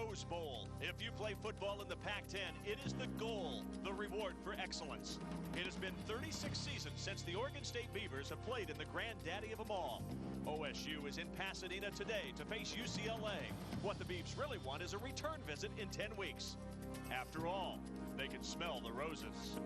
Rose Bowl. If you play football in the Pac-10, it is the goal, the reward for excellence. It has been 36 seasons since the Oregon State Beavers have played in the granddaddy of them all. OSU is in Pasadena today to face UCLA. What the Beavs really want is a return visit in 10 weeks. After all, they can smell the roses.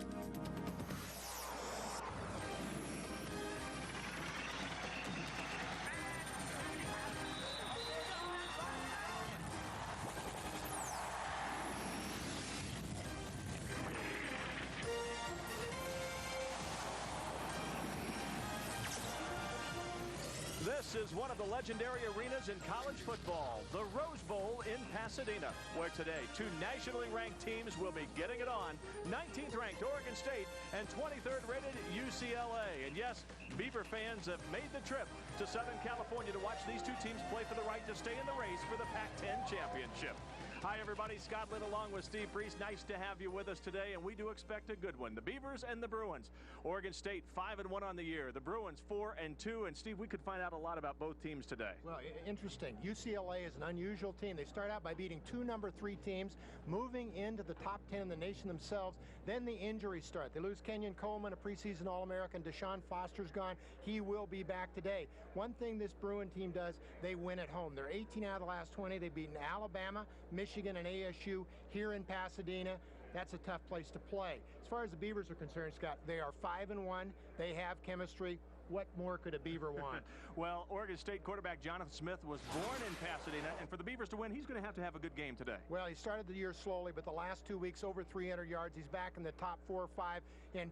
This is one of the legendary arenas in college football, the Rose Bowl in Pasadena, where today 2 nationally ranked teams will be getting it on. 19th ranked Oregon State and 23rd rated UCLA. And yes, Beaver fans have made the trip to Southern California to watch these 2 teams play for the right to stay in the race for the Pac-10 championship. Hi, everybody. Scott Litt along with Steve Priest. Nice to have you with us today, and we do expect a good one. The Beavers and the Bruins. Oregon State 5-1 on the year. The Bruins 4-2. And Steve, we could find out a lot about both teams today. Well, interesting. UCLA is an unusual team. They start out by beating 2 number 3 teams, moving into the top 10 in the nation themselves. Then the injuries start. They lose Kenyon Coleman, a preseason All-American. Deshaun Foster's gone. He will be back today. One thing this Bruin team does, they win at home. They're 18 out of the last 20. They've beaten Alabama, Michigan, and ASU here in Pasadena. That's a tough place to play. As far as the Beavers are concerned, Scott, they are 5-1. They have chemistry. What more could a Beaver want? Well, Oregon State quarterback Jonathan Smith was born in Pasadena, and for the Beavers to win, he's going to have a good game today. Well, he started the year slowly, but the last 2 weeks, over 300 yards. He's back in the top 4 or 5 in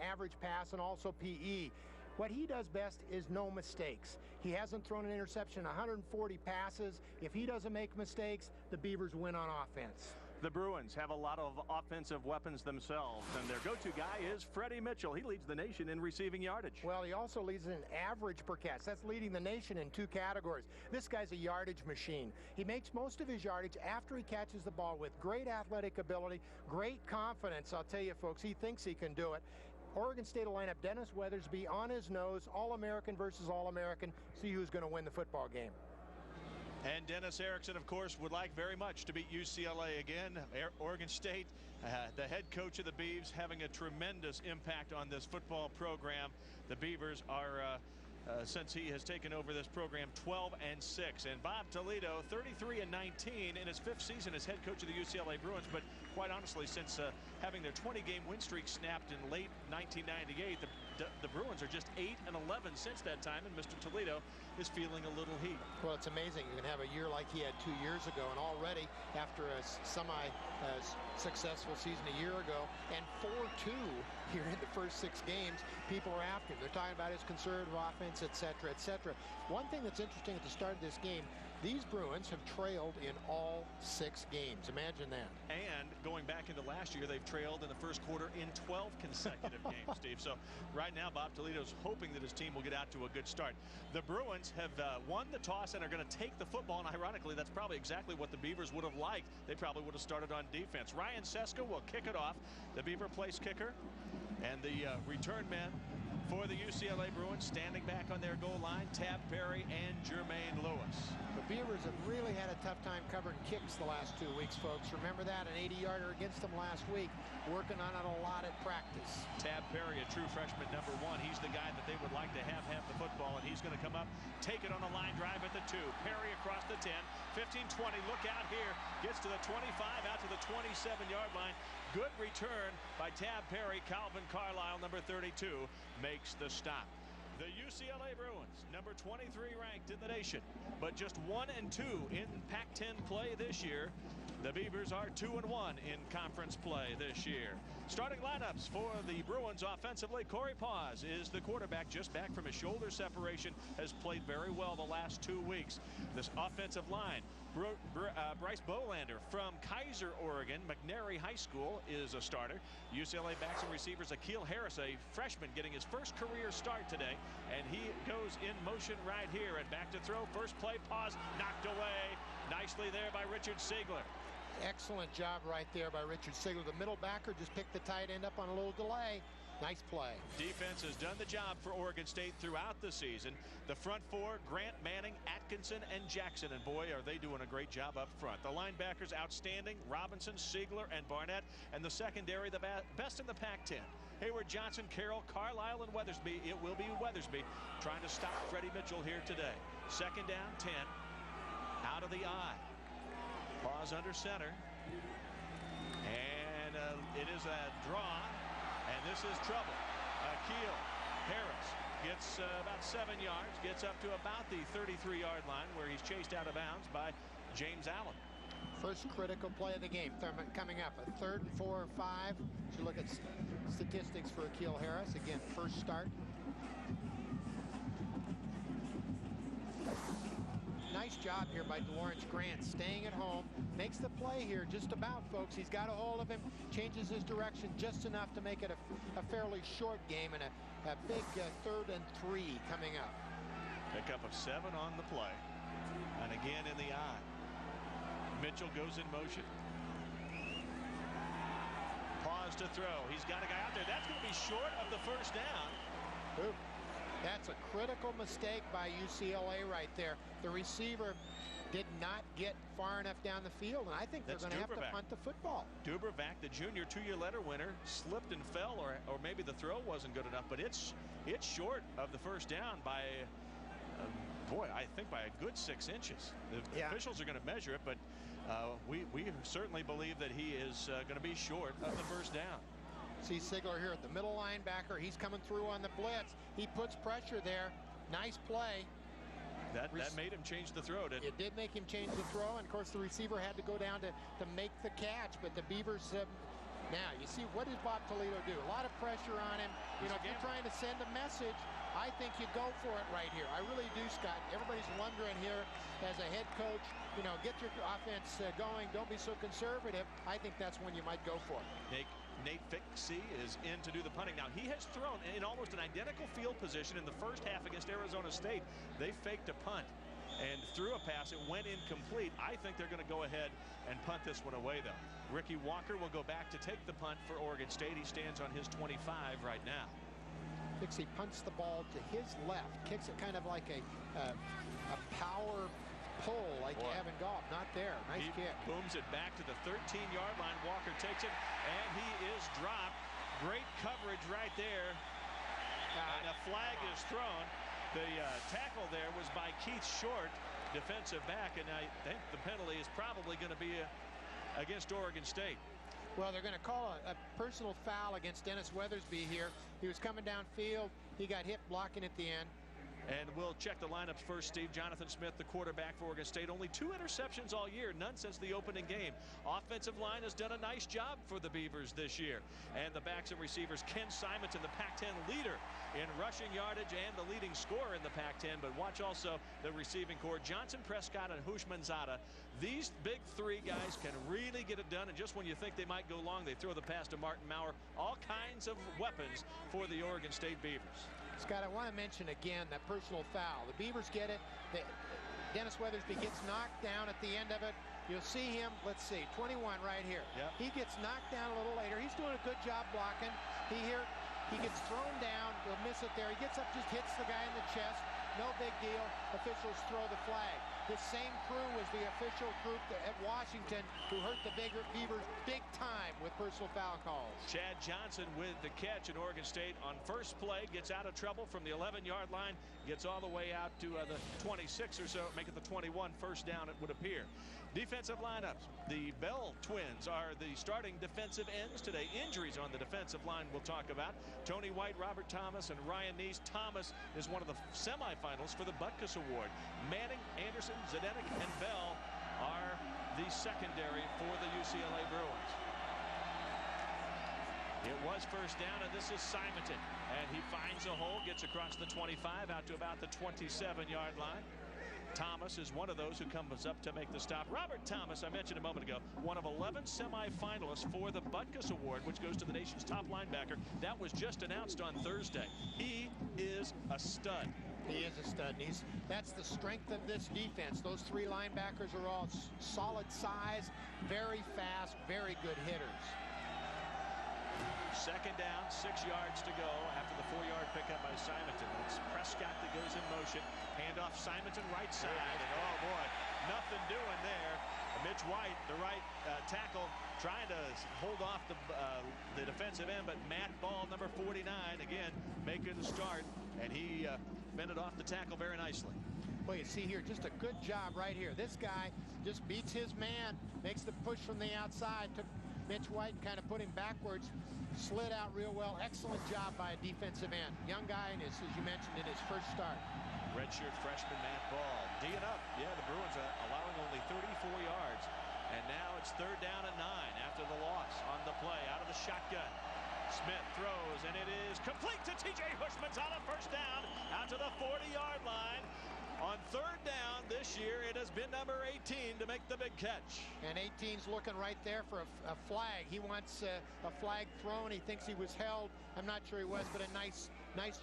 average pass and also PE. What he does best is no mistakes. He hasn't thrown an interception in 140 passes. If he doesn't make mistakes, the Beavers win on offense. The Bruins have a lot of offensive weapons themselves, and their go-to guy is Freddie Mitchell. He leads the nation in receiving yardage. Well, he also leads in average per catch. That's leading the nation in 2 categories. This guy's a yardage machine. He makes most of his yardage after he catches the ball with great athletic ability, great confidence. I'll tell you, folks, he thinks he can do it. Oregon State will line up Dennis Weathersby on his nose, All-American versus All-American. See who's going to win the football game. And Dennis Erickson, of course, would like very much to beat UCLA again. Oregon State, the head coach of the Beavs, having a tremendous impact on this football program. The Beavers are, since he has taken over this program, 12-6. And Bob Toledo, 33-19 in his 5th season as head coach of the UCLA Bruins. But quite honestly, since having their 20-game win streak snapped in late 1998, the Bruins are just 8-11 since that time, and Mr. Toledo is feeling a little heat. Well, it's amazing. You can have a year like he had 2 years ago, and already after a semi-successful season a year ago, and 4-2 here in the first 6 games, people are after him. They're talking about his conservative offense, etc., etc. One thing that's interesting at the start of this game, these Bruins have trailed in all 6 games. Imagine that. And going back into last year, they've trailed in the first quarter in 12 consecutive games, Steve. So right now, Bob Toledo's hoping that his team will get out to a good start. The Bruins have won the toss and are going to take the football, and ironically, that's probably exactly what the Beavers would have liked. They probably would have started on defense. Ryan Seska will kick it off, the Beaver place kicker, and the return men for the UCLA Bruins standing back on their goal line, Tab Perry and Jermaine Lewis. The Beavers have really had a tough time covering kicks the last 2 weeks, folks. Remember that, an 80-yarder against them last week, working on it a lot at practice. Tab Perry, a true freshman, #1. He's the guy that they would like to have the football, and he's going to come up, take it on the line drive at the 2. Perry across the 10, 15-20, look out here, gets to the 25, out to the 27-yard line. Good return by Tab Perry. Calvin Carlisle, number 32, makes the stop. The UCLA Bruins, number 23 ranked in the nation, but just 1-2 in Pac-10 play this year. The Beavers are 2-1 in conference play this year. Starting lineups for the Bruins offensively, Corey Pause is the quarterback, just back from his shoulder separation, has played very well the last 2 weeks. This offensive line, Bryce Bolander from Kaiser, Oregon, McNary High School, is a starter. UCLA backs and receivers, Akil Harris, a freshman, getting his first career start today, and he goes in motion right here. And back to throw, first play, Pause, knocked away nicely there by Richard Siegler. Excellent job right there by Richard Siegler. The middle backer just picked the tight end up on a little delay. Nice play. Defense has done the job for Oregon State throughout the season. The front four, Grant, Manning, Atkinson, and Jackson. And boy, are they doing a great job up front. The linebackers outstanding. Robinson, Siegler, and Barnett. And the secondary, the best in the Pac-10. Hayward, Johnson, Carroll, Carlisle, and Weathersby. It will be Weathersby trying to stop Freddie Mitchell here today. Second down, 10. Out of the eye. Pause under center. And it is a draw. And this is trouble. Akil Harris gets about 7 yards, gets up to about the 33-yard line where he's chased out of bounds by James Allen. First critical play of the game coming up. A 3rd and 4 or 5. So look at statistics for Akil Harris. Again, first start. Nice job here by Lawrence Grant, staying at home. Makes the play here just about, folks. He's got a hold of him, changes his direction just enough to make it a fairly short game, and a big 3rd and 3 coming up. Pickup of 7 on the play. And again in the eye. Mitchell goes in motion. Pause to throw. He's got a guy out there. That's going to be short of the first down. Oop. That's a critical mistake by UCLA right there. The receiver did not get far enough down the field, and I think they're going to have to punt the football. Dubravak, the junior 2-year letter winner, slipped and fell, or maybe the throw wasn't good enough, but it's short of the first down by, boy, I think by a good 6 inches. The officials are going to measure it, but we certainly believe that he is going to be short of the first down. See Siegler here at the middle linebacker. He's coming through on the blitz. He puts pressure there. Nice play. That made him change the throw, didn't it? It did make him change the throw, and of course the receiver had to go down to make the catch, but the Beavers now you see, what does Bob Toledo do? A lot of pressure on him. You know, if you're trying to send a message, I think you go for it right here. I really do, Scott. Everybody's wondering here as a head coach, you know, get your offense going. Don't be so conservative. I think that's when you might go for it. Nate Fixie is in to do the punting. Now, he has thrown in almost an identical field position in the first half against Arizona State. They faked a punt and threw a pass. It went incomplete. I think they're going to go ahead and punt this one away, though. Ricky Walker will go back to take the punt for Oregon State. He stands on his 25 right now. Fixie punts the ball to his left, kicks it kind of like a power pull like you have in golf. Not there. Nice kick. Booms it back to the 13-yard line. Walker takes it, and he is dropped. Great coverage right there. And a flag is thrown. The tackle there was by Keith Short, defensive back, and I think the penalty is probably going to be against Oregon State. Well, they're going to call a personal foul against Dennis Weathersby here. He was coming downfield. He got hit blocking at the end. And we'll check the lineups first, Steve. Jonathan Smith, the quarterback for Oregon State. Only 2 interceptions all year, none since the opening game. Offensive line has done a nice job for the Beavers this year. And the backs and receivers, Ken Simonton, the Pac-10 leader in rushing yardage and the leading scorer in the Pac-10. But watch also the receiving corps, Johnson, Prescott, and Houshmandzadeh. These big 3 guys can really get it done. And just when you think they might go long, they throw the pass to Martin Maurer. All kinds of weapons for the Oregon State Beavers. Scott, I want to mention again that personal foul. The Beavers get it. Dennis Weathersby gets knocked down at the end of it. You'll see him, let's see, 21 right here. Yep. He gets knocked down a little later. He's doing a good job blocking. He gets thrown down. He'll miss it there. He gets up, just hits the guy in the chest. No big deal. Officials throw the flag. This same crew was the official group at Washington who hurt the Beavers big time with personal foul calls. Chad Johnson with the catch in Oregon State on first play, gets out of trouble from the 11-yard line, gets all the way out to the 26 or so, make it the 21, first down it would appear. Defensive lineups. The Bell twins are the starting defensive ends today. Injuries on the defensive line we'll talk about. Tony White, Robert Thomas, and Ryan Neese. Thomas is one of the semifinals for the Butkus Award. Manning, Anderson, Zdenek, and Bell are the secondary for the UCLA Bruins. It was first down, and this is Simonton. And he finds a hole, gets across the 25 out to about the 27-yard line. Thomas is one of those who comes up to make the stop. Robert Thomas, I mentioned a moment ago, one of 11 semifinalists for the Butkus Award, which goes to the nation's top linebacker. That was just announced on Thursday. He is a stud. He is a stud. That's the strength of this defense. Those 3 linebackers are all solid size, very fast, very good hitters. Second down, 6 yards to go after the 4-yard pickup by Simonton. It's Prescott that goes in motion. Handoff Simonton right side. And oh boy, nothing doing there. Mitch White, the right tackle, trying to hold off the defensive end, but Matt Ball, number 49, again making the start, and he fended off the tackle very nicely. Well, you see here, just a good job right here. This guy just beats his man, makes the push from the outside, took Mitch White, kind of put him backwards, slid out real well. Excellent job by a defensive end. Young guy, and as you mentioned, in his first start. Redshirt freshman Matt Ball. D'ing up. Yeah, the Bruins are allowing only 34 yards. And now it's 3rd down and 9 after the loss on the play out of the shotgun. Smith throws, and it is complete to T.J. Hushmanzada. First down out to the 40-yard line. On 3rd down this year, it has been number 18 to make the big catch. And 18's looking right there for a flag. He wants a flag thrown. He thinks he was held. I'm not sure he was, but a nice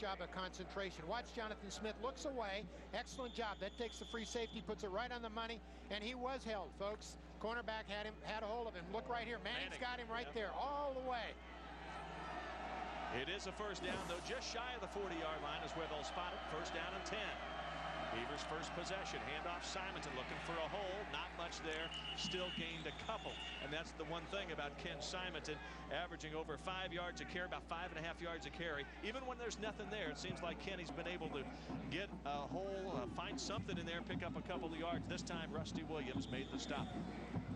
job of concentration. Watch Jonathan Smith looks away. Excellent job. That takes the free safety, puts it right on the money, and he was held, folks. Cornerback had a hold of him. Look right here. Manning's got him right there all the way. It is a first down, though just shy of the 40-yard line is where they'll spot it. First down and 10. Beavers first possession. Handoff Simonton looking for a hole. Not much there. Still gained a couple. And that's the one thing about Ken Simonton, averaging over 5 yards a carry, about 5.5 yards a carry. Even when there's nothing there, it seems like Kenny's been able to get a hole, find something in there, pick up a couple of yards. This time, Rusty Williams made the stop.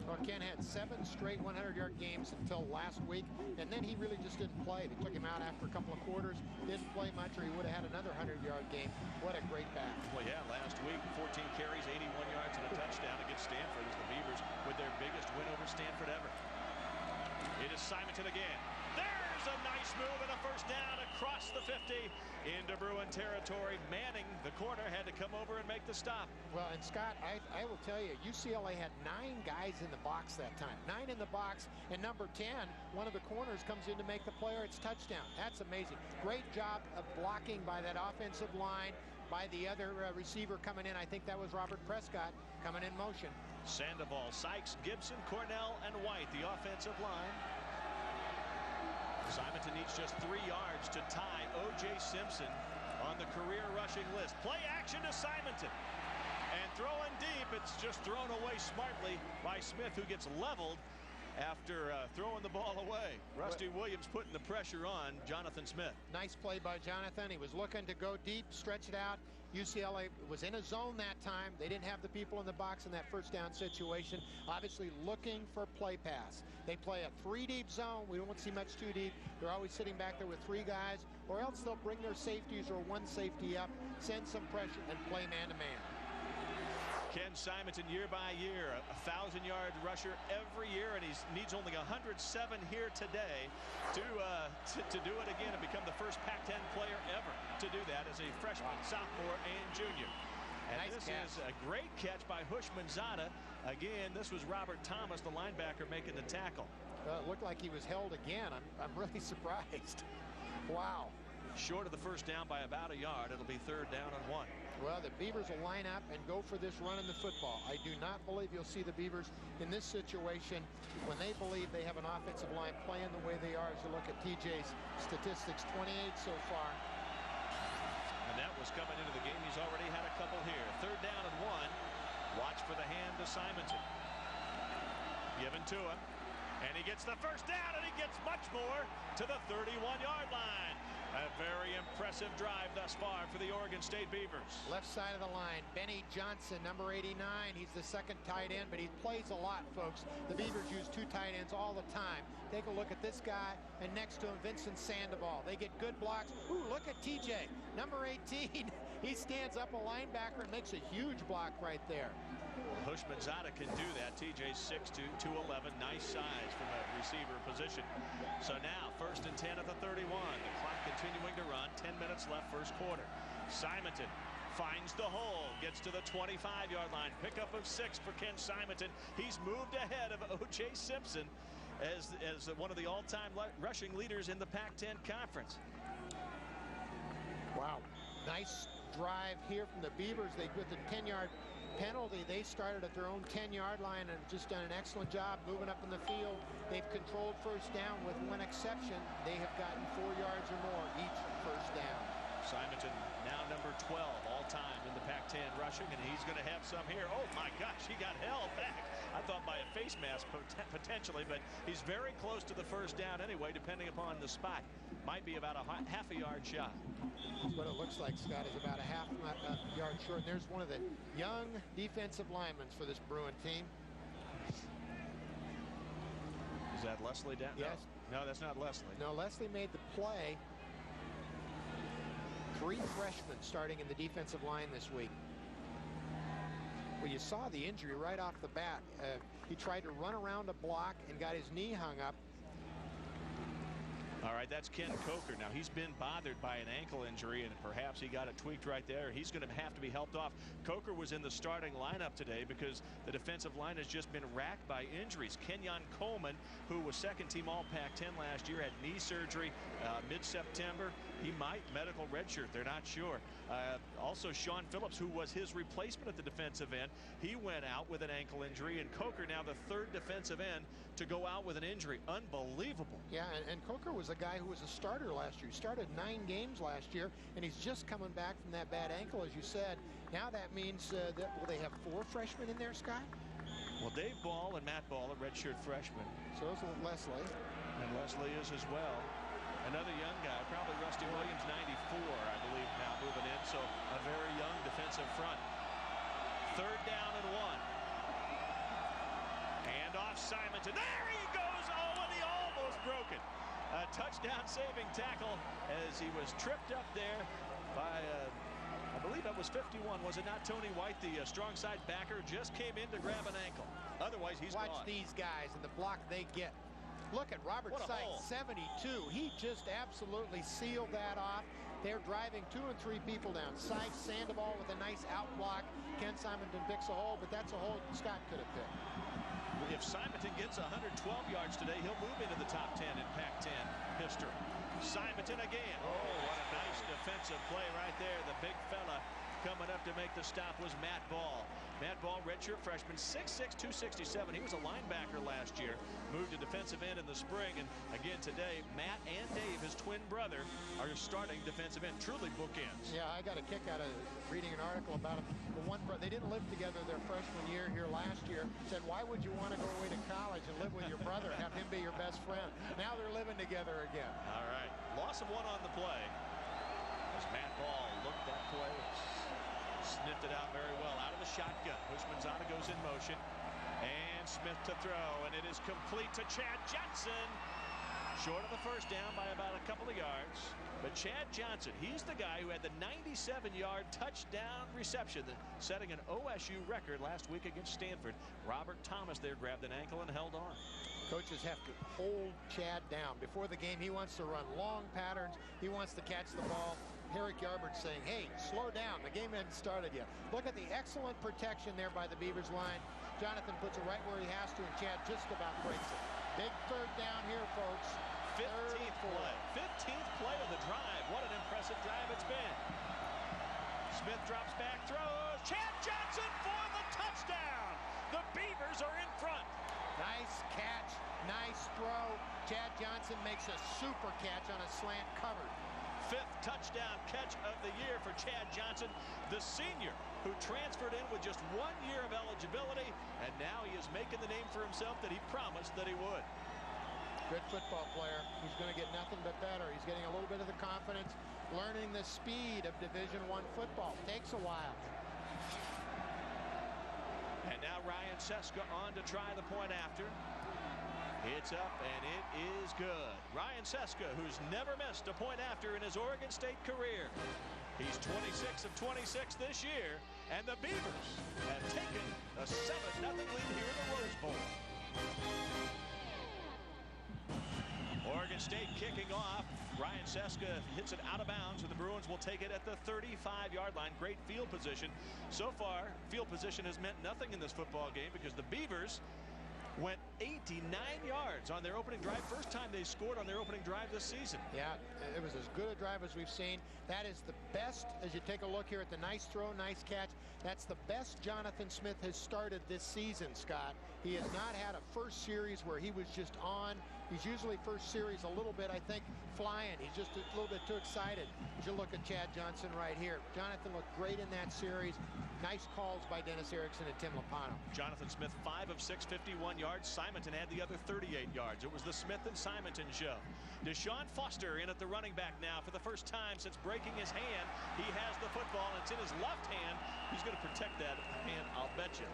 Well, Ken had 7 straight 100-yard games until last week, and then he really just didn't play. They took him out after a couple of quarters, didn't play much, or he would have had another 100-yard game. What a great back. Well, yeah, last week, 14 carries, 81 yards, and a touchdown against Stanford as the Beavers with their biggest win over Stanford ever. It is Simonton again. There's a nice move and a first down across the 50 into Bruin territory. Manning, the corner, had to come over and make the stop. Well, and Scott, I will tell you, UCLA had 9 guys in the box that time. 9 in the box, and number 10, one of the corners, comes in to make the play, or it's touchdown. That's amazing. Great job of blocking by that offensive line, by the other receiver coming in. I think that was Robert Prescott coming in motion. Sandoval, Sykes, Gibson, Cornell, and White, the offensive line. Simonton needs just 3 yards to tie O.J. Simpson on the career rushing list. Play action to Simonton. And throwing deep, it's just thrown away smartly by Smith, who gets leveled after throwing the ball away. Rusty Williams putting the pressure on Jonathan Smith. Nice play by Jonathan. He was looking to go deep, stretch it out. UCLA was in a zone that time. They didn't have the people in the box in that first down situation. Obviously looking for play pass. They play a 3-deep zone. We don't see much too deep. They're always sitting back there with 3 guys, or else they'll bring their safeties or one safety up, send some pressure, and play man-to-man. Ken Simonton, year by year, a 1,000-yard rusher every year, and he needs only 107 here today to do it again and become the first Pac-10 player ever to do that as a freshman, sophomore, and junior. And nice this catch. is a great catch by Hushmanzada. Again, this was Robert Thomas, the linebacker, making the tackle. It looked like he was held again. I'm really surprised. Wow. Short of the first down by about a yard. It'll be 3rd down and 1. Well, the Beavers will line up and go for this run in the football. I do not believe you'll see the Beavers in this situation when they believe they have an offensive line playing the way they are. As you look at TJ's statistics, 28 so far. And that was coming into the game. He's already had a couple here. 3rd down and 1. Watch for the hand to Simonton. Given to him. And he gets the first down, and he gets much more to the 31-yard line. A very impressive drive thus far for the Oregon State Beavers. Left side of the line, Benny Johnson, number 89. He's the second tight end, but he plays a lot, folks. The Beavers use 2 tight ends all the time. Take a look at this guy, and next to him, Vincent Sandoval. They get good blocks. Ooh, look at TJ, number 18. He stands up a linebacker and makes a huge block right there. Hushmanzada can do that. TJ's 6'2", 211. Nice size from a receiver position. So now, 1st and 10 at the 31. The clock continuing to run. 10 minutes left, first quarter. Simonton finds the hole. Gets to the 25-yard line. Pickup of 6 for Ken Simonton. He's moved ahead of O.J. Simpson as one of the all-time rushing leaders in the Pac-10 Conference. Wow. Nice drive here from the Beavers. They with the 10-yard penalty. They started at their own 10-yard line and just done an excellent job moving up in the field. They've controlled first down with one exception. They have gotten 4 yards or more each first down. Simonton now number 12 all-time in the Pac-10 rushing, and he's going to have some here. Oh my gosh, he got held back. I thought by a face mask potentially, but he's very close to the first down anyway, depending upon the spot. Might be about a half a yard shot. That's what it looks like. Scott is about a half yard short. And there's one of the young defensive linemen for this Bruin team. Is that Leslie down? Yes. No, that's not Leslie. No, Leslie made the play. 3 freshmen starting in the defensive line this week. Well, you saw the injury right off the bat. He tried to run around a block and got his knee hung up. All right, that's Ken Coker. Now, he's been bothered by an ankle injury, and perhaps he got it tweaked right there. He's going to have to be helped off. Coker was in the starting lineup today because the defensive line has just been racked by injuries. Kenyon Coleman, who was second-team All-Pac-10 last year, had knee surgery mid-September. He might medical redshirt. They're not sure. Also, Sean Phillips, who was his replacement at the defensive end, he went out with an ankle injury, and Coker now the 3rd defensive end to go out with an injury. Unbelievable. Yeah, and Coker was a guy who was a starter last year. He started 9 games last year, and he's just coming back from that bad ankle, as you said. Now that means that will they have 4 freshmen in there, Scott? Well, Dave Ball and Matt Ball are redshirt freshmen. So is Leslie. And Leslie is as well. Another young guy, probably Rusty Williams, 94, I believe, now moving in. So a very young defensive front. 3rd down and 1. And off Simonton. There he goes. Oh, and he almost broke it. A touchdown saving tackle as he was tripped up there by, I believe that was 51. Was it not Tony White, the strong side backer, just came in to grab an ankle. Otherwise, he's Watch gone. these guys and the block they get. Look at Robert Sykes, 72. He just absolutely sealed that off. They're driving 2 and 3 people down. Sykes, Sandoval with a nice out block. Ken Simonton picks a hole, but that's a hole Scott could have picked. If Simonton gets 112 yards today, he'll move into the top 10 in Pac-10 history. Simonton again. Oh, what a nice defensive play right there. The big fella coming up to make the stop was Matt Ball. Matt Ball, redshirt freshman, 6'6", 267. He was a linebacker last year. Moved to defensive end in the spring. And again today, Matt and Dave, his twin brother, are starting defensive end. Truly bookends. Yeah, I got a kick out of reading an article about him. They didn't live together their freshman year here last year. Said, why would you want to go away to college and live with your brother, have him be your best friend? Now they're living together again. All right. Loss of 1 on the play. As Matt Ball looked that play, sniffed it out very well. Out of the shotgun. Husmanzada goes in motion. And Smith to throw. And it is complete to Chad Johnson. Short of the first down by about a couple of yards. But Chad Johnson, he's the guy who had the 97-yard touchdown reception, setting an OSU record last week against Stanford. Robert Thomas there grabbed an ankle and held on. Coaches have to hold Chad down. Before the game, he wants to run long patterns. He wants to catch the ball. Eric Yarbert saying, hey, slow down. The game hasn't started yet. Look at the excellent protection there by the Beavers line. Jonathan puts it right where he has to, and Chad just about breaks it. Big 3rd down here, folks. 15th play. 15th play of the drive. What an impressive drive it's been. Smith drops back, throws. Chad Johnson for the touchdown. The Beavers are in front. Nice catch. Nice throw. Chad Johnson makes a super catch on a slant covered. 5th touchdown catch of the year for Chad Johnson, the senior who transferred in with just 1 year of eligibility, and now he is making the name for himself that he promised that he would. Good football player. He's going to get nothing but better. He's getting a little bit of the confidence, learning the speed of Division I football. Takes a while. And now Ryan Seska on to try the point after. It's up, and it is good. Ryan Seska, who's never missed a point after in his Oregon State career. He's 26 of 26 this year, and the Beavers have taken a 7-0 lead here in the Rose Bowl. Oregon State kicking off. Ryan Seska hits it out of bounds, and the Bruins will take it at the 35-yard line. Great field position. So far, field position has meant nothing in this football game because the Beavers went 89 yards on their opening drive. First time they scored on their opening drive this season. Yeah, it was as good a drive as we've seen. That is the best as you take a look here at the nice throw, nice catch. That's the best Jonathan Smith has started this season, Scott. He has not had a first series where he was just on. He's usually first series a little bit, I think, flying. He's just a little bit too excited. As you look at Chad Johnson right here. Jonathan looked great in that series. Nice calls by Dennis Erickson and Tim Lopano. Jonathan Smith, 5 of 6, 51 yards. Simonton had the other 38 yards. It was the Smith and Simonton show. Deshaun Foster in at the running back now for the first time since breaking his hand. He has the football, and it's in his left hand. He's going to protect that hand, I'll bet you,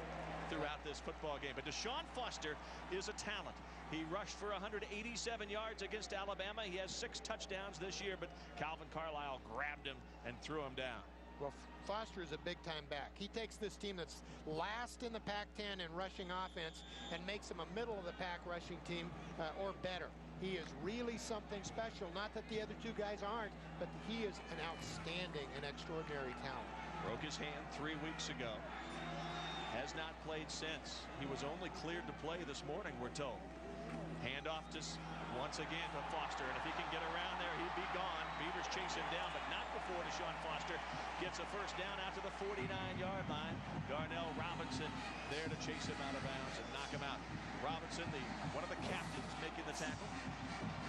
throughout this football game. But Deshaun Foster is a talent. He rushed for 187 yards against Alabama. He has 6 touchdowns this year, but Calvin Carlisle grabbed him and threw him down. Well, Foster is a big-time back. He takes this team that's last in the Pac-10 in rushing offense and makes them a middle-of-the-pack rushing team or better. He is really something special. Not that the other two guys aren't, but he is an outstanding and extraordinary talent. Broke his hand 3 weeks ago. Has not played since. He was only cleared to play this morning, we're told. Handoff just once again to Foster, and if he can get around there, he'd be gone. Beavers chase him down, but not before Deshaun Foster gets a first down out to the 49-yard line. Darnell Robinson there to chase him out of bounds and knock him out. Robinson, one of the captains, making the tackle.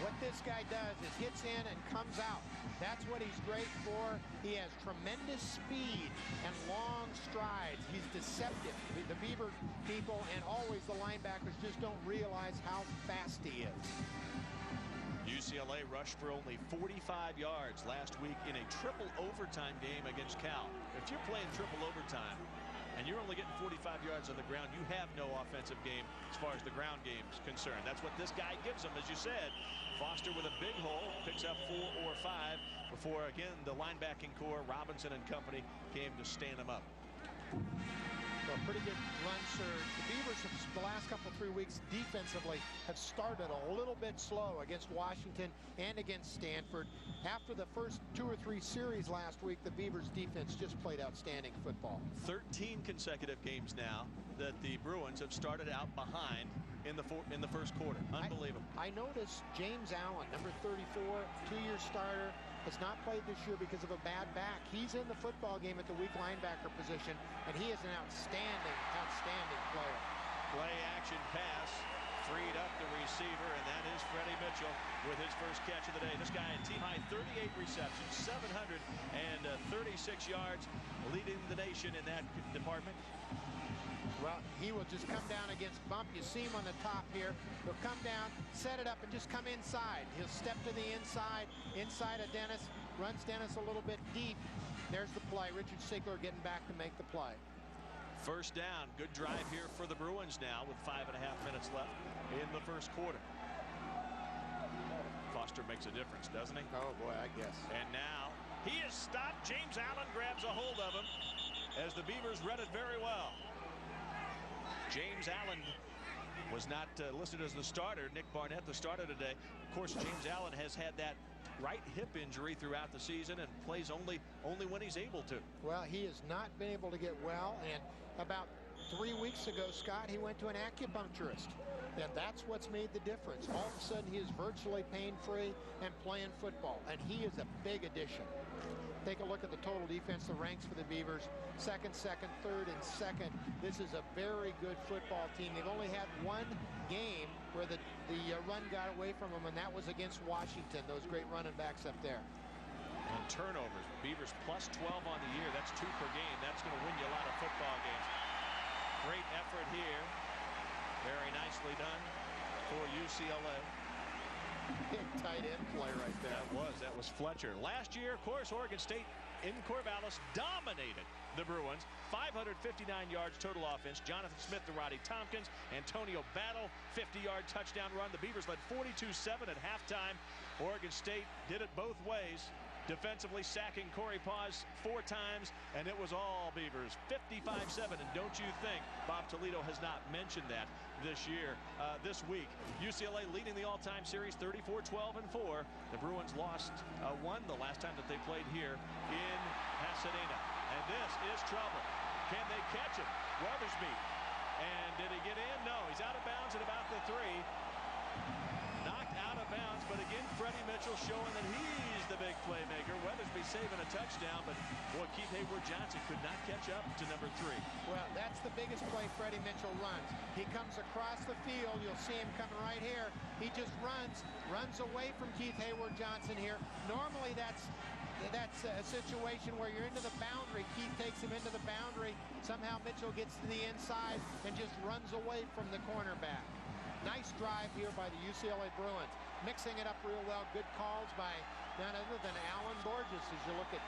What this guy does is hits in and comes out. That's what he's great for. He has tremendous speed and long strides. He's deceptive. The Beaver people and always the linebackers just don't realize how fast he is. UCLA rushed for only 45 yards last week in a triple overtime game against Cal. If you're playing triple overtime and you're only getting 45 yards on the ground, you have no offensive game as far as the ground game is concerned. That's what this guy gives them, as you said. Foster with a big hole, picks up 4 or 5 before, again, the linebacking core, Robinson and company, came to stand him up. Well, pretty good run surge. The Beavers, the last couple 3 weeks defensively, have started a little bit slow against Washington and against Stanford. After the first 2 or 3 series last week, the Beavers defense just played outstanding football. 13 consecutive games now that the Bruins have started out behind in the first quarter. Unbelievable. I noticed James Allen, number 34, 2-year starter, has not played this year because of a bad back. He's in the football game at the weak linebacker position, and he is an outstanding player. Play action pass, freed up the receiver, and that is Freddie Mitchell with his first catch of the day. This guy at team-high 38 receptions, 736 yards, leading the nation in that department. Well, he will just come down against bump. You see him on the top here. He'll come down, set it up, and just come inside. He'll step to the inside of Dennis, runs Dennis a little bit deep. There's the play. Richard Sigler getting back to make the play. First down. Good drive here for the Bruins now with 5.5 minutes left in the first quarter. Foster makes a difference, doesn't he? Oh, boy, I guess. And now he is stopped. James Allen grabs a hold of him as the Beavers read it very well. James Allen was not listed as the starter. Nick Barnett, the starter today. Of course, James Allen has had that right hip injury throughout the season and plays only when he's able to. Well, he has not been able to get well, and about 3 weeks ago, Scott, he went to an acupuncturist, and that's what's made the difference. All of a sudden, he is virtually pain-free and playing football, and he is a big addition. Take a look at the total defense, the ranks for the Beavers. Second, third, and second. This is a very good football team. They've only had one game where the run got away from them, and that was against Washington, those great running backs up there. And turnovers. Beavers plus 12 on the year. That's 2 per game. That's going to win you a lot of football games. Great effort here. Very nicely done for UCLA. Big tight end play right there. That was Fletcher. Last year, of course, Oregon State in Corvallis dominated the Bruins. 559 yards total offense. Jonathan Smith to Roddy Tompkins. Antonio Battle, 50-yard touchdown run. The Beavers led 42-7 at halftime. Oregon State did it both ways. Defensively sacking Corey Paz 4 times, and it was all Beavers. 55-7, and don't you think Bob Toledo has not mentioned that this week. UCLA leading the all-time series 34-12-4. The Bruins lost one the last time that they played here in Pasadena. And this is trouble. Can they catch him? Weathersby. And did he get in? No, he's out of bounds at about the 3. Knocked out of bounds, but again, Freddie Mitchell showing that he's the big playmaker. Weathersby save and a touchdown, but boy, Keith Hayward-Johnson could not catch up to number 3. Well, that's the biggest play Freddie Mitchell runs. He comes across the field. You'll see him coming right here. He just runs away from Keith Hayward-Johnson here. Normally that's a situation where you're into the boundary. Keith takes him into the boundary. Somehow Mitchell gets to the inside and just runs away from the cornerback. Nice drive here by the UCLA Bruins. Mixing it up real well. Good calls by none other than Alan Borges as you look at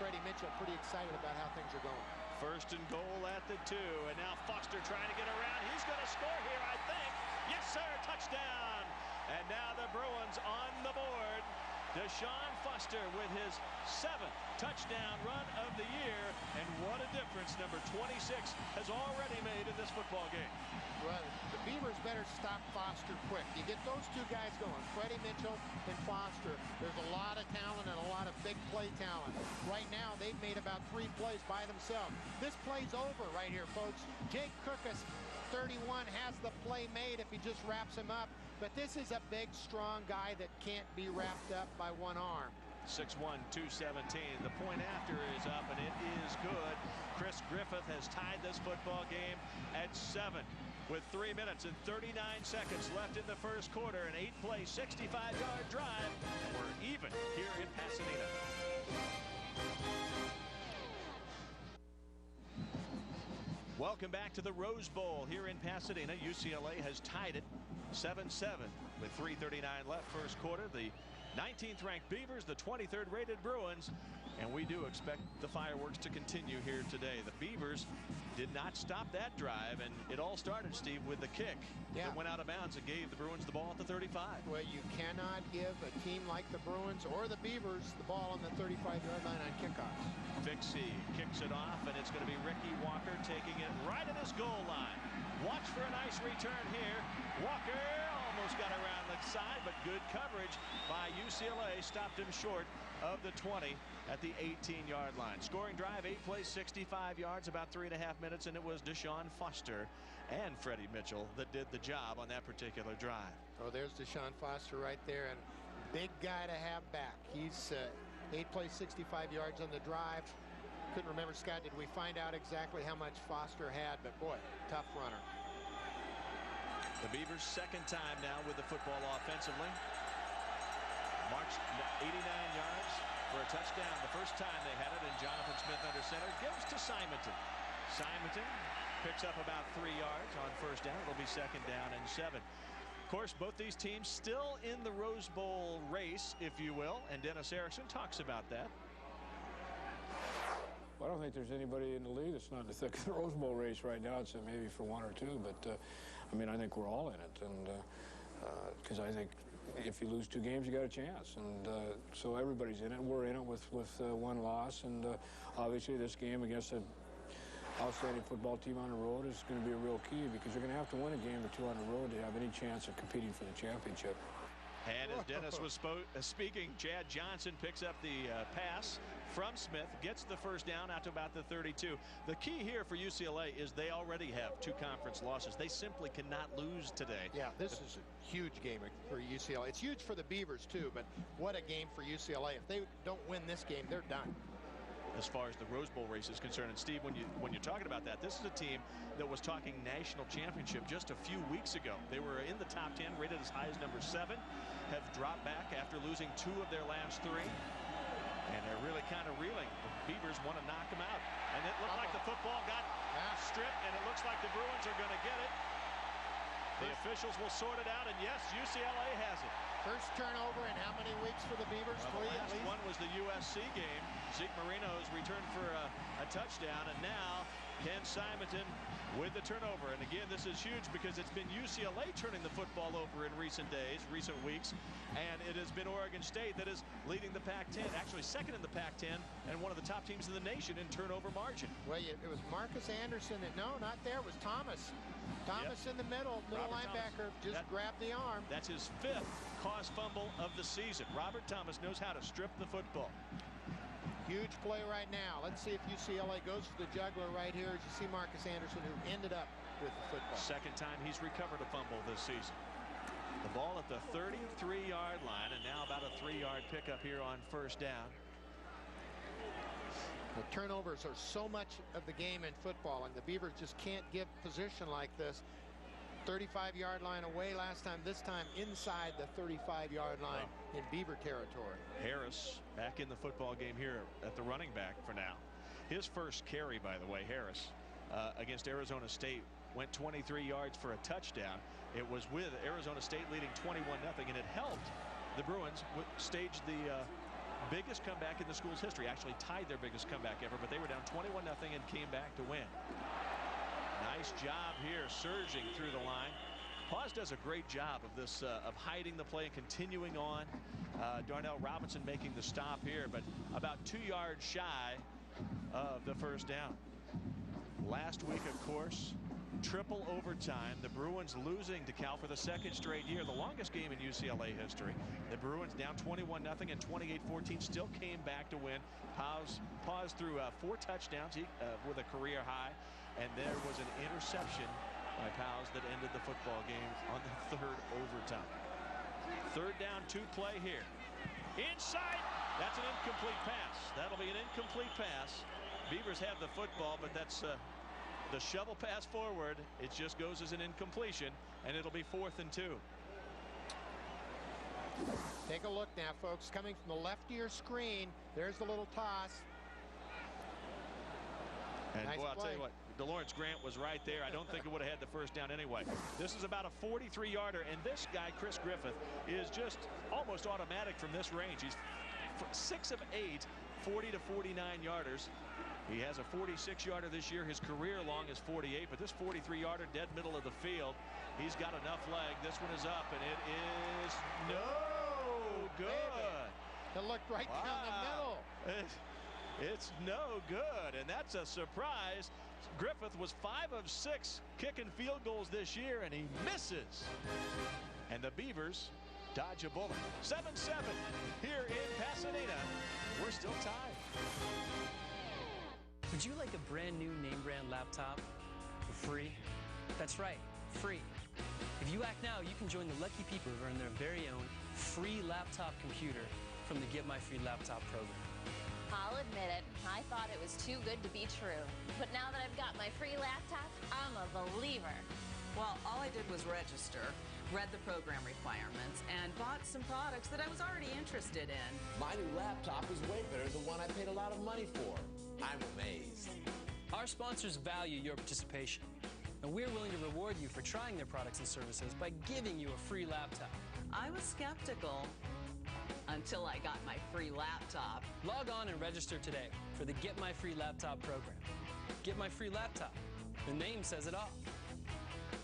Freddie Mitchell. Pretty excited about how things are going. First and goal at the 2, and now Foster trying to get around. He's going to score here, I think. Yes, sir, touchdown. And now the Bruins on the board. Deshaun Foster with his 7th touchdown run of the year, and what a difference number 26 has already made in this football game. Well, the Beavers better stop Foster quick. You get those two guys going, Freddie Mitchell and Foster. There's a lot of talent and a lot of big play talent. Right now, they've made about 3 plays by themselves. This play's over right here, folks. Jake Cookus, 31, has the play made if he just wraps him up. But this is a big, strong guy that can't be wrapped up by one arm. 6'1", 217. The point after is up, and it is good. Chris Griffith has tied this football game at 7 with 3 minutes and 39 seconds left in the first quarter. An 8-play, 65-yard drive. And we're even here in Pasadena. Welcome back to the Rose Bowl here in Pasadena. UCLA has tied it 7-7 with 3:39 left first quarter. The 19th ranked Beavers, the 23rd rated Bruins, and we do expect the fireworks to continue here today. The Beavers did not stop that drive, and it all started, Steve, with the kick that went out of bounds and gave the Bruins the ball at the 35. Well, you cannot give a team like the Bruins or the Beavers the ball on the 35-yard line on kickoffs. Fixie kicks it off, and it's going to be Ricky Walker taking it right at his goal line. Watch for a nice return here. Walker almost got around the side, but good coverage by UCLA stopped him short of the 20 at the 18-yard line. Scoring drive, 8 plays, 65 yards, about 3.5 minutes, and it was Deshaun Foster and Freddie Mitchell that did the job on that particular drive. Oh, there's Deshaun Foster right there, and big guy to have back. He's 8 plays, 65 yards on the drive. Couldn't remember, Scott, did we find out exactly how much Foster had? But boy, tough runner. The Beavers' second time now with the football offensively. Marched 89 yards for a touchdown. The first time they had it, and Jonathan Smith under center gives to Simonton. Simonton picks up about 3 yards on first down. It'll be second down and 7. Of course, both these teams still in the Rose Bowl race, if you will, and Dennis Erickson talks about that. Well, I don't think there's anybody in the league that's not in the thick of the Rose Bowl race right now. It's maybe for 1 or 2, but I mean, I think we're all in it, and because I think if you lose 2 games, you got a chance, and so everybody's in it. We're in it with 1 loss, and obviously this game against an outstanding football team on the road is going to be a real key, because you're going to have to win a game or 2 on the road to have any chance of competing for the championship. And as Dennis was speaking, Chad Johnson picks up the pass from Smith, gets the first down out to about the 32. The key here for UCLA is they already have 2 conference losses. They simply cannot lose today. Yeah, this is a huge game for UCLA. It's huge for the Beavers, too, but what a game for UCLA. If they don't win this game, they're done. As far as the Rose Bowl race is concerned, and Steve, when you're talking about that, this is a team that was talking national championship just a few weeks ago. They were in the top 10, rated as high as number 7, have dropped back after losing 2 of their last 3, and they're really kind of reeling. The Beavers want to knock them out, and it looked like the football got stripped, and it looks like the Bruins are going to get it. The officials will sort it out, and yes, UCLA has it. First turnover in how many weeks for the Beavers? Well, the last one was the USC game. Zeke Marino's returned for a touchdown, and now Ken Simonton with the turnover. And again, this is huge because it's been UCLA turning the football over in recent days, recent weeks, and it has been Oregon State that is leading the Pac-10, actually second in the Pac-10, and one of the top teams in the nation in turnover margin. Well, it was Marcus Anderson. No, not there. It was Thomas. Thomas in the middle linebacker, just grabbed the arm. That's his 5th caused fumble of the season. Robert Thomas knows how to strip the football. Huge play right now. Let's see if UCLA goes for the juggler right here as you see Marcus Anderson, who ended up with the football. Second time he's recovered a fumble this season. The ball at the 33-yard line, and now about a 3-yard pickup here on first down. The turnovers are so much of the game in football, and the Beavers just can't give position like this. 35-yard line away last time, this time inside the 35-yard line in Beaver territory. Harris back in the football game here at the running back for now. His first carry, by the way, Harris, against Arizona State, went 23 yards for a touchdown. It was with Arizona State leading 21-0, and it helped the Bruins stage the biggest comeback in the school's history. Actually tied their biggest comeback ever, but they were down 21-0 and came back to win. Nice job here, surging through the line. Paz does a great job of this, of hiding the play and continuing on. Darnell Robinson making the stop here, but about 2 yards shy of the first down. Last week, of course, triple overtime. The Bruins losing to Cal for the second straight year, the longest game in UCLA history. The Bruins down 21-0 and 28-14 still came back to win. Paz threw 4 touchdowns with a career high, and there was an interception by Paz that ended the football game on the third overtime. Third down, 2 play here. Inside, that's an incomplete pass. That'll be an incomplete pass. Beavers have the football, but that's the shovel pass forward. It just goes as an incompletion, and it'll be 4th and 2. Take a look now, folks. Coming from the left of your screen, there's the little toss. And nice boy, I'll play. tell you what, DeLawrence Grant was right there. I don't think it would have had the first down anyway. This is about a 43-yarder, and this guy, Chris Griffith, is just almost automatic from this range. He's 6 of 8, 40 to 49 yarders. He has a 46-yarder this year. His career long is 48, but this 43-yarder dead middle of the field, he's got enough leg. This one is up, and it is no good. It looked right down the middle. It's no good, and that's a surprise. Griffith was 5 of 6 kicking field goals this year, and he misses. And the Beavers dodge a bullet. 7-7 here in Pasadena. We're still tied. Would you like a brand new name brand laptop for free? That's right, free. If you act now, you can join the lucky people who earn their very own free laptop computer from the Get My Free Laptop program. I'll admit it, I thought it was too good to be true. But now that I've got my free laptop, I'm a believer. Well, all I did was register, read the program requirements, and bought some products that I was already interested in. My new laptop is way better than the one I paid a lot of money for. I'm amazed. Our sponsors value your participation, and we're willing to reward you for trying their products and services by giving you a free laptop. I was skeptical until I got my free laptop. Log on and register today for the Get My Free Laptop program. Get My Free Laptop. The name says it all.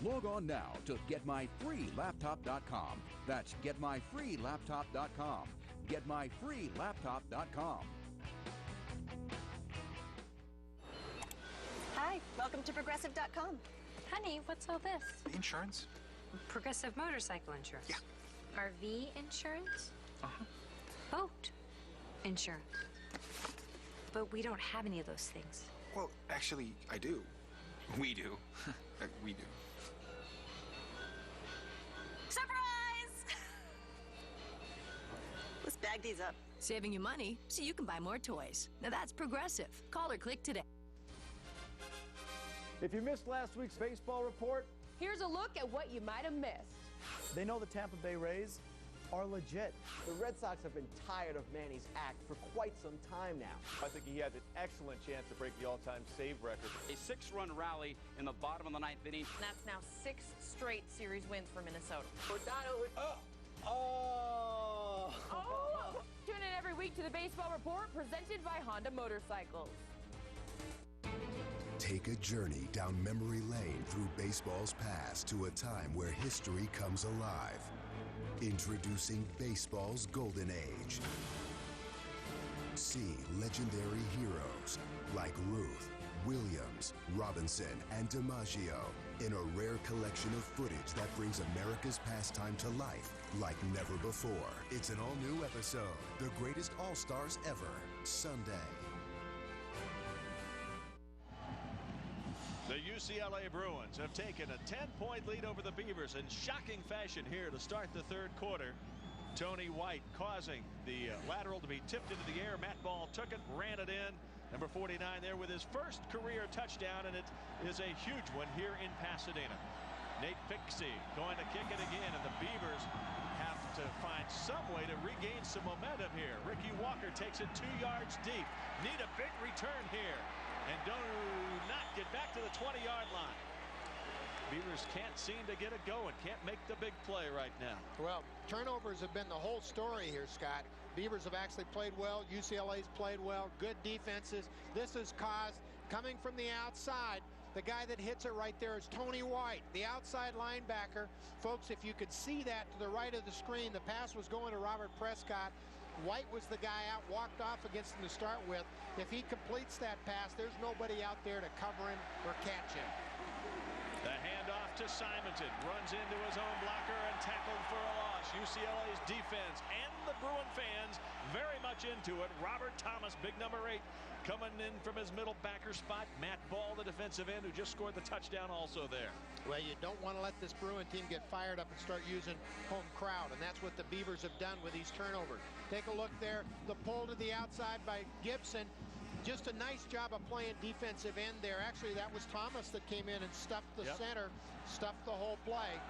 Log on now to GetMyFreeLaptop.com. That's GetMyFreeLaptop.com. GetMyFreeLaptop.com. Hi, welcome to Progressive.com. Honey, what's all this? Insurance? Progressive motorcycle insurance. Yeah. RV insurance? Uh-huh. Boat insurance. But we don't have any of those things. Well, actually, I do. We do. We do. Surprise! Let's bag these up. Saving you money so you can buy more toys. Now that's Progressive. Call or click today. If you missed last week's baseball report, here's a look at what you might have missed. They know the Tampa Bay Rays are legit. The Red Sox have been tired of Manny's act for quite some time now. I think he has an excellent chance to break the all-time save record. A 6-run rally in the bottom of the 9th inning. That's now 6 straight series wins for Minnesota. Tune in every week to the Baseball Report presented by Honda Motorcycles. Take a journey down memory lane through baseball's past to a time where history comes alive. Introducing baseball's golden age. See legendary heroes like Ruth, Williams, Robinson, and DiMaggio in a rare collection of footage that brings America's pastime to life like never before. It's an all-new episode, The Greatest All-Stars Ever, Sunday. The UCLA Bruins have taken a 10-point lead over the Beavers in shocking fashion here to start the third quarter. Tony White causing the lateral to be tipped into the air. Matt Ball took it, ran it in, Number 49 there with his first career touchdown, and it is a huge one here in Pasadena. Nate Pixie going to kick it again, and the Beavers have to find some way to regain some momentum here. Ricky Walker takes it 2 yards deep. Need a big return here, and do not get back to the 20-yard line. Beavers can't seem to get it going, can't make the big play right now. Well, turnovers have been the whole story here, Scott. Beavers have actually played well. UCLA's played well. Good defenses. This has caused, coming from the outside, the guy that hits it right there is Tony White, the outside linebacker. Folks, if you could see that to the right of the screen, the pass was going to Robert Prescott. White was the guy out, walked off against him to start with. If he completes that pass, there's nobody out there to cover him or catch him. The handoff to Simonton, runs into his own blocker and tackled for a loss. UCLA's defense and the Bruin fans very much into it. Robert Thomas, big number 8, coming in from his middle backer spot. Matt Ball, the defensive end, who just scored the touchdown, also there. Well, you don't want to let this Bruin team get fired up and start using home crowd, and that's what the Beavers have done with these turnovers. Take a look there. The pull to the outside by Gibson. Just a nice job of playing defensive end there. Actually, that was Thomas that came in and stuffed the center, stuffed the whole play.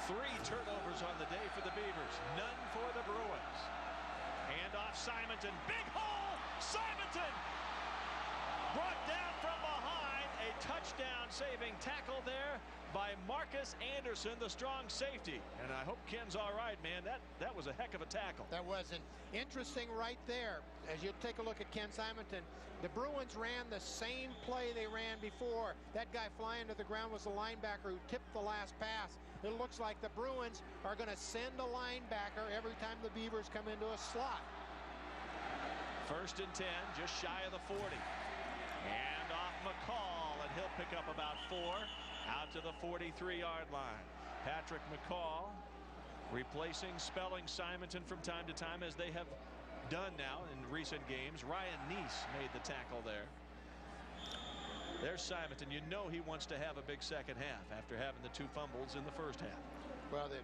3 turnovers on the day for the Beavers, none for the Bruins. Handoff Simonton, big hole, Simonton! Brought down from behind, a touchdown saving tackle there by Marcus Anderson, the strong safety. And I hope Ken's all right, man. That was a heck of a tackle. That wasn't interesting right there. As you take a look at Ken Simonton, the Bruins ran the same play they ran before. That guy flying to the ground was the linebacker who tipped the last pass. It looks like the Bruins are going to send a linebacker every time the Beavers come into a slot. 1st and 10, just shy of the 40. And off McCall, and he'll pick up about 4 out to the 43-yard line. Patrick McCall replacing Spelling Simonton from time to time, as they have done now in recent games. Ryan Neese made the tackle there. There's Simonton. You know he wants to have a big second half after having the 2 fumbles in the first half. Well, the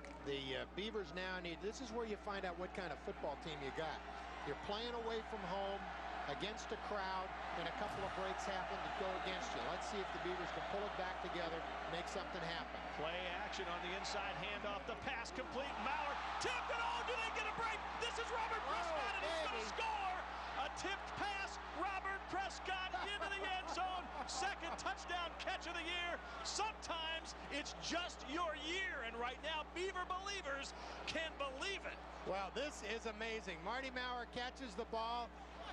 Beavers now need, this is where you find out what kind of football team you got. You're playing away from home against a crowd, and a couple of breaks happen to go against you. Let's see if the Beavers can pull it back together, make something happen. Play action on the inside, handoff, the pass complete. Maurer tipped it. Oh, do they get a break? This is Robert Prescott, and he's going to score. A tipped pass, Robert Prescott into the end zone. Second touchdown catch of the year. Sometimes it's just your year, and right now Beaver believers can believe it. Well, this is amazing. Marty Maurer catches the ball.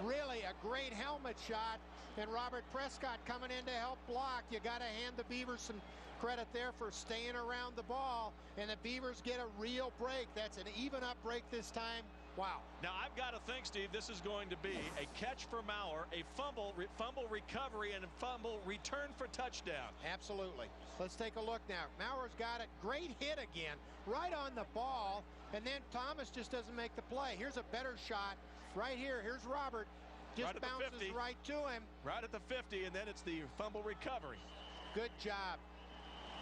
Really a great helmet shot, and Robert Prescott coming in to help block. You got to hand the Beavers some credit there for staying around the ball, and the Beavers get a real break. That's an even up break this time. Wow. Now I've got to think, Steve, this is going to be a catch for Maurer, a fumble recovery, and a fumble return for touchdown. Absolutely. Let's take a look now. Maurer's got it. Great hit again, right on the ball, and then Thomas just doesn't make the play. Here's a better shot. Right here, here's Robert. Just right bounces right to him. Right at the 50, and then it's the fumble recovery. Good job.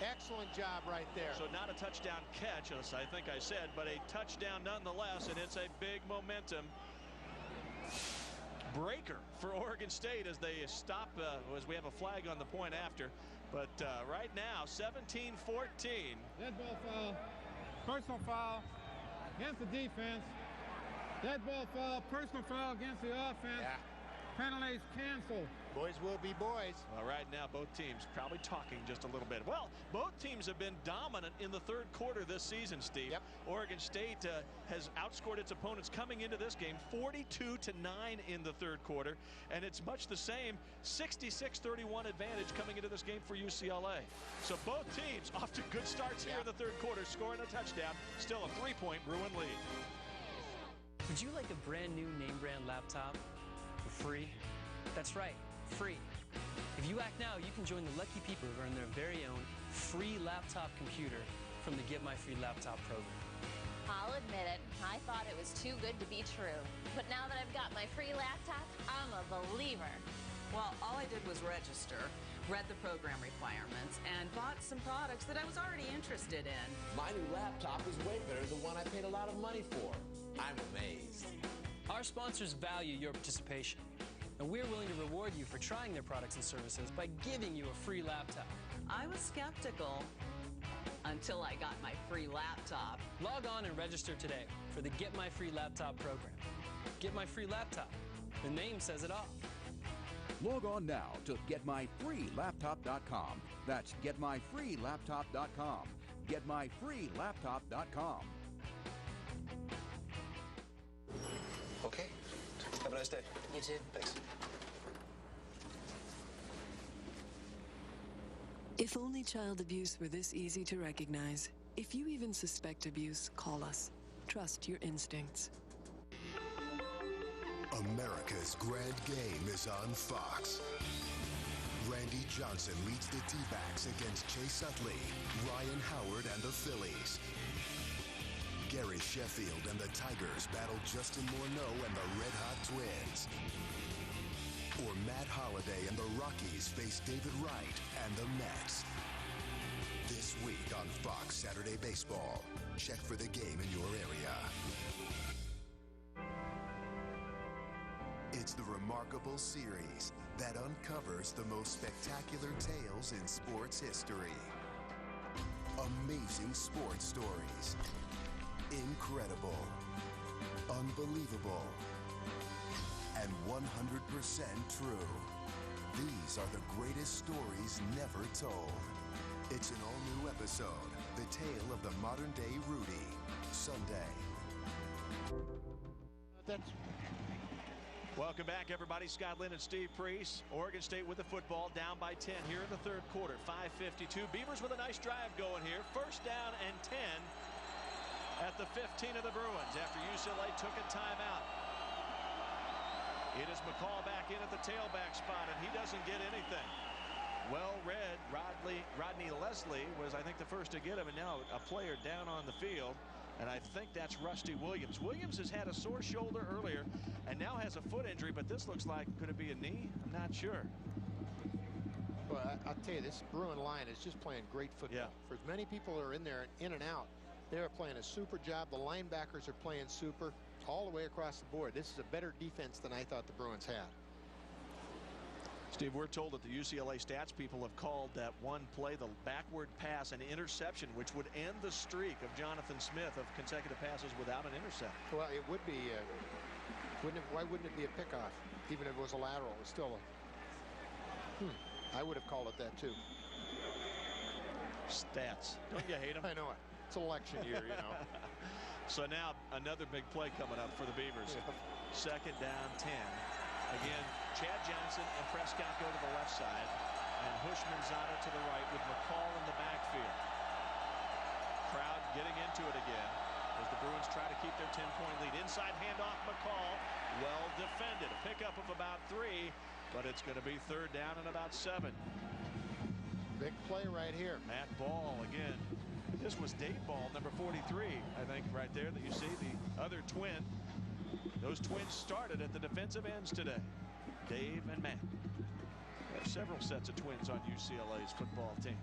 Excellent job right there. So not a touchdown catch, as I think I said, but a touchdown nonetheless, and it's a big momentum breaker for Oregon State as they stop, as we have a flag on the point after. But right now, 17-14. Dead ball foul, personal foul against the defense. Dead ball foul, personal foul against the offense. Yeah. Penalties canceled. Boys will be boys. Well, right now, both teams probably talking just a little bit. Well, both teams have been dominant in the third quarter this season, Steve. Yep. Oregon State has outscored its opponents coming into this game 42-9 in the third quarter, and it's much the same 66-31 advantage coming into this game for UCLA. So both teams off to good starts here in the third quarter, scoring a touchdown. Still a 3-point Bruin lead. Would you like a brand new name brand laptop for free? That's right, free. If you act now, you can join the lucky people who earn their very own free laptop computer from the Get My Free Laptop program. I'll admit it, I thought it was too good to be true. But now that I've got my free laptop, I'm a believer. Well, all I did was register, read the program requirements, and bought some products that I was already interested in. My new laptop is way better than the one I paid a lot of money for. I'm amazed. Our sponsors value your participation. And we're willing to reward you for trying their products and services by giving you a free laptop. I was skeptical until I got my free laptop. Log on and register today for the Get My Free Laptop program. Get My Free Laptop. The name says it all. Log on now to GetMyFreeLaptop.com. That's GetMyFreeLaptop.com. GetMyFreeLaptop.com. Okay. Have a nice day. You too. Thanks. If only child abuse were this easy to recognize. If you even suspect abuse, call us. Trust your instincts. America's grand game is on Fox. Randy Johnson leads the D-backs against Chase Utley, Ryan Howard, and the Phillies. Gary Sheffield and the Tigers battle Justin Morneau and the Red Hot Twins. Or Matt Holliday and the Rockies face David Wright and the Mets. This week on Fox Saturday Baseball. Check for the game in your area. It's the remarkable series that uncovers the most spectacular tales in sports history. Amazing sports stories. Incredible. Unbelievable. And 100% true. These are the greatest stories never told. It's an all-new episode, The Tale of the Modern-Day Rudy. Sunday. Welcome back, everybody. Scott Lynn and Steve Priest. Oregon State with the football, down by 10 here in the third quarter. 5:52. Beavers with a nice drive going here. First down and 10 at the 15 of the Bruins after UCLA took a timeout. It is McCall back in at the tailback spot, and he doesn't get anything. Well read. Rodney Leslie was, I think, the first to get him, and now a player down on the field. And I think that's Rusty Williams. Williams has had a sore shoulder earlier and now has a foot injury, but this looks like, could it be a knee? I'm not sure. Well, I'll tell you, this Bruin line is just playing great football. Yeah. For as many people who are in there, in and out, they are playing a super job. The linebackers are playing super all the way across the board. This is a better defense than I thought the Bruins had. Steve, we're told that the UCLA stats people have called that one play, the backward pass, an interception, which would end the streak of Jonathan Smith of consecutive passes without an interception. Well, it would be. Why wouldn't it be a pickoff? Even if it was a lateral, it's still a. I would have called it that too. Stats. Don't you hate them? I know it. It's election year, you know. So now another big play coming up for the Beavers. Yeah. Second down, 10. Again, Chad Johnson and Prescott go to the left side, and Hushmanzada to the right with McCall in the backfield. Crowd getting into it again as the Bruins try to keep their 10-point lead. Inside handoff, McCall, well defended. A pickup of about 3, but it's going to be third down and about 7. Big play right here. Matt Ball again. This was Dave Ball, number 43, I think, right there that you see, the other twin. Those twins started at the defensive ends today. Dave and Matt. We have several sets of twins on UCLA's football team.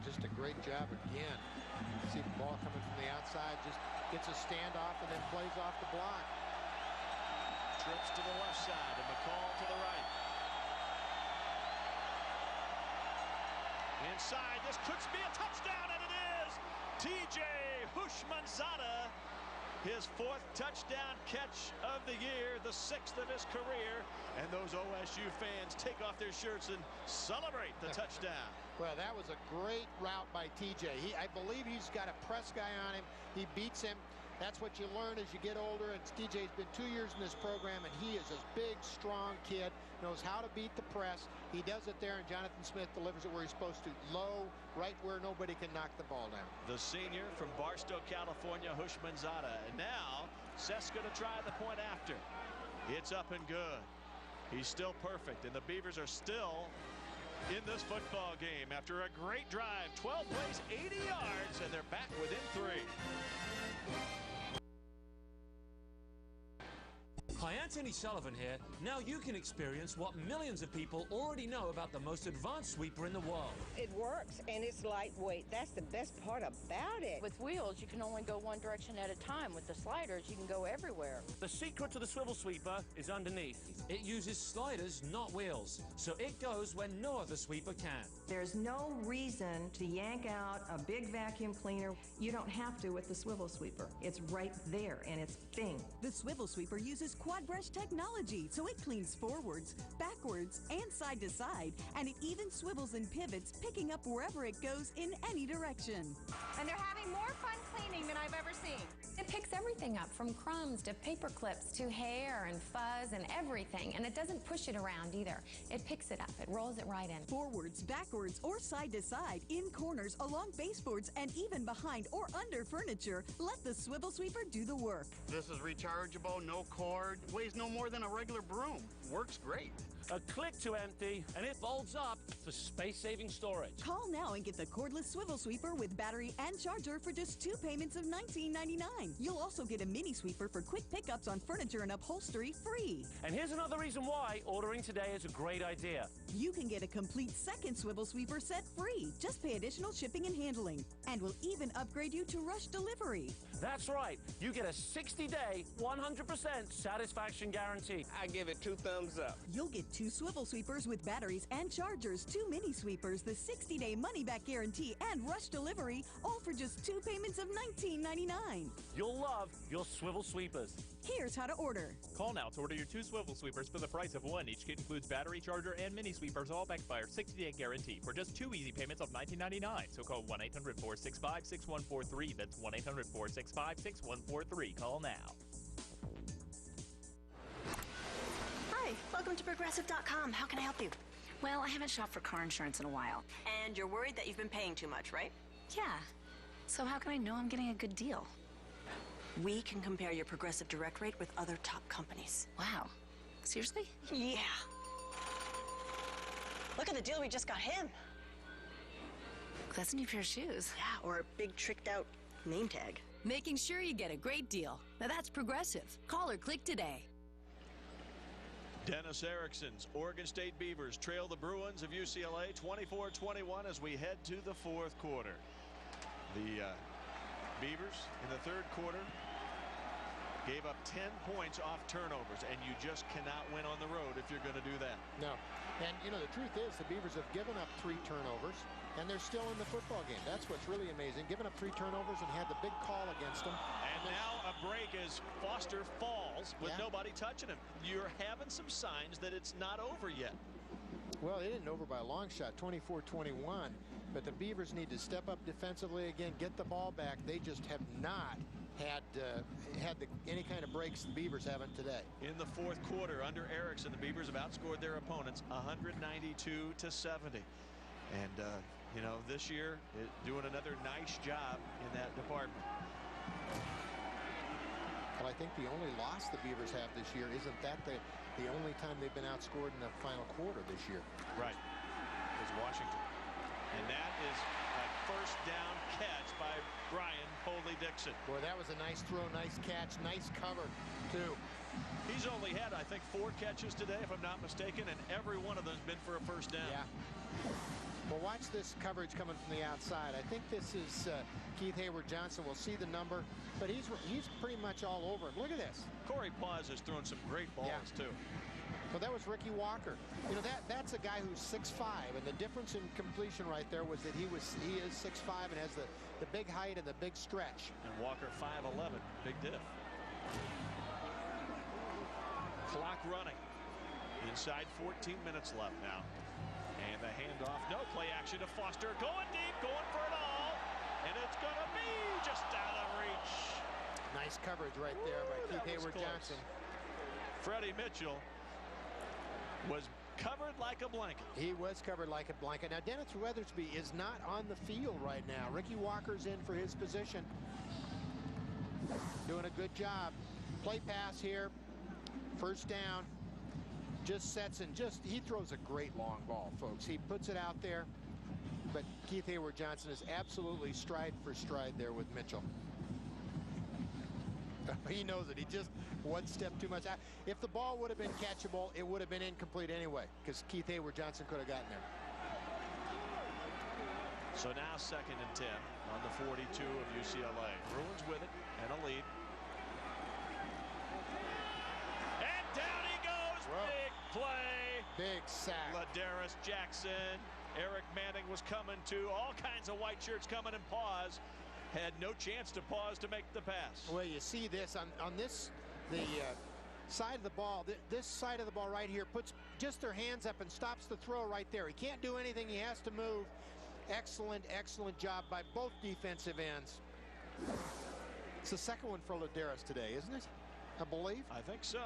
Just a great job again. See the ball coming from the outside, just gets a standoff and then plays off the block. Trips to the left side and McCall to the right. Inside, this could be a touchdown, and it is! TJ Hushmanzada. His 4th touchdown catch of the year, the 6th of his career, and those OSU fans take off their shirts and celebrate the touchdown. Well, that was a great route by TJ. I believe he's got a press guy on him. He beats him. That's what you learn as you get older, and TJ's been 2 years in this program, and he is a big, strong kid, knows how to beat the press. He does it there, and Jonathan Smith delivers it where he's supposed to, low, right where nobody can knock the ball down. The senior from Barstow, California, Hushmanzada. And now, Seth's going to try the point after. It's up and good. He's still perfect, and the Beavers are still in this football game after a great drive. 12 plays, 80 yards, and they're back within 3. Client Anthony Sullivan here. Now you can experience what millions of people already know about the most advanced sweeper in the world. It works, and it's lightweight. That's the best part about it. With wheels, you can only go one direction at a time. With the sliders, you can go everywhere. The secret to the swivel sweeper is underneath. It uses sliders, not wheels, so it goes where no other sweeper can. There's no reason to yank out a big vacuum cleaner. You don't have to with the swivel sweeper. It's right there, and it's bing. The swivel sweeper uses quad brush technology, so it cleans forwards, backwards, and side to side, and it even swivels and pivots, picking up wherever it goes in any direction. And they're having more fun cleaning than I've ever seen. It picks everything up, from crumbs to paper clips to hair and fuzz and everything, and it doesn't push it around either. It picks it up, it rolls it right in. Forwards, backwards, or side to side, in corners, along baseboards, and even behind or under furniture, let the swivel sweeper do the work. This is rechargeable, no cord, weighs no more than a regular broom. Works great. A click to empty, and it folds up for space-saving storage. Call now and get the cordless swivel sweeper with battery and charger for just 2 payments of $19.99. You'll also get a mini sweeper for quick pickups on furniture and upholstery free. And here's another reason why ordering today is a great idea. You can get a complete second swivel sweeper set free. Just pay additional shipping and handling. And we'll even upgrade you to rush delivery. That's right. You get a 60-day, 100% satisfaction guarantee. I give it 2 thumbs up. You'll get 2 swivel sweepers with batteries and chargers, 2 mini sweepers, the 60-day money-back guarantee, and rush delivery, all for just 2 payments of $19.99. You'll love your swivel sweepers. Here's how to order. Call now to order your 2 swivel sweepers for the price of 1. Each kit includes battery, charger, and mini sweepers, all backed by our 60-day guarantee for just 2 easy payments of $19.99. So call 1-800-465-6143. That's 1-800-465-6143. Call now. Hi, welcome to Progressive.com. How can I help you? Well, I haven't shopped for car insurance in a while. And you're worried that you've been paying too much, right? Yeah. So how can I know I'm getting a good deal? We can compare your Progressive Direct rate with other top companies. Wow. Seriously? Yeah. Look at the deal we just got him. That's a new pair of shoes. Yeah, or a big tricked out name tag. Making sure you get a great deal. Now that's Progressive. Call or click today. Dennis Erickson's Oregon State Beavers trail the Bruins of UCLA 24-21 as we head to the 4th quarter. The Beavers in the 3rd quarter gave up 10 points off turnovers, and you just cannot win on the road if you're going to do that. No. And, you know, the truth is the Beavers have given up 3 turnovers, and they're still in the football game. That's what's really amazing. Given up 3 turnovers and had the big call against them. And now a break as Foster falls with nobody touching him. You're having some signs that it's not over yet. Well, they didn't over by a long shot, 24-21. But the Beavers need to step up defensively again, get the ball back. They just have not had any kind of breaks the Beavers haven't today. In the 4th quarter, under Erickson, the Beavers have outscored their opponents 192-70. And, you know, this year, doing another nice job in that department. Well, I think the only loss the Beavers have this year, isn't that the only time they've been outscored in the final quarter this year? Right. Is Washington. And that is a first down catch by Brian Holdley-Dixon. Boy, that was a nice throw, nice catch, nice cover, too. He's only had, I think, 4 catches today, if I'm not mistaken, and every one of them has been for a first down. Yeah. Well, watch this coverage coming from the outside. I think this is Keith Hayward-Johnson. We'll see the number, but he's pretty much all over him. Look at this. Corey Paz has thrown some great balls, too. Well, that was Ricky Walker. You know, that's a guy who's 6'5", and the difference in completion right there was that he is 6'5" and has the big height and the big stretch. And Walker 5'11", big diff. Clock running. Inside 14 minutes left now. And the handoff, no play action to Foster, going deep, going for it all, and it's going to be just out of reach. Nice coverage right there by Keith Hayward-Johnson. Freddie Mitchell was covered like a blanket. He was covered like a blanket. Now, Dennis Weathersby is not on the field right now. Ricky Walker's in for his position. Doing a good job. Play pass here. First down. Just sets and he throws a great long ball, folks. He puts it out there. But Keith Hayward-Johnson is absolutely stride for stride there with Mitchell. He knows it. He just one step too much. If the ball would have been catchable, it would have been incomplete anyway, because Keith Hayward Johnson could have gotten there. So now 2nd and 10 on the 42 of UCLA. Bruins with it and a lead. And down he goes. Whoa. Big play. Big sack. Ladarius Jackson. Eric Manning was coming to. All kinds of white shirts coming and pause. Had no chance to pause to make the pass. Well, you see this on this, the side of the ball. This side of the ball right here puts just their hands up and stops the throw right there. He can't do anything. He has to move. Excellent, excellent job by both defensive ends. It's the second one for Ladarius today, isn't it? I believe. I think so.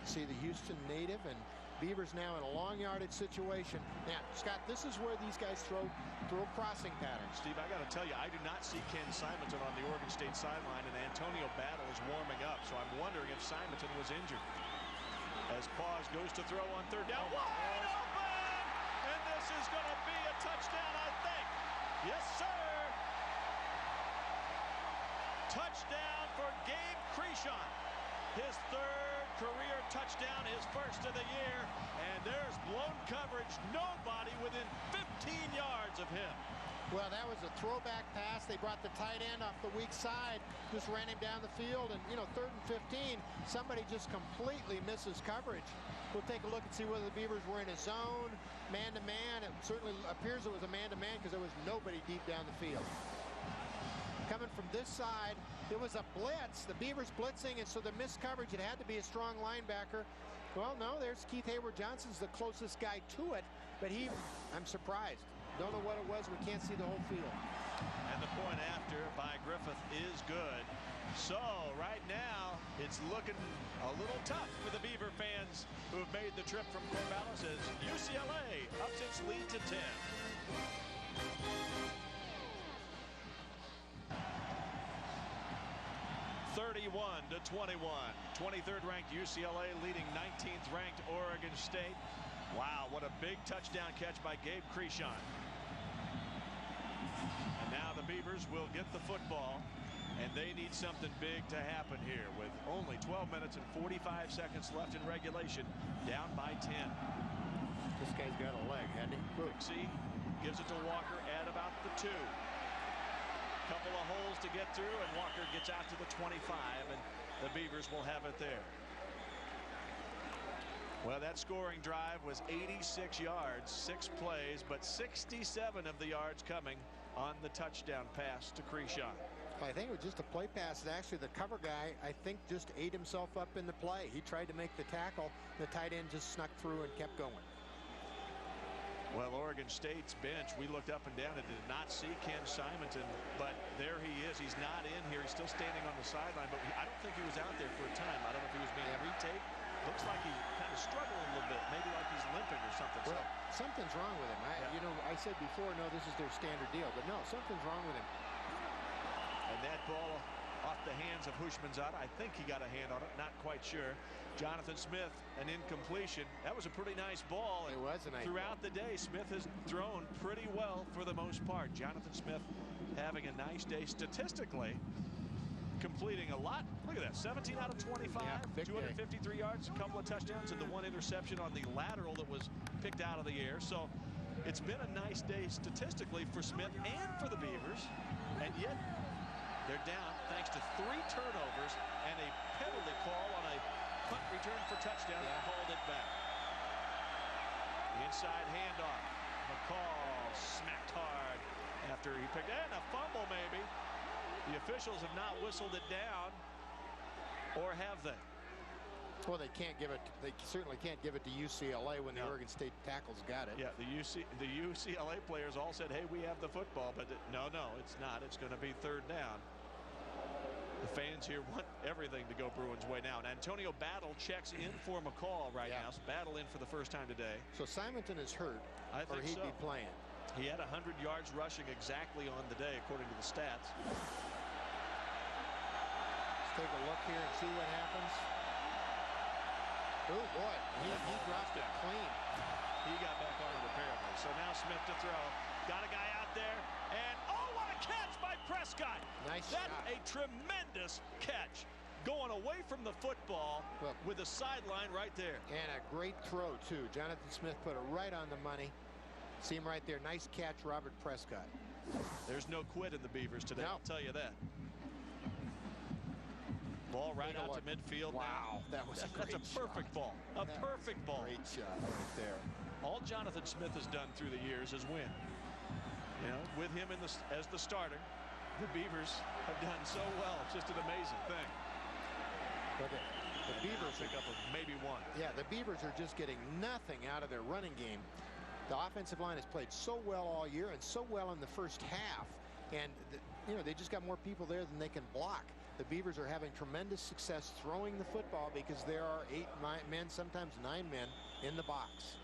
See the Houston native, and Beavers now in a long yardage situation. Now, Scott, this is where these guys throw crossing patterns. Steve, I got to tell you, I do not see Ken Simonton on the Oregon State sideline, and Antonio Battle is warming up, so I'm wondering if Simonton was injured. As Pause goes to throw on 3rd down. Wide open! And this is going to be a touchdown, I think. Yes, sir! Touchdown for Gabe Crishon. His 3rd career touchdown, his 1st of the year, and there's blown coverage. Nobody within 15 yards of him. Well, that was a throwback pass. They brought the tight end off the weak side, just ran him down the field, and 3rd and 15, somebody just completely misses coverage. We'll take a look and see whether the Beavers were in a zone, man-to-man. It certainly appears it was a man-to-man because there was nobody deep down the field. Coming from this side, it was a blitz. The Beavers blitzing, and so the missed coverage, it had to be a strong linebacker. Well, no, there's Keith Hayward Johnson's the closest guy to it, but I'm surprised. Don't know what it was. We can't see the whole field. And the point after by Griffith is good. So right now, it's looking a little tough for the Beaver fans who have made the trip from Corvallis as UCLA ups its lead to 10. 31-21. 23rd ranked UCLA leading 19th ranked Oregon State. Wow, what a big touchdown catch by Gabe Crishon. And now the Beavers will get the football, and they need something big to happen here with only 12 minutes and 45 seconds left in regulation, down by 10. This guy's got a leg, hasn't he? Pixie gives it to Walker at about the 2. Couple of holes to get through, and Walker gets out to the 25, and the Beavers will have it there. Well, that scoring drive was 86 yards, 6 plays, but 67 of the yards coming on the touchdown pass to Crishon. I think it was just a play pass. Actually, the cover guy, I think, just ate himself up in the play. He tried to make the tackle. The tight end just snuck through and kept going. Well, Oregon State's bench, we looked up and down and did not see Ken Simonton, but there he is. He's not in here. He's still standing on the sideline, but I don't think he was out there for a time. I don't know if he was being retaped. Looks like he kind of struggled a little bit, maybe like he's limping or something. Well, something's wrong with him. I said before, no, this is their standard deal, but no, something's wrong with him. And that ball off the hands of Hushmanzada. I think he got a hand on it, not quite sure. Jonathan Smith, an incompletion. That was a pretty nice ball. It was a nice Throughout ball. the day, Smith has thrown pretty well for the most part. Jonathan Smith having a nice day statistically, completing a lot. Look at that, 17 out of 25, 253 yards, a couple of touchdowns, and the 1 interception on the lateral that was picked out of the air. So it's been a nice day statistically for Smith and for the Beavers, and yet they're down thanks to 3 turnovers and a penalty call on a punt return for touchdown and called it back. Inside handoff. McCall smacked hard after he picked and a fumble maybe. The officials have not whistled it down, or have they? Well, they can't give it. They certainly can't give it to UCLA when the Oregon State tackles got it. Yeah, the UCLA players all said, "Hey, we have the football," but no, it's not. It's going to be 3rd down. The fans here want everything to go Bruins' way now. And Antonio Battle checks in for McCall right now. So Battle in for the first time today. So Simonton is hurt, or he'd be playing. He had 100 yards rushing exactly on the day, according to the stats. Let's take a look here and see what happens. Oh, boy. He dropped it clean. He got back on it apparently. So now Smith to throw. Got a guy out there, and oh, what a catch by Prescott. Nice That's shot. a tremendous catch. Going away from the football with the sideline right there. And a great throw, too. Jonathan Smith put it right on the money. See him right there. Nice catch, Robert Prescott. There's no quit in the Beavers today, I'll tell you that. Ball right out to midfield. Wow, that was that's a perfect ball. A perfect ball. Great shot right there. All Jonathan Smith has done through the years is win. You know, with him as the starter, the Beavers have done so well. It's just an amazing thing. But the Beavers pick up maybe one. Yeah, the Beavers are just getting nothing out of their running game. The offensive line has played so well all year and so well in the first half. And, you know, they just got more people there than they can block. The Beavers are having tremendous success throwing the football because there are 8 men, sometimes 9 men in the box.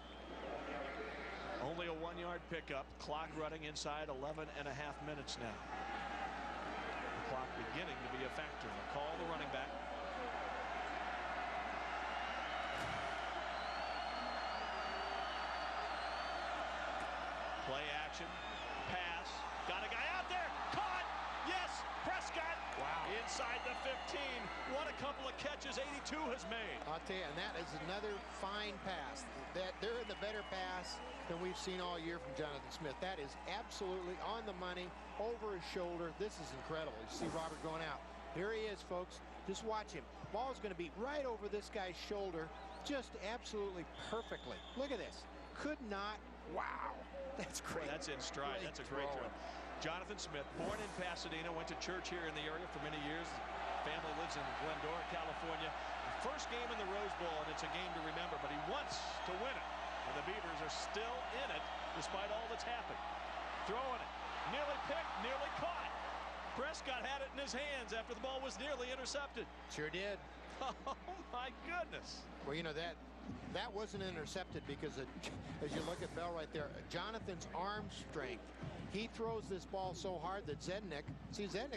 Only a 1-yard pickup. Clock running inside 11.5 minutes now. The clock beginning to be a factor. They'll call the running back. Play action. Pass. Got a guy out there. Caught. Yes. Prescott. Wow. Inside the 15. What a couple of catches 82 has made. I'll tell you, and that is another fine pass. They're in the better pass than we've seen all year from Jonathan Smith. That is absolutely on the money, over his shoulder. This is incredible. You see Robert going out. Here he is, folks. Just watch him. Ball's going to be right over this guy's shoulder, just absolutely perfectly. Look at this. Could not. Wow. That's great. Boy, that's in stride. That's a great throw. Jonathan Smith, born in Pasadena, went to church here in the area for many years. Family lives in Glendora, California. First game in the Rose Bowl, and it's a game to remember, but he wants to win it. And the Beavers are still in it despite all that's happened. Throwing it. Nearly picked, nearly caught. Prescott had it in his hands after the ball was nearly intercepted. Sure did. Oh, my goodness. Well, you know, that wasn't intercepted because as you look at Bell right there, Jonathan's arm strength. He throws this ball so hard that Zednick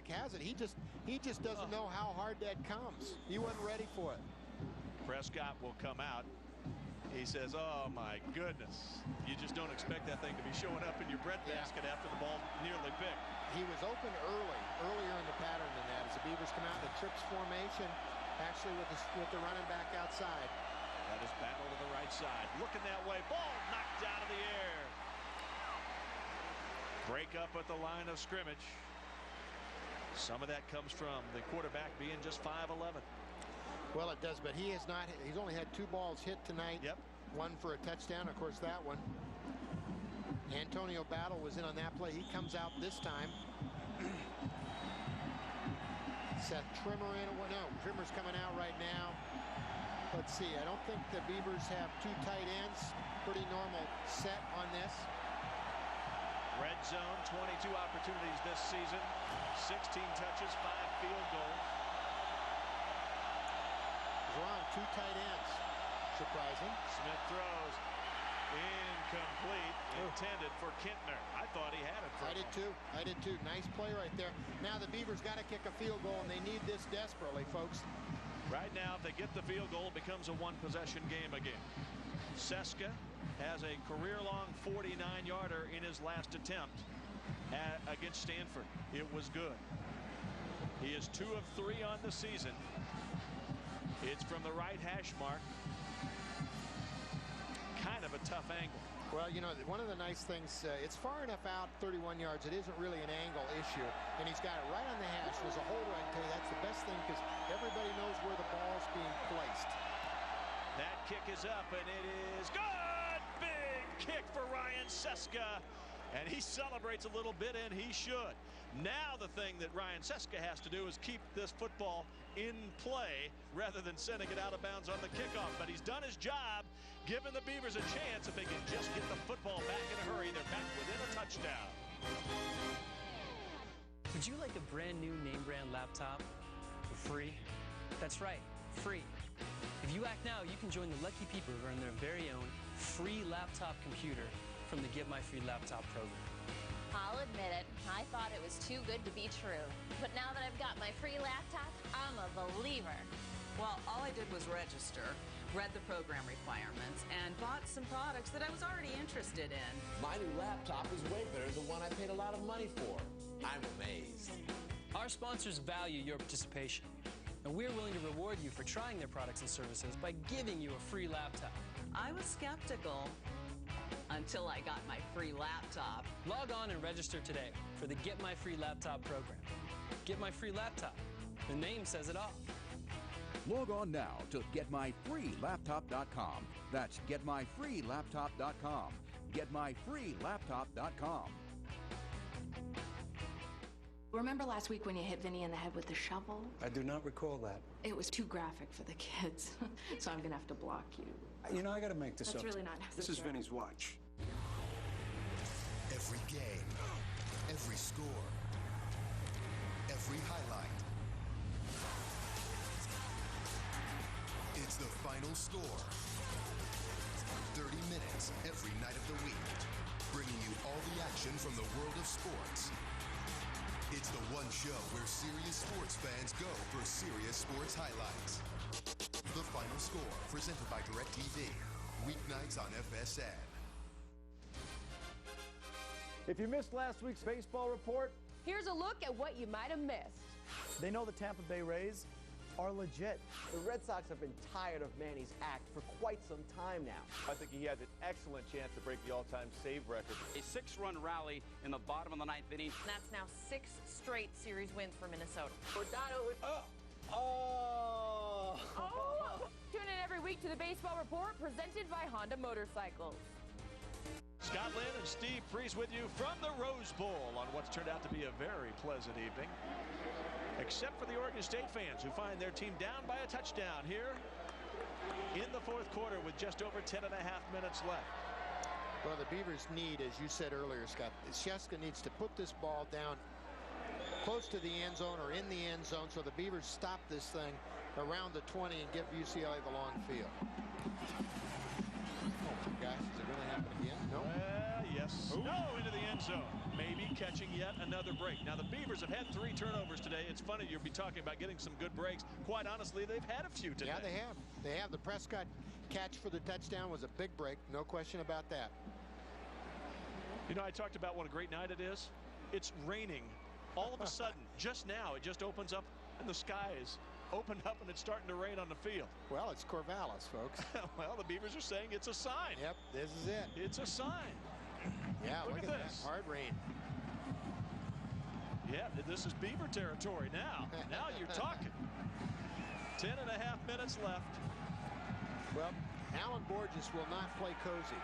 has it. He just doesn't know how hard that comes. He wasn't ready for it. Prescott will come out. He says, oh my goodness. You just don't expect that thing to be showing up in your breadbasket after the ball nearly picked. He was open earlier in the pattern than that as the Beavers come out in the trips formation, actually with the running back outside. That is battle to the right side. Looking that way. Ball knocked out of the air. Break up at the line of scrimmage. Some of that comes from the quarterback being just 5'11". Well, it does, but he's only had 2 balls hit tonight. Yep. One for a touchdown, of course, that one. Antonio Battle was in on that play. He comes out this time. Seth Trimmer in. No, Trimmer's coming out right now. Let's see. I don't think the Beavers have 2 tight ends. Pretty normal set on this. Red zone, 22 opportunities this season. 16 touches, 5 field goals. There's around 2 tight ends. Surprising. Smith throws. Incomplete. Intended for Kintner. I thought he had it. I did too. Nice play right there. Now the Beavers got to kick a field goal, and they need this desperately, folks. Right now, if they get the field goal, it becomes a 1-possession game again. Seska has a career-long 49-yarder in his last attempt against Stanford. It was good. He is 2 of 3 on the season. It's from the right hash mark. Kind of a tough angle. Well, you know, one of the nice things, it's far enough out, 31 yards. It isn't really an angle issue. And he's got it right on the hash. There's a holder, I can tell you. That's the best thing because everybody knows where the ball's being placed. That kick is up, and it is good! Big kick for Ryan Seska. And he celebrates a little bit, and he should. Now the thing that Ryan Seska has to do is keep this football in play rather than sending it out of bounds on the kickoff. But he's done his job, giving the Beavers a chance. If they can just get the football back in a hurry, they're back within a touchdown. Would you like a brand new name brand laptop for free? That's right, free. If you act now, you can join the lucky people who earn their very own free laptop computer from the Get My Free Laptop program. I'll admit it, I thought it was too good to be true. But now that I've got my free laptop, I'm a believer. Well, all I did was register, read the program requirements, and bought some products that I was already interested in. My new laptop is way better than the one I paid a lot of money for. I'm amazed. Our sponsors value your participation, and we're willing to reward you for trying their products and services by giving you a free laptop. I was skeptical until I got my free laptop. Log on and register today for the Get My Free Laptop program. Get My Free Laptop. The name says it all. Log on now to GetMyFreeLaptop.com. That's GetMyFreeLaptop.com. GetMyFreeLaptop.com. Remember last week when you hit Vinny in the head with the shovel? I do not recall that. It was too graphic for the kids, so I'm gonna have to block you. You know, I gotta make this up. That's really not necessary. This is Vinny's watch. Every game, every score, every highlight. It's the final score. 30 minutes every night of the week, bringing you all the action from the world of sports. It's the one show where serious sports fans go for serious sports highlights. The Final Score, presented by DirecTV. Weeknights on FSN. If you missed last week's baseball report, here's a look at what you might have missed. They know the Tampa Bay Rays are legit. The Red Sox have been tired of Manny's act for quite some time now. I think he has an excellent chance to break the all-time save record. A 6-run rally in the bottom of the 9th inning. That's now 6 straight series wins for Minnesota. Tune in every week to the Baseball Report presented by Honda Motorcycles. Scott Lynn and Steve Freeze with you from the Rose Bowl on what's turned out to be a very pleasant evening. Except for the Oregon State fans who find their team down by a touchdown here in the 4th quarter with just over 10.5 minutes left. Well, the Beavers need, as you said earlier, Scott, Sheska needs to put this ball down close to the end zone or in the end zone so the Beavers stop this thing around the 20 and give UCLA the long field. Oh my gosh, is it going to happen again? No. Yes. No, into the end zone. Maybe catching yet another break. Now, the Beavers have had 3 turnovers today. It's funny you'll be talking about getting some good breaks. Quite honestly, they've had a few today. Yeah, they have. They have. The Prescott catch for the touchdown was a big break. No question about that. You know, I talked about what a great night it is. It's raining. All of a sudden, just now, it just opens up and the sky is opened up and it's starting to rain on the field. Well, it's Corvallis, folks. Well, the Beavers are saying it's a sign. Yep, this is it. It's a sign. Yeah, look at this. That. Hard rain. Yeah, this is Beaver territory now. Now you're talking. 10.5 minutes left. Well, Alan Borges will not play cozy.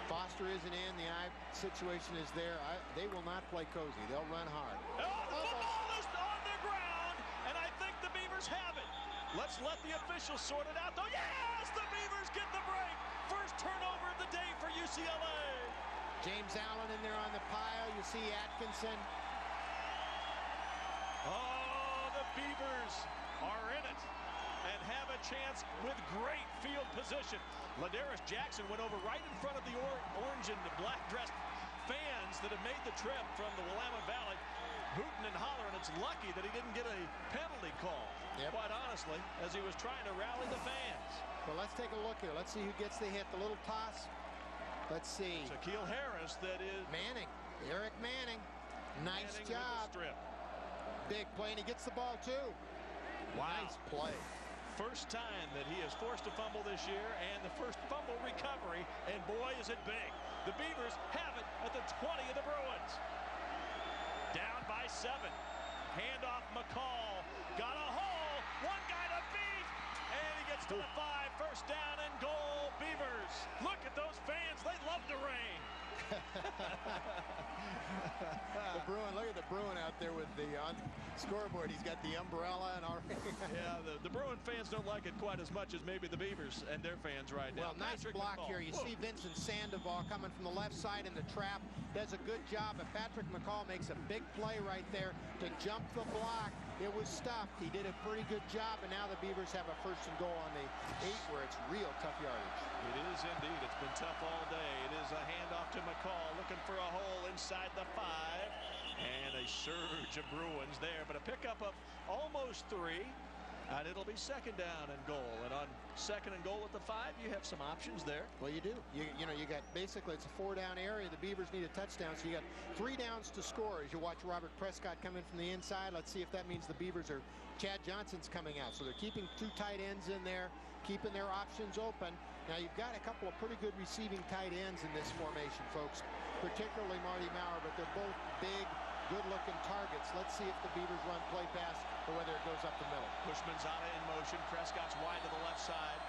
Foster isn't in. The eye situation is there. They will not play cozy. They'll run hard. Oh, the football is on the ground, and I think the Beavers have it. Let's let the officials sort it out, though. Yes, the Beavers get the break. First turnover of the day for UCLA. James Allen in there on the pile. You see Atkinson. Oh, the Beavers are in it and have a chance with great field position. Ladarius Jackson went over right in front of the orange and black dressed fans that have made the trip from the Willamette Valley, hooting and hollering. It's lucky that he didn't get a penalty call, quite honestly, as he was trying to rally the fans. Well, let's take a look here. Let's see who gets the hit. The little toss. Let's see. Shaquille Harris, that is. Manning. Eric Manning. Nice Manning job. With the strip. Big play, and he gets the ball, too. Wow. Nice play. First time that he has forced a fumble this year, and the first fumble recovery, and boy, is it big. The Beavers have it at the 20 of the Bruins. Down by 7. Handoff McCall. Got a hole. One guy to beat, and he gets to the 5. First down and goal, Beavers. Look at those fans. They love the rain. The Bruin, look at the Bruin out there with the on scoreboard. He's got the umbrella and all. Yeah, the Bruin fans don't like it quite as much as maybe the Beavers and their fans right now. Well, nice block here. You see Vincent Sandoval coming from the left side in the trap. Does a good job, and Patrick McCall makes a big play right there to jump the block. It was stuffed. He did a pretty good job, and now the Beavers have a 1st and goal on the 8 where it's real tough yardage. It is indeed. It's been tough all day. It is a handoff to McCall, looking for a hole inside the 5. And a surge of Bruins there, but a pickup of almost 3. And it'll be second down and goal. And on second and goal at the 5, you have some options there. Well, you do. You know, you got basically it's a 4-down area. The Beavers need a touchdown, so you got 3 downs to score as you watch Robert Prescott come in from the inside. Let's see if that means the Beavers are Chad Johnson's coming out. So they're keeping 2 tight ends in there, keeping their options open. Now you've got a couple of pretty good receiving tight ends in this formation, folks, particularly Marty Maurer, but they're both big, good-looking targets. Let's see if the Beavers run play pass or whether it goes up the middle. Bushmanzada in motion. Prescott's wide to the left side.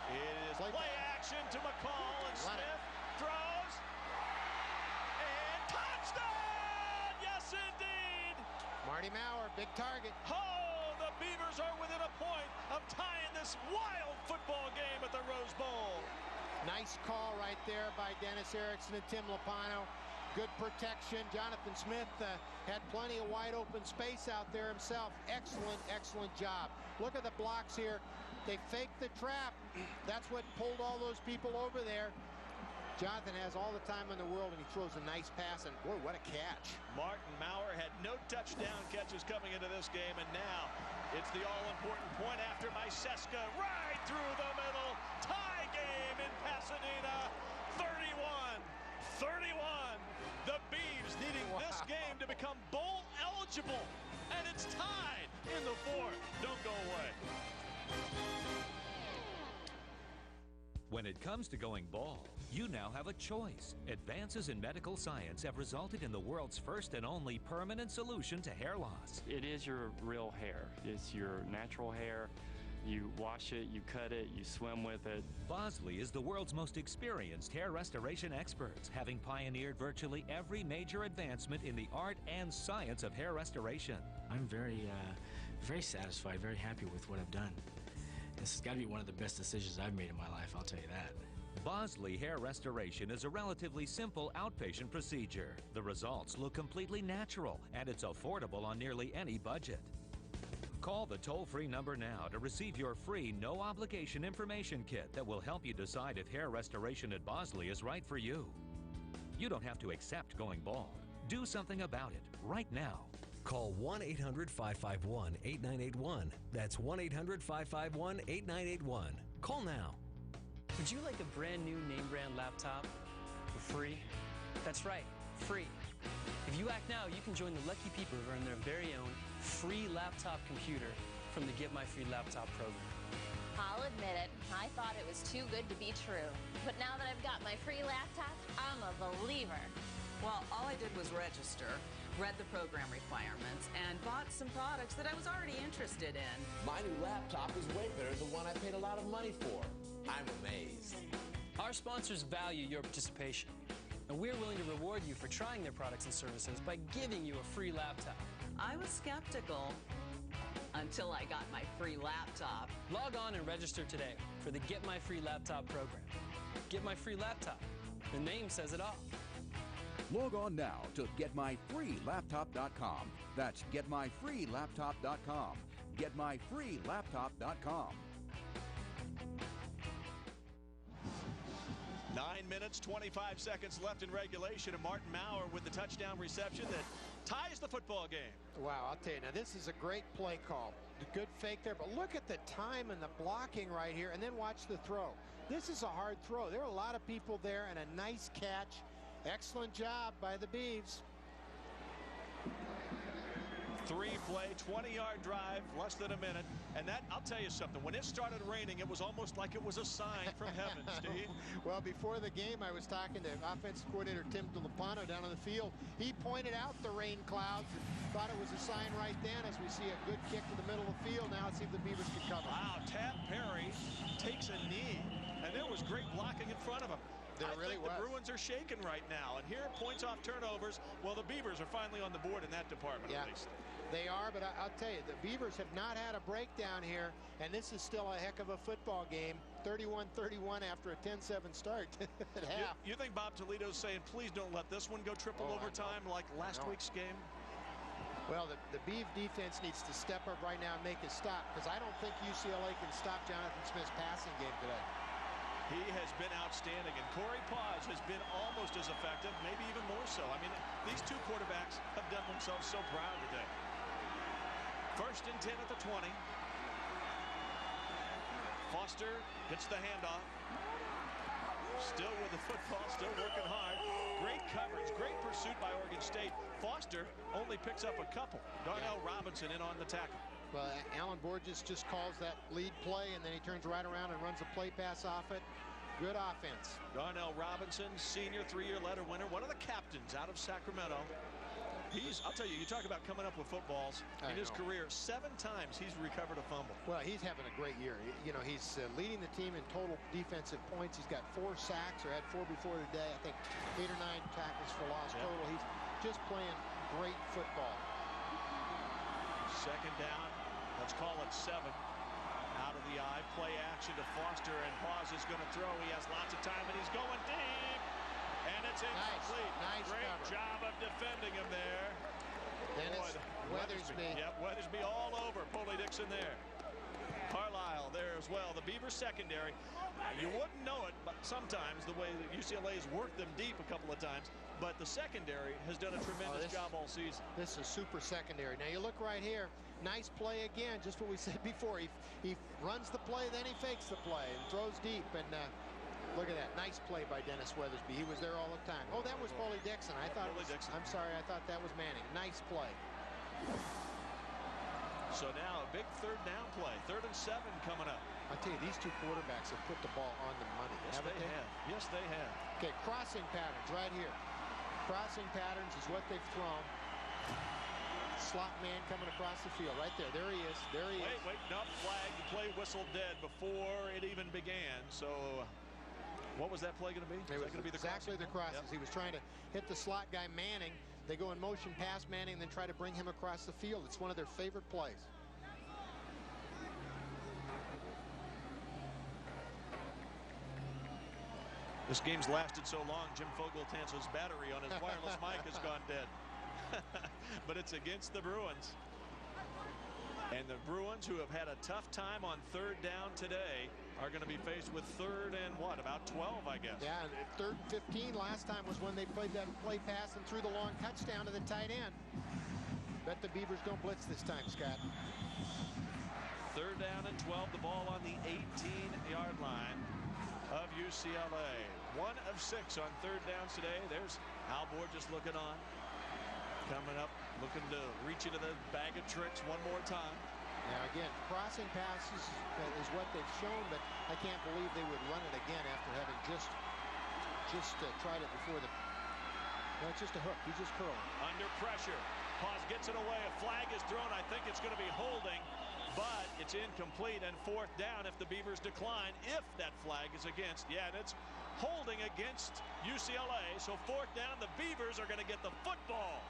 It is play action to McCall, and Smith throws. And touchdown! Yes, indeed! Marty Maurer, big target. Oh, the Beavers are within a point of tying this wild football game at the Rose Bowl. Nice call right there by Dennis Erickson and Tim Lopano. Good protection. Jonathan Smith had plenty of wide open space out there himself. Excellent, excellent job. Look at the blocks here. They faked the trap. That's what pulled all those people over there. Jonathan has all the time in the world, and he throws a nice pass, and boy, what a catch. Martin Maurer had no touchdown catches coming into this game, and now it's the all-important point after by Seska right through the middle. Tie game in Pasadena. 31-31. The Beavs needing this game to become bowl eligible, and it's tied in the 4th. Don't go away. When it comes to going bald, you now have a choice. Advances in medical science have resulted in the world's first and only permanent solution to hair loss. It is your real hair. It's your natural hair. You wash it, you cut it, you swim with it. Bosley is the world's most experienced hair restoration experts, having pioneered virtually every major advancement in the art and science of hair restoration. I'm very satisfied, very happy with what I've done. This has got to be one of the best decisions I've made in my life, I'll tell you that. Bosley Hair Restoration is a relatively simple outpatient procedure. The results look completely natural, and it's affordable on nearly any budget. Call the toll-free number now to receive your free, no-obligation information kit that will help you decide if hair restoration at Bosley is right for you. You don't have to accept going bald. Do something about it right now. Call 1-800-551-8981. That's 1-800-551-8981. Call now. Would you like a brand new name brand laptop for free? That's right, free. If you act now, you can join the lucky people who earn their very own free laptop computer from the Get My Free Laptop program. I'll admit it, I thought it was too good to be true. But now that I've got my free laptop, I'm a believer. Well, all I did was register, read the program requirements, and bought some products that I was already interested in. My new laptop is way better than the one I paid a lot of money for. I'm amazed. Our sponsors value your participation, and we're willing to reward you for trying their products and services by giving you a free laptop. I was skeptical until I got my free laptop. Log on and register today for the Get My Free Laptop program. Get My Free Laptop. The name says it all. Log on now to GetMyFreeLaptop.com. That's GetMyFreeLaptop.com. GetMyFreeLaptop.com. 9 minutes, 25 seconds left in regulation, and Martin Maurer with the touchdown reception that ties the football game. Wow, I'll tell you, now this is a great play call. Good fake there, but look at the time and the blocking right here, and then watch the throw. This is a hard throw. There are a lot of people there, and a nice catch. Excellent job by the Beavs. 3-play, 20-yard drive, less than a minute. And that, I'll tell you something, when it started raining, it was almost like it was a sign from heaven, Steve. Well, before the game, I was talking to offensive coordinator Tim Delapano down on the field. He pointed out the rain clouds and thought it was a sign right then as we see a good kick to the middle of the field. Now let's see if the Beavers can cover. Wow, Tab Perry takes a knee, and there was great blocking in front of him. I think the Bruins are shaking right now, and here points off turnovers. Well, the Beavers are finally on the board in that department, at least. They are, but I'll tell you, the Beavers have not had a breakdown here, and this is still a heck of a football game. 31-31 after a 10-7 start at half. You think Bob Toledo's saying, please don't let this one go triple overtime like last week's game? Well, the Beav defense needs to step up right now and make a stop, because I don't think UCLA can stop Jonathan Smith's passing game today. He has been outstanding, and Corey Paz has been almost as effective, maybe even more so. I mean, these two quarterbacks have done themselves so proud today. First and 10 at the 20. Foster gets the handoff. Still with the football, still working hard. Great coverage, great pursuit by Oregon State. Foster only picks up a couple. Darnell Robinson in on the tackle. Well, Alan Borges just calls that lead play, and then he turns right around and runs a play pass off it. Good offense. Darnell Robinson, senior 3-year letter winner, one of the captains out of Sacramento. I'll tell you, you talk about coming up with footballs. In his career, 7 times he's recovered a fumble. Well, he's having a great year. You know, he's leading the team in total defensive points. He's got 4 sacks, or had 4 before today. I think 8 or 9 tackles for loss total. He's just playing great football. Second down. Let's call it 7. Out of the eye. Play action to Foster, and Pause is going to throw. He has lots of time, and he's going deep. And it's incomplete. Nice Great cover. job of defending him there. Dennis Weathersby. Yep, Weathersby all over. Poley Dixon there. Carlisle there as well. The Beavers secondary. You wouldn't know it but sometimes the way that UCLA has worked them deep a couple of times. But the secondary has done a tremendous job all season. This is super secondary. Now you look right here. Nice play again. Just what we said before. He runs the play, then he fakes the play and throws deep. And look at that. Nice play by Dennis Weathersby. He was there all the time. Oh, that was Poley Dixon. I thought Dixon. I'm sorry. I thought that was Manning. Nice play. So now a big 3rd down play. 3rd and 7 coming up. I tell you, these two quarterbacks have put the ball on the money. Yes, they have. Yes, they have. Okay, crossing patterns right here. Crossing patterns is what they've thrown. Slot man coming across the field right there. There he is. There he is. Wait, no flag. The play whistled dead before it even began. So what was that play going to be? It was going to be exactly the crosses. Yep. He was trying to hit the slot guy Manning. They go in motion past Manning and then try to bring him across the field. It's one of their favorite plays. This game's lasted so long, Jim Fogeltanz's battery on his wireless mic has gone dead. But it's against the Bruins. And the Bruins, who have had a tough time on 3rd down today, are going to be faced with 3rd and what, about 12, I guess. Yeah, and 3rd and 15 last time was when they played that play pass and threw the long touchdown to the tight end. Bet the Beavers don't blitz this time, Scott. 3rd down and 12, the ball on the 18-yard line of UCLA. 1 of 6 on 3rd downs today. There's Al Borges looking on. Coming up, looking to reach into the bag of tricks one more time. Now again, crossing passes is what they've shown, but I can't believe they would run it again after having just tried it before the. No, it's just a hook. He's just curling. Under pressure. Pause gets it away. A flag is thrown. I think it's going to be holding, but it's incomplete. And 4th down if the Beavers decline, if that flag is against. Yeah, and it's holding against UCLA. So 4th down, the Beavers are going to get the football.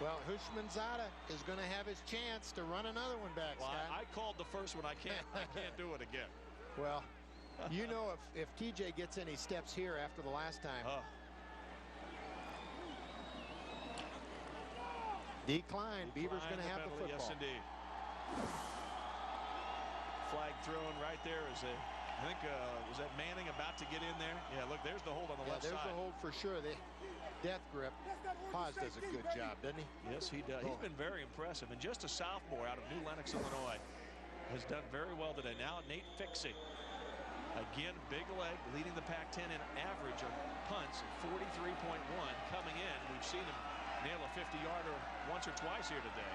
Well, Houshmandzadeh is going to have his chance to run another one back, well, Scott. I called the first one. I can't do it again. Well, you know, if TJ gets any steps here after the last time. Decline. Beavers going to have the football. Yes, indeed. Flag thrown right there is I think, was that Manning about to get in there? Yeah, look, there's the hold on the left side. There's the hold for sure. The death grip. Paz does a good job, doesn't he? Yes, he does. He's been very impressive. And just a sophomore out of New Lenox, Illinois, has done very well today. Now Nate Fixie. Again, big leg, leading the Pac-10 in average on punts, 43.1 coming in. We've seen him nail a 50-yarder once or twice here today.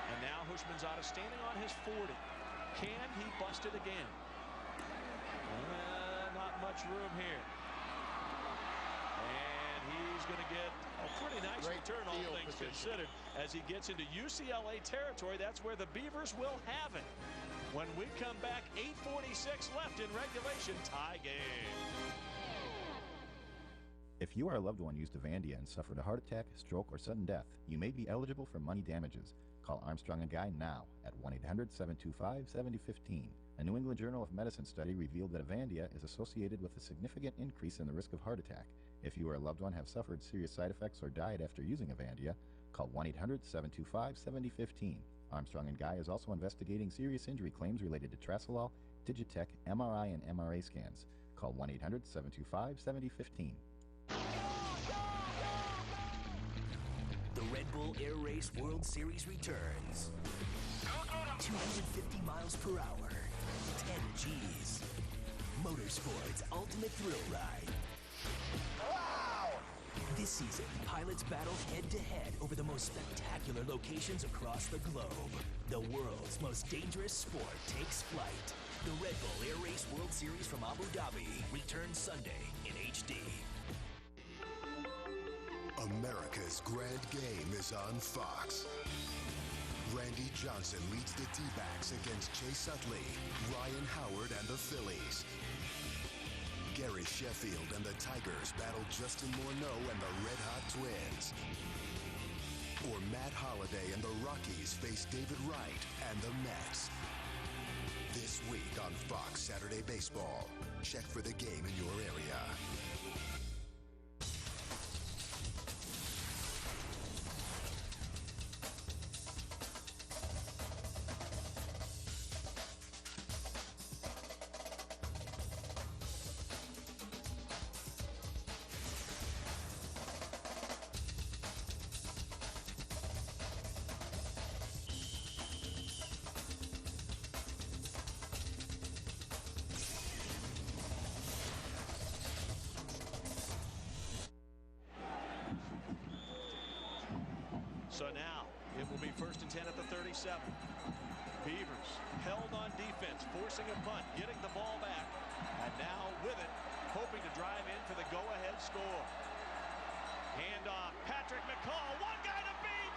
And now Houshmandzadeh standing on his 40. Can he bust it again? Not much room here. And he's going to get a pretty nice return, all things considered, as he gets into UCLA territory. That's where the Beavers will have it. When we come back, 8:46 left in regulation, tie game. If you or a loved one used Avandia and suffered a heart attack, stroke, or sudden death, you may be eligible for money damages. Call Armstrong & Guy now at 1-800-725-7015. A New England Journal of Medicine study revealed that Avandia is associated with a significant increase in the risk of heart attack. If you or a loved one have suffered serious side effects or died after using Avandia, call 1-800-725-7015. Armstrong & Guy is also investigating serious injury claims related to Trasolol, Digitech, MRI, and MRA scans. Call 1-800-725-7015. The Red Bull Air Race World Series returns. 250 miles per hour, 10 Gs. Motorsports' ultimate thrill ride. Wow! This season, pilots battle head-to-head over the most spectacular locations across the globe. The world's most dangerous sport takes flight. The Red Bull Air Race World Series from Abu Dhabi returns Sunday in HD. America's Grand Game is on Fox. Randy Johnson leads the D-backs against Chase Utley, Ryan Howard, and the Phillies. Gary Sheffield and the Tigers battle Justin Morneau and the Red Hot Twins. Or Matt Holliday and the Rockies face David Wright and the Mets. This week on Fox Saturday Baseball. Check for the game in your area. So now it will be 1st and 10 at the 37. Beavers held on defense, forcing a punt, getting the ball back, and now with it, hoping to drive in for the go-ahead score. Handoff, Patrick McCall, one guy to beat.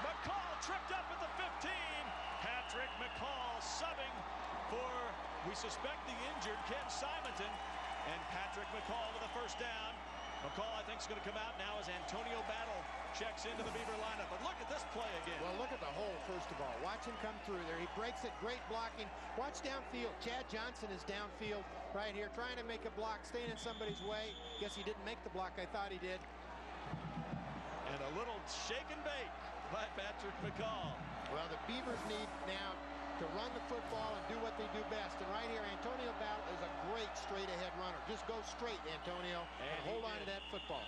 McCall tripped up at the 15. Patrick McCall subbing for, we suspect, the injured Ken Simonton, and Patrick McCall with a first down. McCall, I think, is going to come out now as Antonio Battle checks into the Beaver lineup. But look at this play again. Well, look at the hole, first of all. Watch him come through there. He breaks it. Great blocking. Watch downfield. Chad Johnson is downfield right here, trying to make a block, staying in somebody's way. Guess he didn't make the block. I thought he did. And a little shake and bake by Patrick McCall. Well, the Beavers need now to run the football and do what they do best. And right here, Antonio Battle is a great straight-ahead runner. Just go straight, Antonio, and hold on to that football.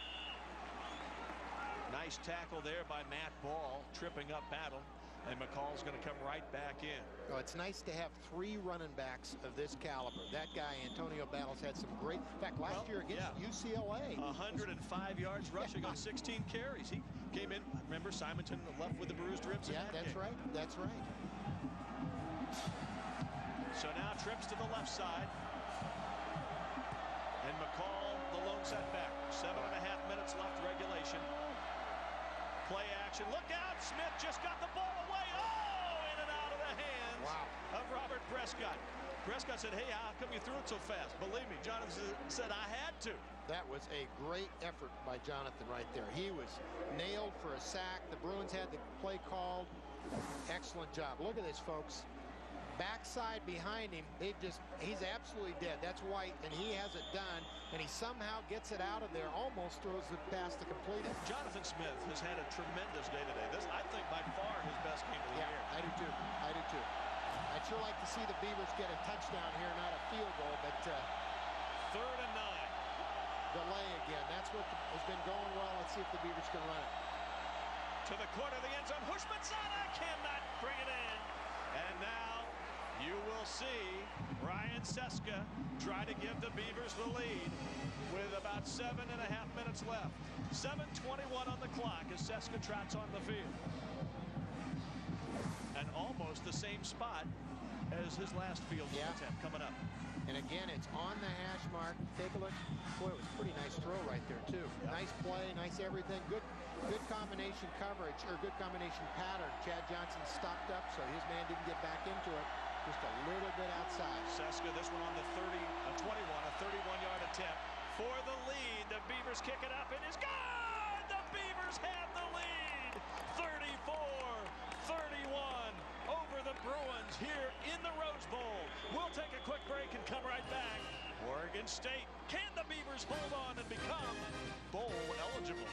Nice tackle there by Matt Ball, tripping up Battle, and McCall's going to come right back in. Oh, it's nice to have 3 running backs of this caliber. That guy, Antonio Battle's had some great, in fact, last year against UCLA. 105 yards rushing on 16 carries. He came in, remember, Simonton left with the bruised ribs. Yeah, that's right. That's right. So now trips to the left side. And McCall, the lone setback. 7.5 minutes left regulation. Play action. Look out. Smith just got the ball away. Oh, in and out of the hands of Robert Prescott. Prescott said, hey, how come you threw it so fast? Believe me, Jonathan said I had to. That was a great effort by Jonathan right there. He was nailed for a sack. The Bruins had the play called. Excellent job. Look at this, folks. Backside behind him, he's absolutely dead. That's White, and he has it done, and he somehow gets it out of there, almost throws it past the completed. Jonathan Smith has had a tremendous day today. This, I think, by far his best game of the year. I do too. I do too. I'd sure like to see the Beavers get a touchdown here, not a field goal, but 3rd and 9. Delay again. That's what has been going well. Let's see if the Beavers can run it. To the corner of the end zone. Hushmanzada cannot bring it in. And now you will see Ryan Seska try to give the Beavers the lead with about 7.5 minutes left. 7:21 on the clock as Seska trots on the field. And almost the same spot as his last field goal attempt coming up. And again, it's on the hash mark. Take a look. Boy, it was a pretty nice throw right there, too. Nice play, nice everything. Good combination coverage, or good combination pattern. Chad Johnson stopped up, so his man didn't get back into it. Just a little bit outside. Seska, this one on the 21, a 31-yard attempt for the lead. The Beavers kick it up. It is good! The Beavers have the lead! 34-31 over the Bruins here in the Rose Bowl. We'll take a quick break and come right back. Oregon State, can the Beavers hold on and become bowl eligible?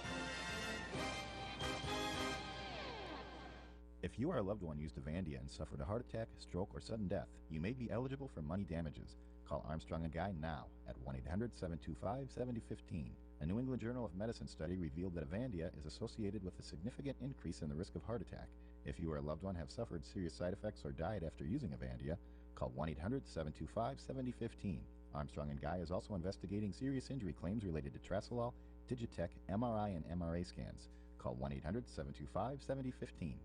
If you or a loved one used Avandia and suffered a heart attack, stroke, or sudden death, you may be eligible for money damages. Call Armstrong & Guy now at 1-800-725-7015. A New England Journal of Medicine study revealed that Avandia is associated with a significant increase in the risk of heart attack. If you or a loved one have suffered serious side effects or died after using Avandia, call 1-800-725-7015. Armstrong & Guy is also investigating serious injury claims related to Trasolol, Digitech, MRI, and MRA scans. Call 1-800-725-7015.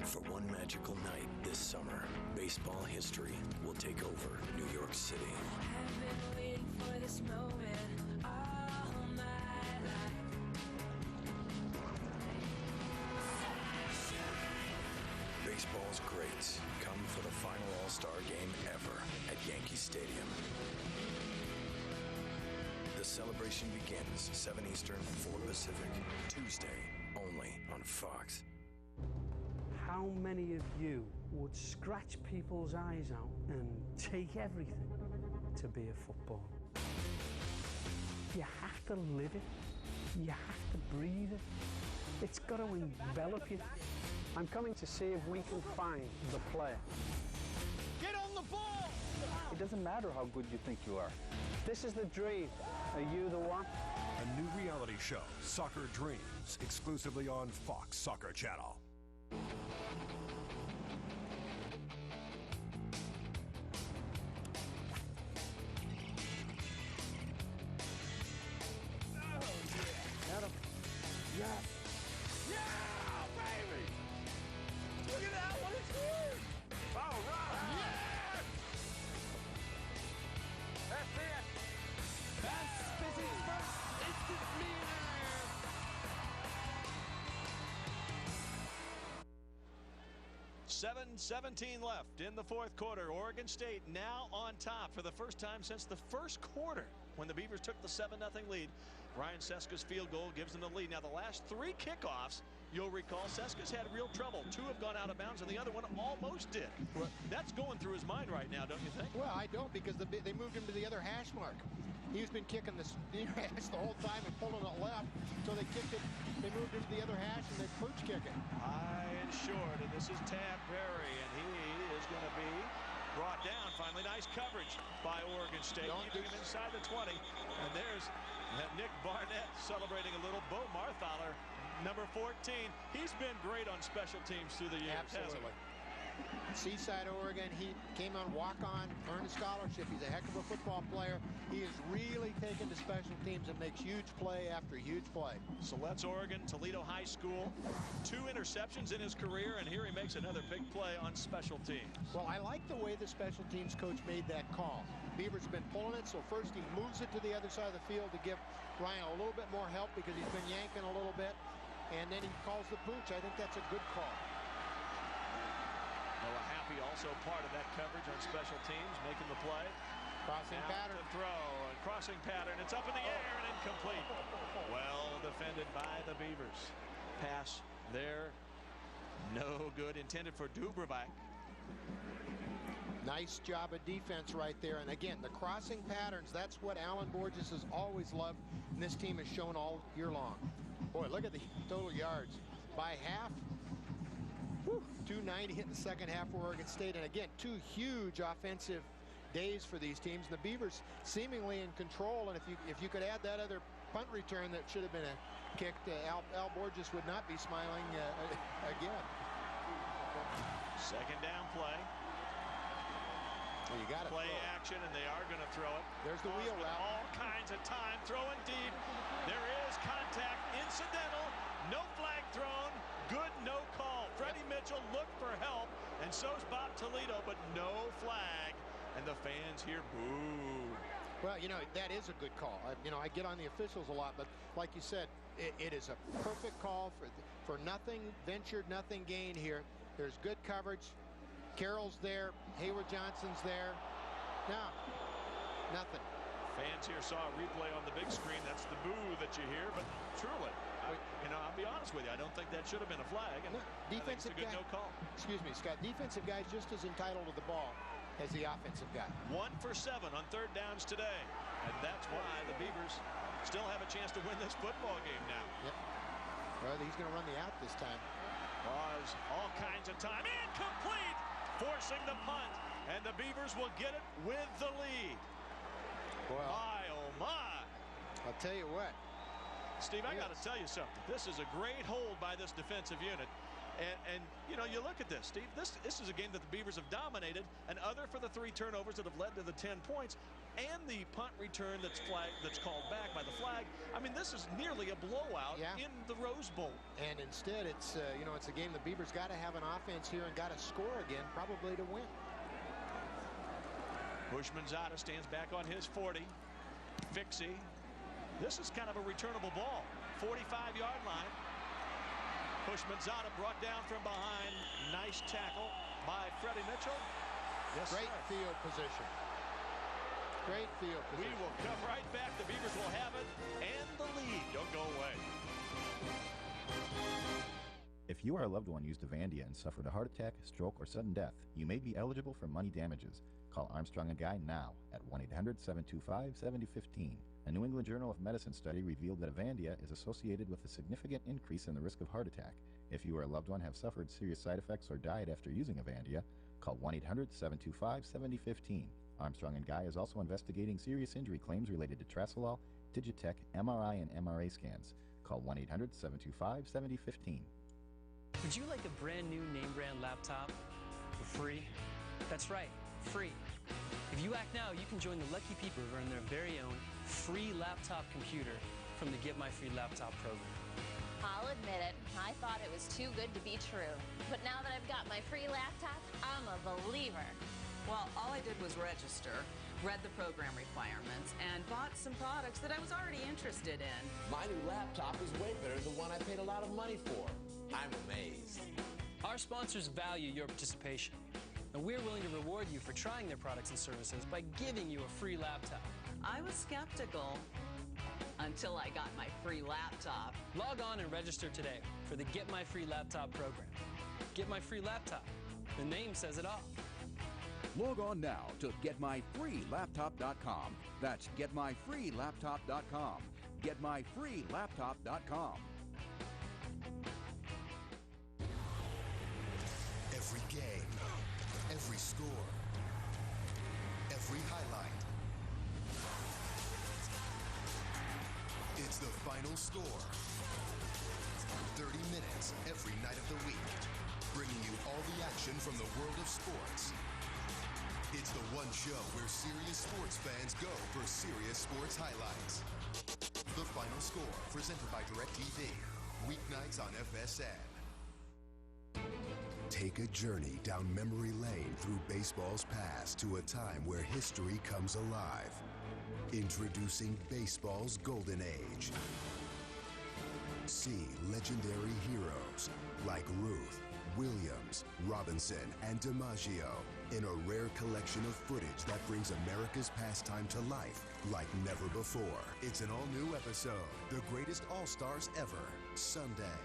For one magical night this summer, baseball history will take over New York City. I've been waiting for this moment all my life. Baseball's greats come for the final All-Star game ever at Yankee Stadium. The celebration begins 7 Eastern, 4 Pacific, Tuesday, only on Fox. How many of you would scratch people's eyes out and take everything to be a footballer? You have to live it. You have to breathe it. It's got to envelop you. I'm coming to see if we can find the player. Get on the ball! It doesn't matter how good you think you are. This is the dream. Are you the one? A new reality show, Soccer Dreams, exclusively on Fox Soccer Channel. .17 left in the fourth quarter. Oregon State now on top for the first time since the first quarter when the Beavers took the 7-0 lead. Ryan Seska's field goal gives them the lead. Now the last 3 kickoffs, you'll recall, Seska's had real trouble. 2 have gone out of bounds and the other one almost did. Well, that's going through his mind right now, don't you think? Well, I don't, because they moved him to the other hash mark. He's been kicking this hash the whole time and pulling it left. So they kicked it. They moved him to the other hash and they pooch kick it. High and short, and this is Tab Berry, and he is going to be brought down. Finally, nice coverage by Oregon State, keeping him inside the 20. And there's Nick Barnett celebrating a little. Bo Marthaler, number 14. He's been great on special teams through the years. Absolutely. Seaside, Oregon, he came on walk-on, earned a scholarship. He's a heck of a football player. He is really taken to special teams and makes huge play after huge play. So let's Oregon, Toledo High School. 2 interceptions in his career, and here he makes another big play on special teams. Well, I like the way the special teams coach made that call. Beavers have been pulling it, so first he moves it to the other side of the field to give Ryan a little bit more help because he's been yanking a little bit, and then he calls the pooch. I think that's a good call. Noah Happy also part of that coverage on special teams, making the play. Crossing pattern. The throw and crossing pattern. It's up in the air and incomplete. Well defended by the Beavers. Pass there. No good. Intended for Dubravak. Nice job of defense right there. And again, the crossing patterns, that's what Alan Borges has always loved, and this team has shown all year long. Boy, look at the total yards. By half, 290 in the second half for Oregon State. And again, 2 huge offensive days for these teams. And the Beavers seemingly in control. And if you could add that other punt return that should have been kicked, Al Borges would not be smiling again. Second down play. Well, you got to play action, and they are going to throw it. There's the wheel route. All kinds of time, throwing deep. There is contact, incidental, no flag thrown, good no call. Freddie Mitchell looked for help, and so's Bob Toledo, but no flag, and the fans here boo. Well, you know, that is a good call. I get on the officials a lot, but like you said, it is a perfect call for nothing ventured, nothing gained here. There's good coverage. Carroll's there. Hayward Johnson's there. Now, nothing. Fans here saw a replay on the big screen. That's the boo that you hear, but truly, I'll be honest with you. I don't think that should have been a flag. And defensive guy, no call. Excuse me, Scott. Defensive guy's just as entitled to the ball as the offensive guy. 1 for 7 on third downs today. And that's why the Beavers still have a chance to win this football game now. Yep. Well, he's going to run the out this time. Was all kinds of time. Incomplete! Forcing the punt. And the Beavers will get it with the lead. Well, my, oh my. I'll tell you what. Steve, I got to tell you something. This is a great hold by this defensive unit. And you know, you look at this, Steve. This is a game that the Beavers have dominated, and other for the 3 turnovers that have led to the 10 points, and the punt return that's called back by the flag. I mean, this is nearly a blowout in the Rose Bowl. And instead, it's you know, it's a game the Beavers got to have an offense here and got to score again, probably to win. Bushmanzada stands back on his 40. Fixie. This is kind of a returnable ball. 45-yard line. Bushmanzada brought down from behind. Nice tackle by Freddie Mitchell. Yes, Great field position. Great field position. We will come right back. The Beavers will have it and the lead. Don't go away. If you or a loved one used Avandia and suffered a heart attack, stroke, or sudden death, you may be eligible for money damages. Call Armstrong & Guy now at 1-800-725-7015. A New England Journal of Medicine study revealed that Avandia is associated with a significant increase in the risk of heart attack. If you or a loved one have suffered serious side effects or died after using Avandia, call 1-800-725-7015. Armstrong & Guy is also investigating serious injury claims related to Trasolol, Digitech, MRI, and MRA scans. Call 1-800-725-7015. Would you like a brand new name brand laptop for free? That's right, free. If you act now, you can join the lucky people who earn their very own free laptop computer from the Get My Free Laptop program. I'll admit it, I thought it was too good to be true. But now that I've got my free laptop, I'm a believer. Well, all I did was register, read the program requirements, and bought some products that I was already interested in. My new laptop is way better than the one I paid a lot of money for. I'm amazed. Our sponsors value your participation, and we're willing to reward you for trying their products and services by giving you a free laptop. I was skeptical until I got my free laptop. Log on and register today for the Get My Free Laptop program. Get My Free Laptop. The name says it all. Log on now to GetMyFreeLaptop.com. That's GetMyFreeLaptop.com. GetMyFreeLaptop.com. Every game, every score, every highlight. It's the final score. 30 minutes every night of the week, bringing you all the action from the world of sports. It's the one show where serious sports fans go for serious sports highlights. The Final Score, presented by DirecTV. Weeknights on FSN. Take a journey down memory lane through baseball's past to a time where history comes alive. Introducing baseball's golden age. See legendary heroes like Ruth, Williams, Robinson, and DiMaggio in a rare collection of footage that brings America's pastime to life like never before. It's an all-new episode, The Greatest All-Stars Ever, Sunday.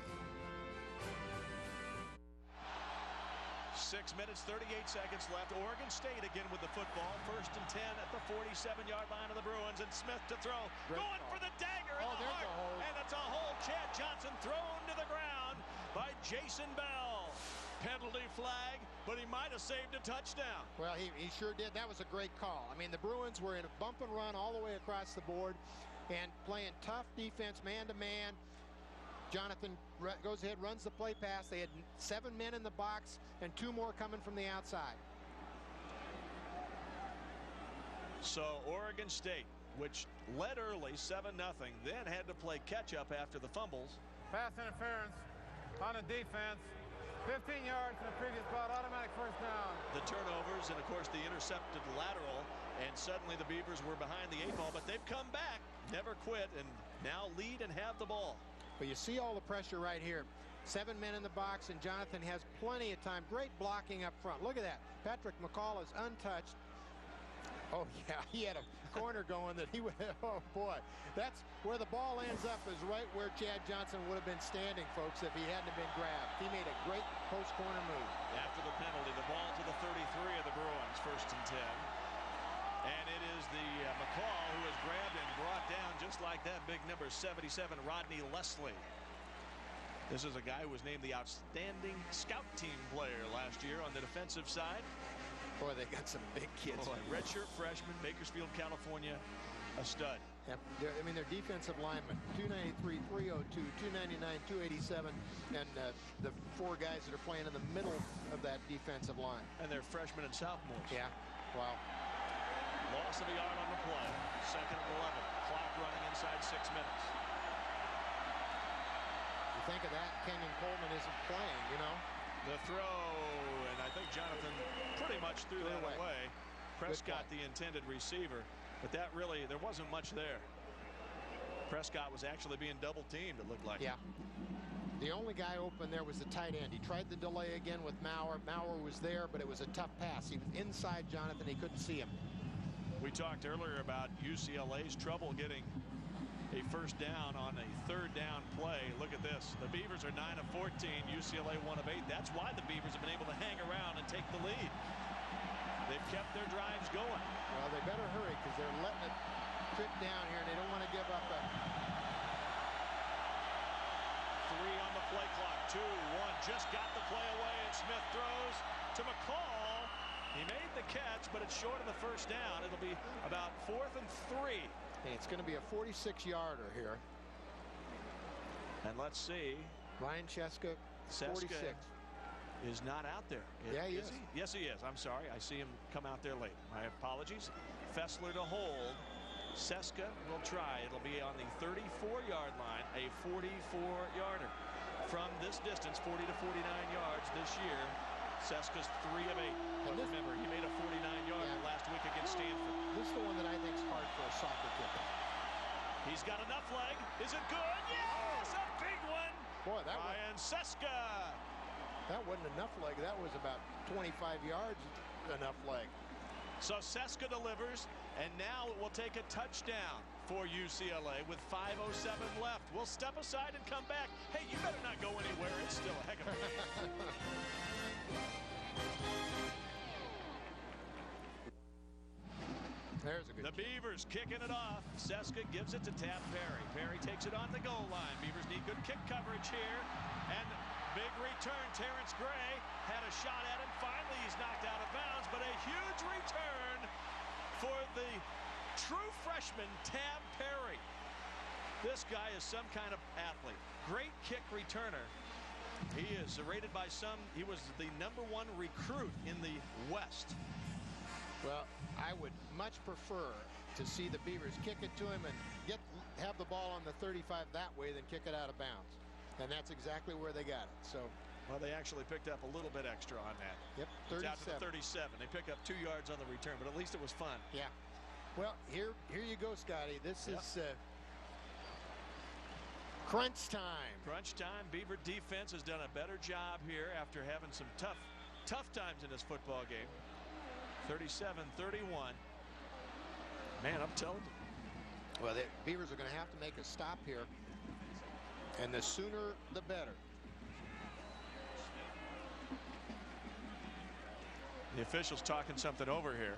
6 minutes, 38 seconds left. Oregon State again with the football. 1st and 10 at the 47-yard line of the Bruins, and Smith to throw. Going for the dagger in the heart. And it's a hole. Chad Johnson thrown to the ground by Jason Bell. Penalty flag, but he might have saved a touchdown. Well, he sure did. That was a great call. I mean, the Bruins were in a bump and run all the way across the board and playing tough defense, man-to-man. Jonathan goes ahead, runs the play pass. They had 7 men in the box and 2 more coming from the outside. So Oregon State, which led early 7-0, then had to play catch-up after the fumbles. Pass interference on the defense. 15 yards in the previous plot, automatic first down. The turnovers and, of course, the intercepted lateral, and suddenly the Beavers were behind the 8 ball, but they've come back, never quit, and now lead and have the ball. But you see all the pressure right here. 7 men in the box, and Jonathan has plenty of time. Great blocking up front. Look at that. Patrick McCall is untouched. Oh, yeah, he had a corner going that he would, oh, boy. That's where the ball ends up, is right where Chad Johnson would have been standing, folks, if he hadn't been grabbed. He made a great post-corner move. After the penalty, the ball to the 33 of the Bruins, 1st and 10. And it is the McCall who is grabbed and brought down just like that. Big number 77, Rodney Leslie. This is a guy who was named the outstanding scout team player last year on the defensive side. Boy, they got some big kids. Boy, redshirt freshman, Bakersfield, California, a stud. Yep. I mean, their defensive linemen, 293, 302, 299, 287, and the 4 guys that are playing in the middle of that defensive line. And they're freshmen and sophomores. Yeah. Wow. Loss of a yard on the play. 2nd and 11. Clock running inside 6 minutes. You think of that, Kenyon Coleman isn't playing, you know. The throw, and I think Jonathan pretty much threw that away. Prescott, the intended receiver, but that really, there wasn't much there. Prescott was actually being double teamed, it looked like. Yeah. The only guy open there was the tight end. He tried the delay again with Maurer. Maurer was there, but it was a tough pass. He was inside Jonathan. He couldn't see him. We talked earlier about UCLA's trouble getting a first down on a 3rd down play. Look at this. The Beavers are 9 of 14. UCLA 1 of 8. That's why the Beavers have been able to hang around and take the lead. They've kept their drives going. Well, they better hurry because they're letting it trip down here, and they don't want to give up a 3 on the play clock. 2-1. Just got the play away, and Smith throws to McCall. He made the catch, but it's short of the first down. It'll be about 4th and 3. Hey, it's going to be a 46-yarder here. And let's see. Ryan Cheska, 46. Is not out there. Yeah, he is. Yes, he is. I'm sorry. I see him come out there late. My apologies. Fessler to hold. Seska will try. It'll be on the 34-yard line, a 44-yarder. From this distance, 40 to 49 yards this year. Seska's 3 of 8. But remember, he made a 49-yarder last week against Stanford. This is the one that I think is hard for a soccer kicker. He's got enough leg. Is it good? Yes, a big one. Boy, that Ryan Seska. That wasn't enough leg. That was about 25 yards enough leg. So Seska delivers, and now it will take a touchdown for UCLA with 5:07 left. We'll step aside and come back. Hey, you better not go anywhere. It's still a heck of a game. There's a good The Beavers kicking it off. Seska gives it to Tab Perry. Perry takes it on the goal line. Beavers need good kick coverage here. And big return. Terrence Gray had a shot at him. Finally, he's knocked out of bounds, but a huge return for the true freshman, Tab Perry. This guy is some kind of athlete. Great kick returner. He is rated by some. He was the #1 recruit in the West. Well, I would much prefer to see the Beavers kick it to him and have the ball on the 35 that way than kick it out of bounds. And that's exactly where they got it. So, well, they actually picked up a little bit extra on that. Yep, 37. It's out to the 37. They pick up 2 yards on the return, but at least it was fun. Yeah. Well, here you go, Scotty. This is crunch time. Crunch time. Beaver defense has done a better job here after having some tough times in this football game. 37-31. Man, I'm telling you. Well, the Beavers are going to have to make a stop here. And the sooner, the better. The official's talking something over here.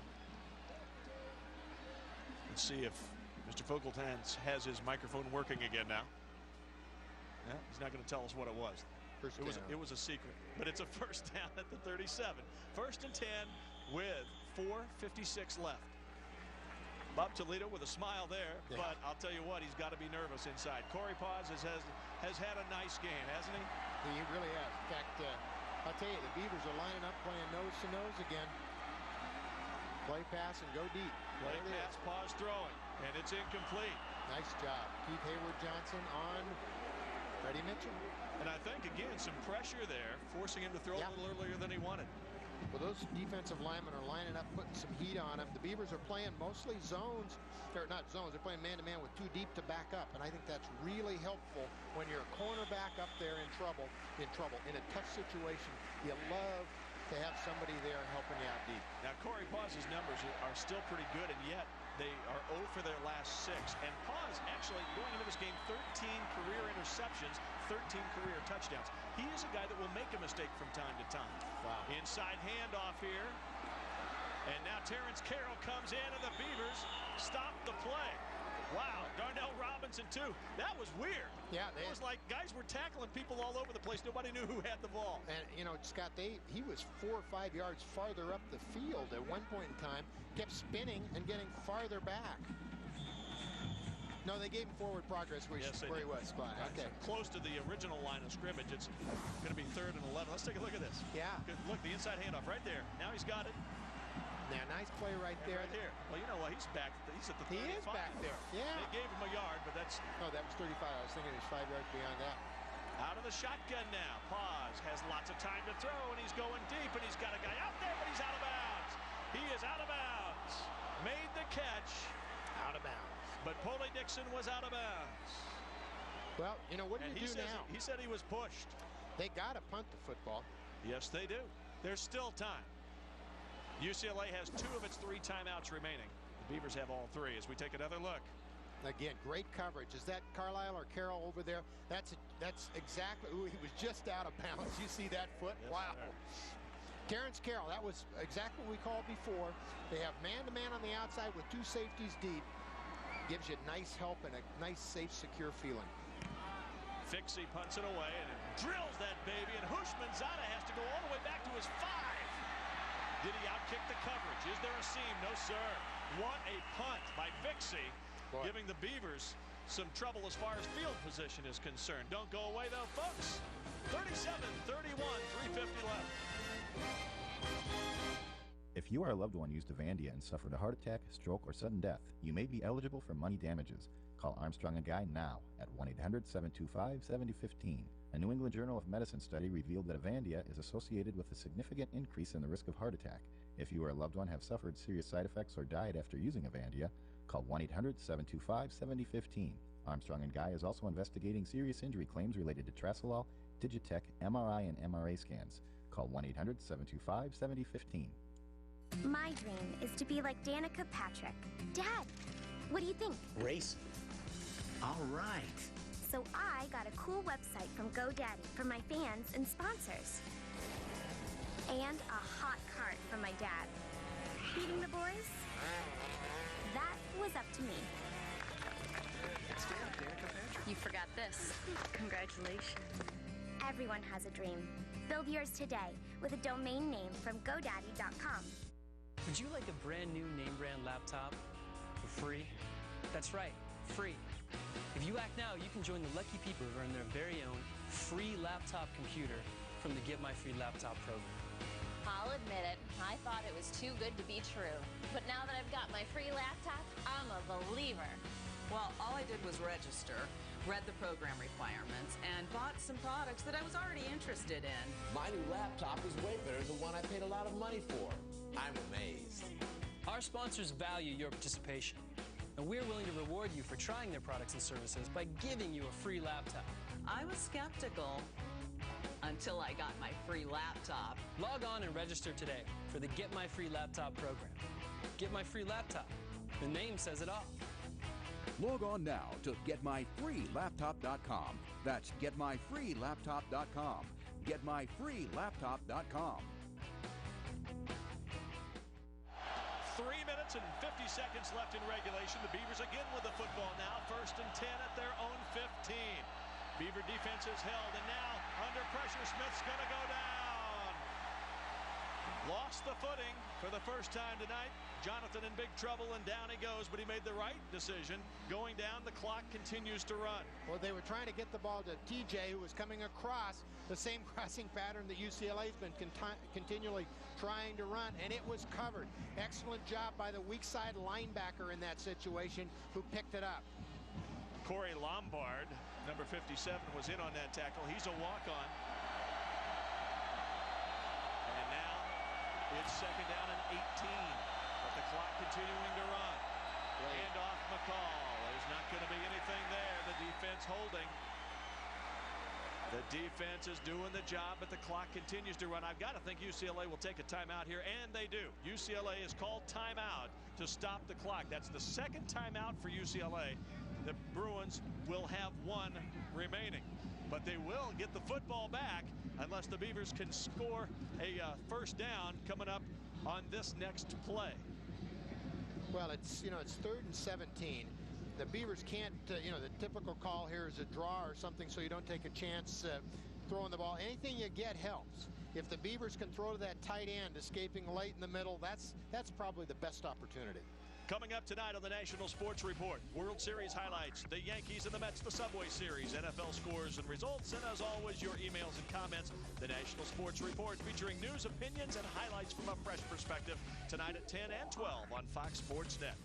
Let's see if Mr. Fogeltans has his microphone working again now. Yeah, he's not going to tell us what it was. It was a secret, but it's a first down at the 37. 1st and 10 with 4:56 left. Bob Toledo with a smile there, but I'll tell you what, he's got to be nervous inside. Corey Paz has had a nice game, hasn't he? He really has. In fact, I'll tell you, the Beavers are lining up playing nose-to-nose again. Play, pass, and go deep. Play, pass, pause, throwing, and it's incomplete. Nice job. Keith Hayward-Johnson on Freddie Mitchell. And I think, again, some pressure there, forcing him to throw a little earlier than he wanted. Well, those defensive linemen are lining up, putting some heat on them. The Beavers are playing mostly zones, or not zones, they're playing man-to-man with 2 deep to back up. And I think that's really helpful when you're a cornerback up there in trouble, in a tough situation. You love to have somebody there helping you out deep. Now, Corey Paz's numbers are still pretty good, and yet they are 0 for their last 6. And Paz, actually, going into this game, 13 career interceptions, 13 career touchdowns. He is a guy that will make a mistake from time to time. Wow. Inside handoff here. And now Terrence Carroll comes in, and the Beavers stop the play. Wow, Darnell Robinson, too. That was weird. Yeah. It was like guys were tackling people all over the place. Nobody knew who had the ball. And, you know, Scott, he was 4 or 5 yards farther up the field at one point in time, kept spinning and getting farther back. No, they gave him forward progress where, Yes, where he was. Fine. Right, Okay. so close to the original line of scrimmage. It's going to be 3rd and 11. Let's take a look at this. Yeah. Look, the inside handoff right there. Now he's got it. Now, nice play right there. Right here. Well, you know what? He's back. He's at the 35. He is back there. Yeah. They gave him a yard, but that's... No, that was 35. I was thinking he's 5 yards beyond that. Out of the shotgun now. Pause. Has lots of time to throw, and he's going deep, and he's got a guy out there, but he's out of bounds. He is out of bounds. Made the catch. Out of bounds. But Poley Dixon was out of bounds. Well, you know, what do you do now? He said he was pushed. They got to punt the football. Yes, they do. There's still time. UCLA has 2 of its 3 timeouts remaining. The Beavers have all 3 as we take another look. Again, great coverage. Is that Carlisle or Carroll over there? That's exactly. Ooh, he was just out of bounds. You see that foot? Yes, wow. Sir. Terrence Carroll, that was exactly what we called before. They have man-to-man on the outside with 2 safeties deep. Gives you nice help and a nice, safe, secure feeling. Fixie punts it away and it drills that baby, and Houshmandzadeh has to go all the way back to his 5. Did he outkick the coverage? Is there a seam? No, sir. What a punt by Fixie, giving the Beavers some trouble as far as field position is concerned. Don't go away, though, folks. 37-31, 3:50 left. If you or a loved one used Avandia and suffered a heart attack, stroke, or sudden death, you may be eligible for money damages. Call Armstrong & Guy now at 1-800-725-7015. A New England Journal of Medicine study revealed that Avandia is associated with a significant increase in the risk of heart attack. If you or a loved one have suffered serious side effects or died after using Avandia, call 1-800-725-7015. Armstrong & Guy is also investigating serious injury claims related to Trasolol, Digitech, MRI, and MRA scans. Call 1-800-725-7015. My dream is to be like Danica Patrick. Dad, what do you think? Race. All right. So I got a cool website from GoDaddy for my fans and sponsors. And a hot card from my dad. Beating the boys? That was up to me. It's Danica Patrick. You forgot this. Congratulations. Everyone has a dream. Build yours today with a domain name from GoDaddy.com. Would you like a brand new name brand laptop for free? That's right, free. If you act now, you can join the lucky people who earn their very own free laptop computer from the Get My Free Laptop program. I'll admit it, I thought it was too good to be true. But now that I've got my free laptop, I'm a believer. Well, all I did was register, read the program requirements, and bought some products that I was already interested in. My new laptop is way better than the one I paid a lot of money for. I'm amazed. Our sponsors value your participation, and we're willing to reward you for trying their products and services by giving you a free laptop. I was skeptical until I got my free laptop. Log on and register today for the Get My Free Laptop program. Get My Free Laptop. The name says it all. Log on now to GetMyFreeLaptop.com. That's GetMyFreeLaptop.com. GetMyFreeLaptop.com. 3 minutes and 50 seconds left in regulation. The Beavers again with the football now. 1st and 10 at their own 15. Beaver defense is held, and now under pressure, Smith's going to go down. Lost the footing for the first time tonight. Jonathan in big trouble, and down he goes, but he made the right decision. Going down, the clock continues to run. Well, they were trying to get the ball to TJ, who was coming across the same crossing pattern that UCLA's been continually trying to run, and it was covered. Excellent job by the weak side linebacker in that situation, who picked it up. Corey Lombard, number 57, was in on that tackle. He's a walk-on. And now it's 2nd down and 18. But the clock continuing to run. Hand off McCall. There's not going to be anything there. The defense holding. The defense is doing the job, but the clock continues to run. I've got to think UCLA will take a timeout here, and they do. UCLA has called timeout to stop the clock. That's the 2nd timeout for UCLA. The Bruins will have 1 remaining, but they will get the football back unless the Beavers can score a 1st down coming up on this next play. Well, it's 3rd and 17. The Beavers can't, the typical call here is a draw or something, so you don't take a chance throwing the ball. Anything you get helps. If the Beavers can throw to that tight end, escaping late in the middle, that's probably the best opportunity. Coming up tonight on the National Sports Report, World Series highlights, the Yankees and the Mets, the Subway Series, NFL scores and results, and as always, your emails and comments. The National Sports Report featuring news, opinions, and highlights from a fresh perspective tonight at 10 and 12 on Fox Sports Net.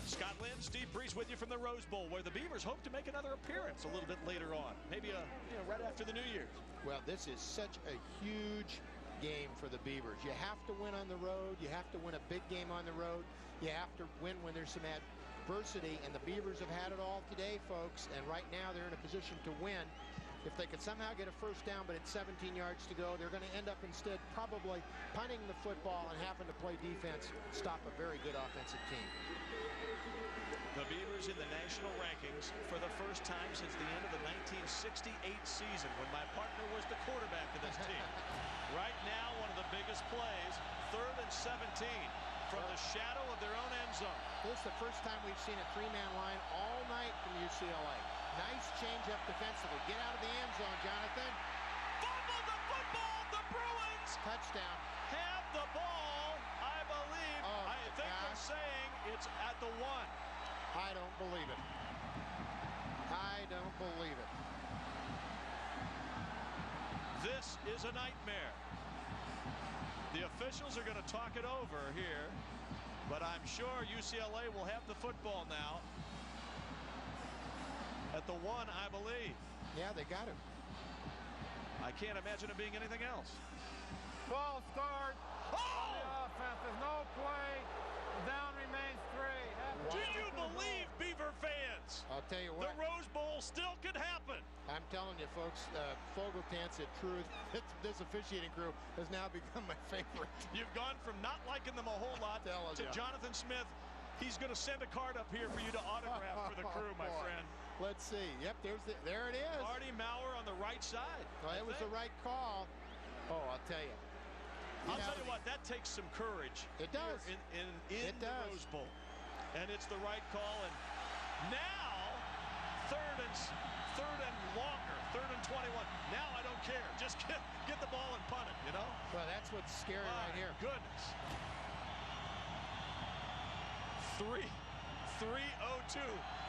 Scott Lynn, Steve Breeze with you from the Rose Bowl, where the Beavers hope to make another appearance a little bit later on, maybe right after the New Year. Well, this is such a huge game for the Beavers. You have to win on the road. You have to win a big game on the road. You have to win when there's some adversity, and the Beavers have had it all today, folks, and right now they're in a position to win. If they could somehow get a first down, but it's 17 yards to go, they're going to end up instead probably punting the football and having to play defense, stop a very good offensive team. The Beavers in the national rankings for the first time since the end of the 1968 season, when my partner was the quarterback of this team. Right now, one of the biggest plays, 3rd and 17 from the shadow of their own end zone. This is the first time we've seen a 3-man line all night from UCLA. Nice change-up defensively. Get out of the end zone, Jonathan. Fumble the football, the Bruins. Touchdown. Have the ball, I believe. I think they're saying it's at the 1. I don't believe it. I don't believe it. This is a nightmare. The officials are going to talk it over here, but I'm sure UCLA will have the football now. At the 1, I believe. Yeah, they got it. I can't imagine it being anything else. Ball start. On the offense. There's no play. Down remains 3. Do you believe, Beaver fans? I'll tell you what. The Rose Bowl still could happen. I'm telling you, folks, Fogeltan said truth. This officiating crew has now become my favorite. You've gone from not liking them a whole lot to Jonathan Smith. He's going to send a card up here for you to autograph for the crew, my friend. Let's see. Yep, there it is. Artie Maurer on the right side. Well, it was the right call. Oh, I'll tell you. I'll tell you what, that takes some courage. It does. In the Rose Bowl. And it's the right call. And now, third and longer, 3rd and 21. Now I don't care. Just get the ball and punt it, you know? Well, that's what's scary right here. Goodness. 3:02.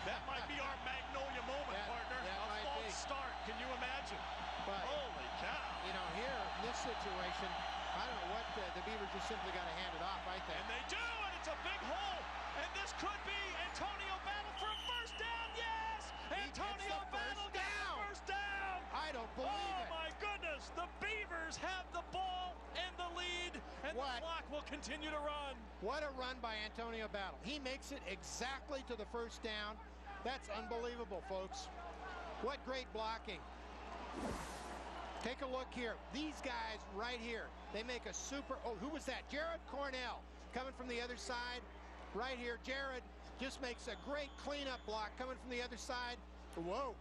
That might be our Magnolia moment, partner. A false start. Can you imagine? But, holy cow. You know, here, in this situation, I don't know what the Beavers just simply got to hand it off, I think. And they do, and it's a big hole. And this could be Antonio Battle for a first down. Yes! Antonio Battle gets the first down. I don't believe it. Oh, my goodness. The Beavers have the ball and the lead, and the clock will continue to run. What a run by Antonio Battle. He makes it exactly to the first down. That's unbelievable, folks. What great blocking. Take a look here. These guys right here, they make a super... Oh, who was that? Jared Cornell coming from the other side. Right here, Jared just makes a great cleanup block coming from the other side. Whoa.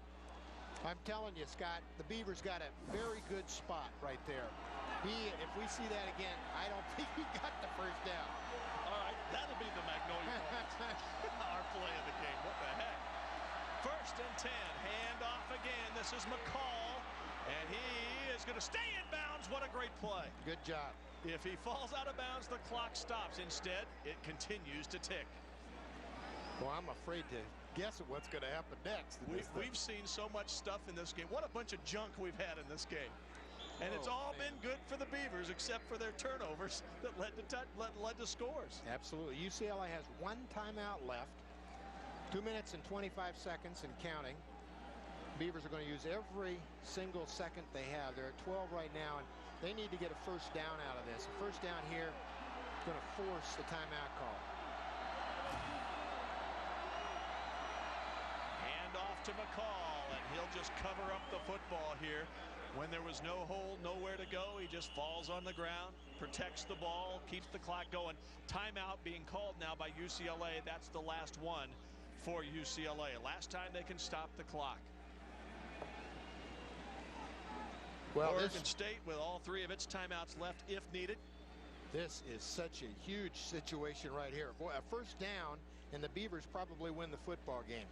I'm telling you, Scott, the Beavers got a very good spot right there. If we see that again, I don't think he got the first down. All right, that'll be the Magnolia moment. Our play of the game. What the heck? 1st and 10. Hand off again. This is McCall. And he is going to stay in bounds. What a great play. Good job. If he falls out of bounds, the clock stops. Instead, it continues to tick. Well, I'm afraid to guess at what's going to happen next. We've seen so much stuff in this game. What a bunch of junk we've had in this game. And it's all been good for the Beavers, except for their turnovers that led to scores. Absolutely. UCLA has 1 timeout left. 2 minutes and 25 seconds and counting. Beavers are going to use every single second they have. They're at 12 right now, and they need to get a first down out of this. A first down here is going to force the timeout call. Hand off to McCall, and he'll just cover up the football here. When there was no hole, nowhere to go, he just falls on the ground, protects the ball, keeps the clock going. Timeout being called now by UCLA. That's the last one for UCLA. Last time they can stop the clock. Well, Oregon State with all 3 of its timeouts left if needed. This is such a huge situation right here. Boy, a first down, and the Beavers probably win the football game.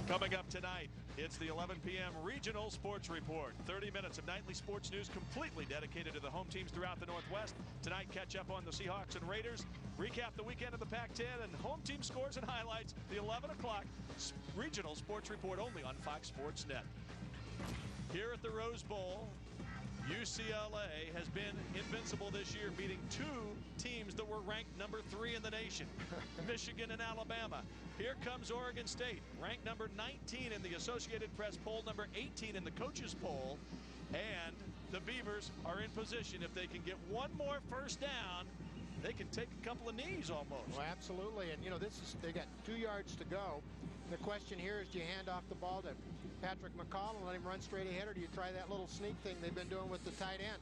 Coming up tonight, it's the 11 p.m. Regional Sports Report. 30 minutes of nightly sports news completely dedicated to the home teams throughout the Northwest. Tonight, catch up on the Seahawks and Raiders, recap the weekend of the Pac-10, and home team scores and highlights. The 11 o'clock Regional Sports Report only on Fox Sports Net. Here at the Rose Bowl, UCLA has been invincible this year, beating two teams that were ranked number 3 in the nation, Michigan and Alabama. Here comes Oregon State, ranked number 19 in the Associated Press poll, number 18 in the coaches poll, and the Beavers are in position. If they can get one more first down, they can take a couple of knees almost. Well, absolutely, and you know, they got 2 yards to go. The question here is, do you hand off the ball to Patrick McCall and let him run straight ahead, or do you try that little sneak thing they've been doing with the tight end?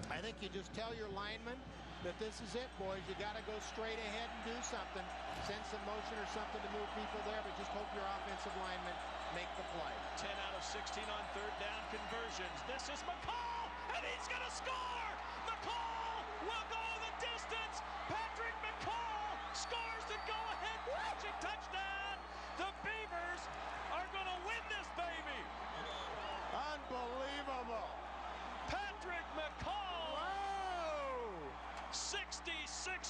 I think you just tell your linemen that this is it, boys. You got to go straight ahead and do something. Send some motion or something to move people there, but just hope your offensive linemen make the play. 10 out of 16 on third down conversions. This is McCall, and he's going to score! McCall will go the distance! Patrick McCall scores the go-ahead magic touchdown! The Beavers are going to win this baby! Unbelievable! Patrick McCall! Whoa! 66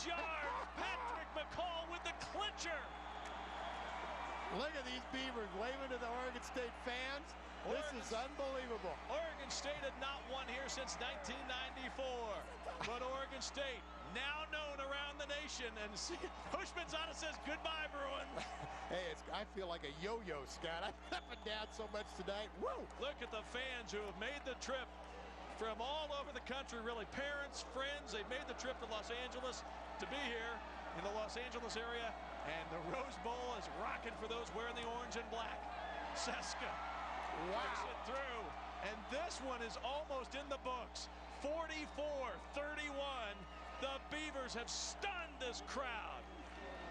yards! Patrick McCall with the clincher! Look at these Beavers waving to the Oregon State fans. This is unbelievable. Oregon State had not won here since 1994. But Oregon State, now known around the nation. And Hushmanzada says, goodbye, Bruin. Hey, I feel like a yo-yo, Scott. I'm up and down so much tonight. Woo! Look at the fans who have made the trip from all over the country, really. Parents, friends, they've made the trip to Los Angeles to be here in the Los Angeles area. And the Rose Bowl is rocking for those wearing the orange and black. Seska. Wow. Puts it through. And this one is almost in the books. 44-31. The Beavers have stunned this crowd.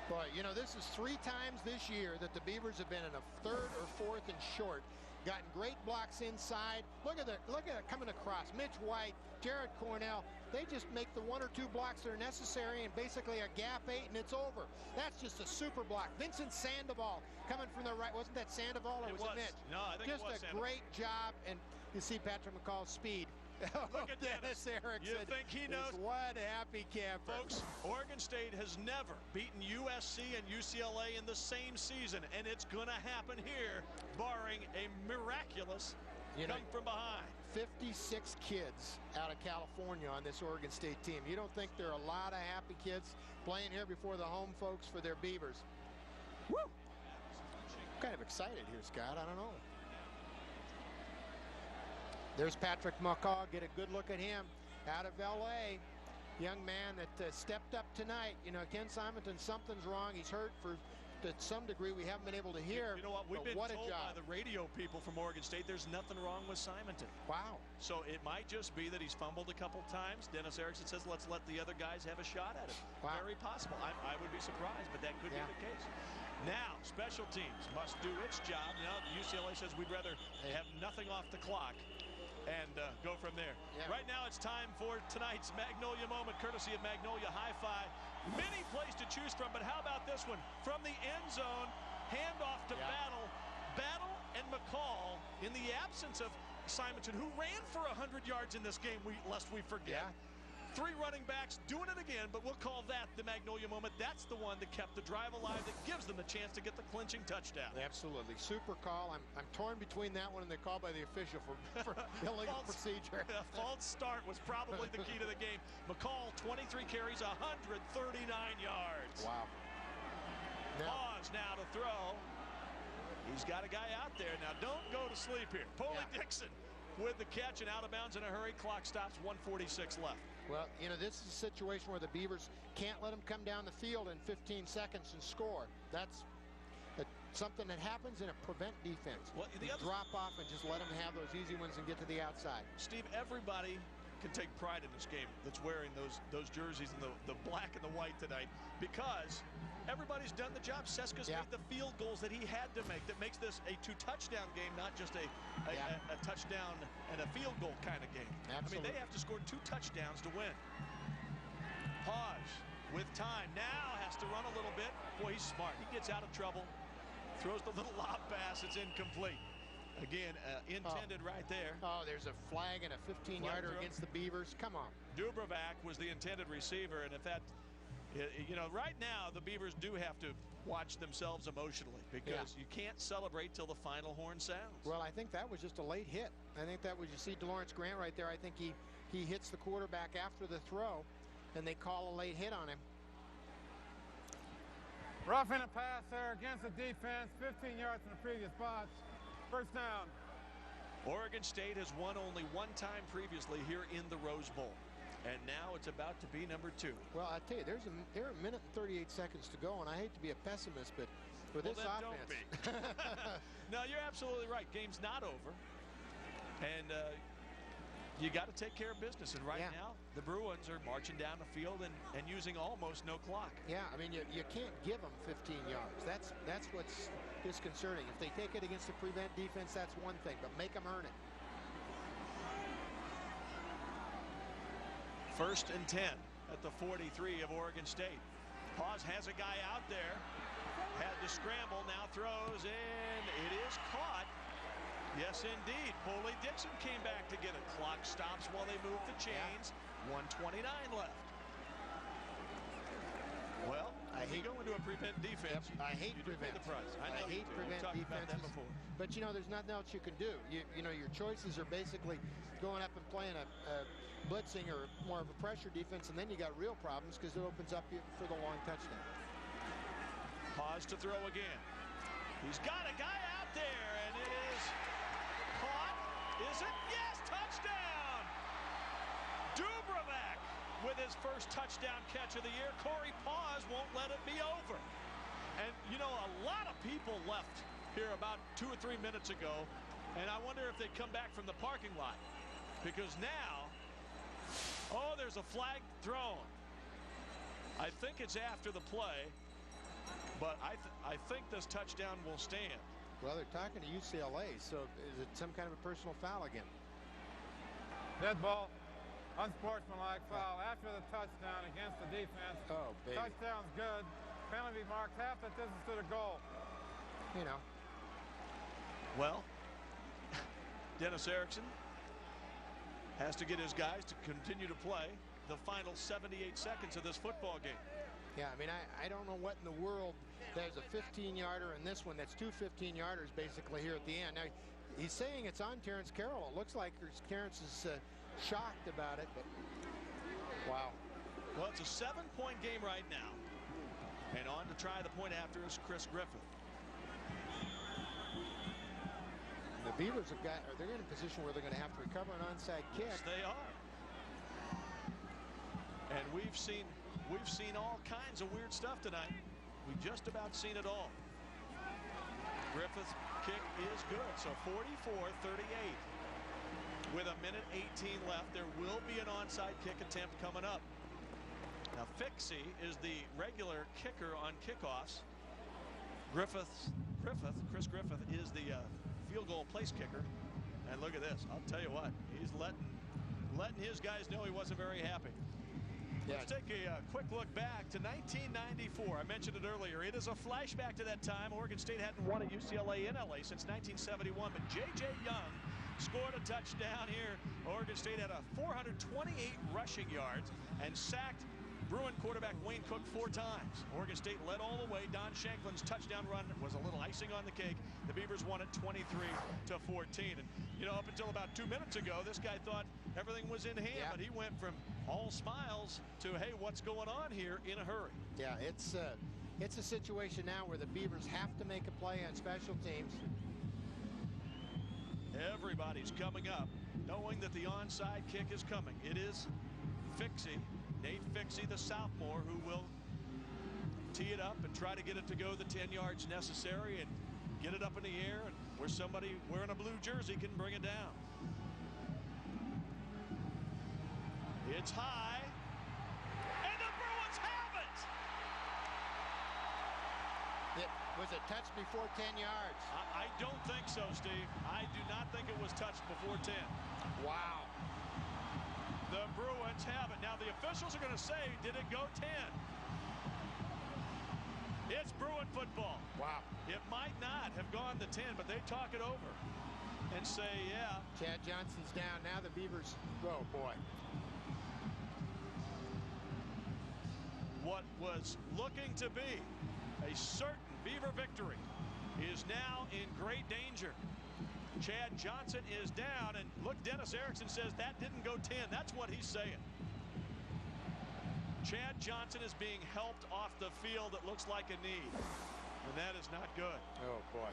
Boy, you know, this is 3 times this year that the Beavers have been in a 3rd or 4th and short. Gotten great blocks inside. Look at it coming across. Mitch White, Jared Cornell. They just make the 1 or 2 blocks that are necessary and basically a gap 8 and it's over. That's just a super block. Vincent Sandoval coming from the right. Wasn't that Sandoval or was it Mitch? No, I think just it was a Sandoval. Great job, and you see Patrick McCall's speed. Look at Dennis Erickson. You think he knows? One happy camper. Folks, Oregon State has never beaten USC and UCLA in the same season, and it's going to happen here, barring a miraculous come from behind. 56 kids out of California on this Oregon State team. You don't think there are a lot of happy kids playing here before the home folks for their Beavers? Woo! I'm kind of excited here, Scott. I don't know. There's Patrick McCall. Get a good look at him out of L.A. Young man that stepped up tonight. You know, Ken Simonton, something's wrong. He's hurt to some degree. We haven't been able to hear. You know what? We've been told by the radio people from Oregon State there's nothing wrong with Simonton. Wow. So it might just be that he's fumbled a couple times. Dennis Erickson says, let's let the other guys have a shot at it. Wow. Very possible. I would be surprised, but that could be the case. Now, special teams must do its job. Now, UCLA says we'd rather have nothing off the clock and go from there. Yeah. Right now, it's time for tonight's Magnolia Moment, courtesy of Magnolia Hi-Fi. Many plays to choose from, but how about this one? From the end zone, handoff to Battle. Battle and McCall, in the absence of Simonton, who ran for 100 yards in this game, lest we forget. 3 running backs doing it again, but we'll call that the Magnolia Moment. That's the one that kept the drive alive, that gives them the chance to get the clinching touchdown. Absolutely. Super call. I'm torn between that one and the call by the official for illegal procedure. A false start was probably the key to the game. McCall, 23 carries, 139 yards. Wow. Pause now to throw. He's got a guy out there. Now, don't go to sleep here. Poley Dixon with the catch and out of bounds in a hurry. Clock stops, 1:46 left. Well, you know, this is a situation where the Beavers can't let them come down the field in 15 seconds and score. That's something that happens in a prevent defense. Well, drop off and just let them have those easy ones and get to the outside. Steve, everybody can take pride in this game that's wearing those jerseys and the black and the white tonight, because everybody's done the job. Seska's made the field goals that he had to make. That makes this a 2-touchdown game, not just a touchdown and a field goal kind of game. Absolutely. I mean, they have to score 2 touchdowns to win. Pause with time. Now has to run a little bit. Boy, he's smart. He gets out of trouble Throws the little lob pass. It's incomplete. Again, intended right there. Oh, there's a flag and a 15-yarder against the Beavers. Come on. Dubrovac was the intended receiver, and if that, you know, right now the Beavers do have to watch themselves emotionally because you can't celebrate till the final horn sounds. Well, I think that was just a late hit. I think that was, you see DeLawrence Grant right there. I think he hits the quarterback after the throw, and they call a late hit on him. Roughing a pass there against the defense, 15 yards from the previous box. First down. Oregon State has won only one time previously here in the Rose Bowl. And now it's about to be number 2. Well, I tell you, there are a minute and 38 seconds to go, and I hate to be a pessimist, but with this offense. Don't be. No, you're absolutely right. Game's not over. And you got to take care of business. And right now, the Bruins are marching down the field and using almost no clock. Yeah, I mean, you can't give them 15 yards. That's what's disconcerting. If they take it against the prevent defense, that's one thing, but make them earn it. 1st and 10 at the 43 of Oregon State. Pause has a guy out there. Had to scramble, now throws, and it is caught. Yes, indeed. Foley Dixon came back to get it. Clock stops while they move the chains. 1:29 left. Well, I hate going to a prevent defense. Yep. I hate prevent. The price. I hate prevent defenses. But you know, there's nothing else you can do. You know, your choices are basically going up and playing a blitzing or more of a pressure defense, and then you got real problems because it opens up you for the long touchdown. Pause to throw again. He's got a guy out there, and it is caught. Is it? Yes, touchdown! Dubrovac with his first touchdown catch of the year. Corey Pause won't let it be over. And, you know, a lot of people left here about 2 or 3 minutes ago, and I wonder if they come back from the parking lot. Because now, oh, there's a flag thrown. I think it's after the play, but I think this touchdown will stand. Well, they're talking to UCLA, so is it some kind of a personal foul again? Dead ball. Unsportsmanlike foul after the touchdown against the defense. Oh, baby. Touchdown's good. Penalty marked half the distance to the goal. You know. Well, Dennis Erickson has to get his guys to continue to play the final 78 seconds of this football game. Yeah, I mean, I don't know what in the world. There's a 15-yarder and this one that's 2 15-yarders basically here at the end. Now, he's saying it's on Terrence Carroll. It looks like Terrence is shocked about it, but wow. Well, it's a 7-point game right now. And on to try the point after is Chris Griffith. The Beavers they're in a position where they're going to have to recover an onside kick. Yes, they are. And we've seen all kinds of weird stuff tonight. We've just about seen it all. Griffith's kick is good. So 44-38. With a minute 18 left, there will be an onside kick attempt coming up. Now, Fixie is the regular kicker on kickoffs. Chris Griffith is the field goal place kicker. And look at this. I'll tell you what, he's letting his guys know he wasn't very happy. Yeah. Let's take a quick look back to 1994. I mentioned it earlier. It is a flashback to that time. Oregon State hadn't won at UCLA in LA since 1971, but J.J. Young scored a touchdown here. Oregon State had a 428 rushing yards and sacked Bruin quarterback Wayne Cook 4 times. Oregon State led all the way. Don Shanklin's touchdown run was a little icing on the cake. The Beavers won it 23-14. And, you know, up until about 2 minutes ago, this guy thought everything was in hand, but he went from all smiles to, hey, what's going on here in a hurry. Yeah, it's a situation now where the Beavers have to make a play on special teams. Everybody's coming up, knowing that the onside kick is coming. It is Fixie, Nate Fixie, the sophomore, who will tee it up and try to get it to go the 10 yards necessary and get it up in the air, and where somebody wearing a blue jersey can bring it down. It's high, and the Bruins have it! Was it touched before 10 yards? I don't think so, Steve. I do not think it was touched before 10. Wow. The Bruins have it. Now, the officials are going to say, did it go 10? It's Bruin football. Wow. It might not have gone the 10, but they talk it over and say, yeah. Chad Johnson's down. Now the Beavers, oh boy. What was looking to be a certain Beaver victory is now in great danger. Chad Johnson is down, and look, Dennis Erickson says that didn't go 10. That's what he's saying. Chad Johnson is being helped off the field. It looks like a knee, and that is not good. Oh boy.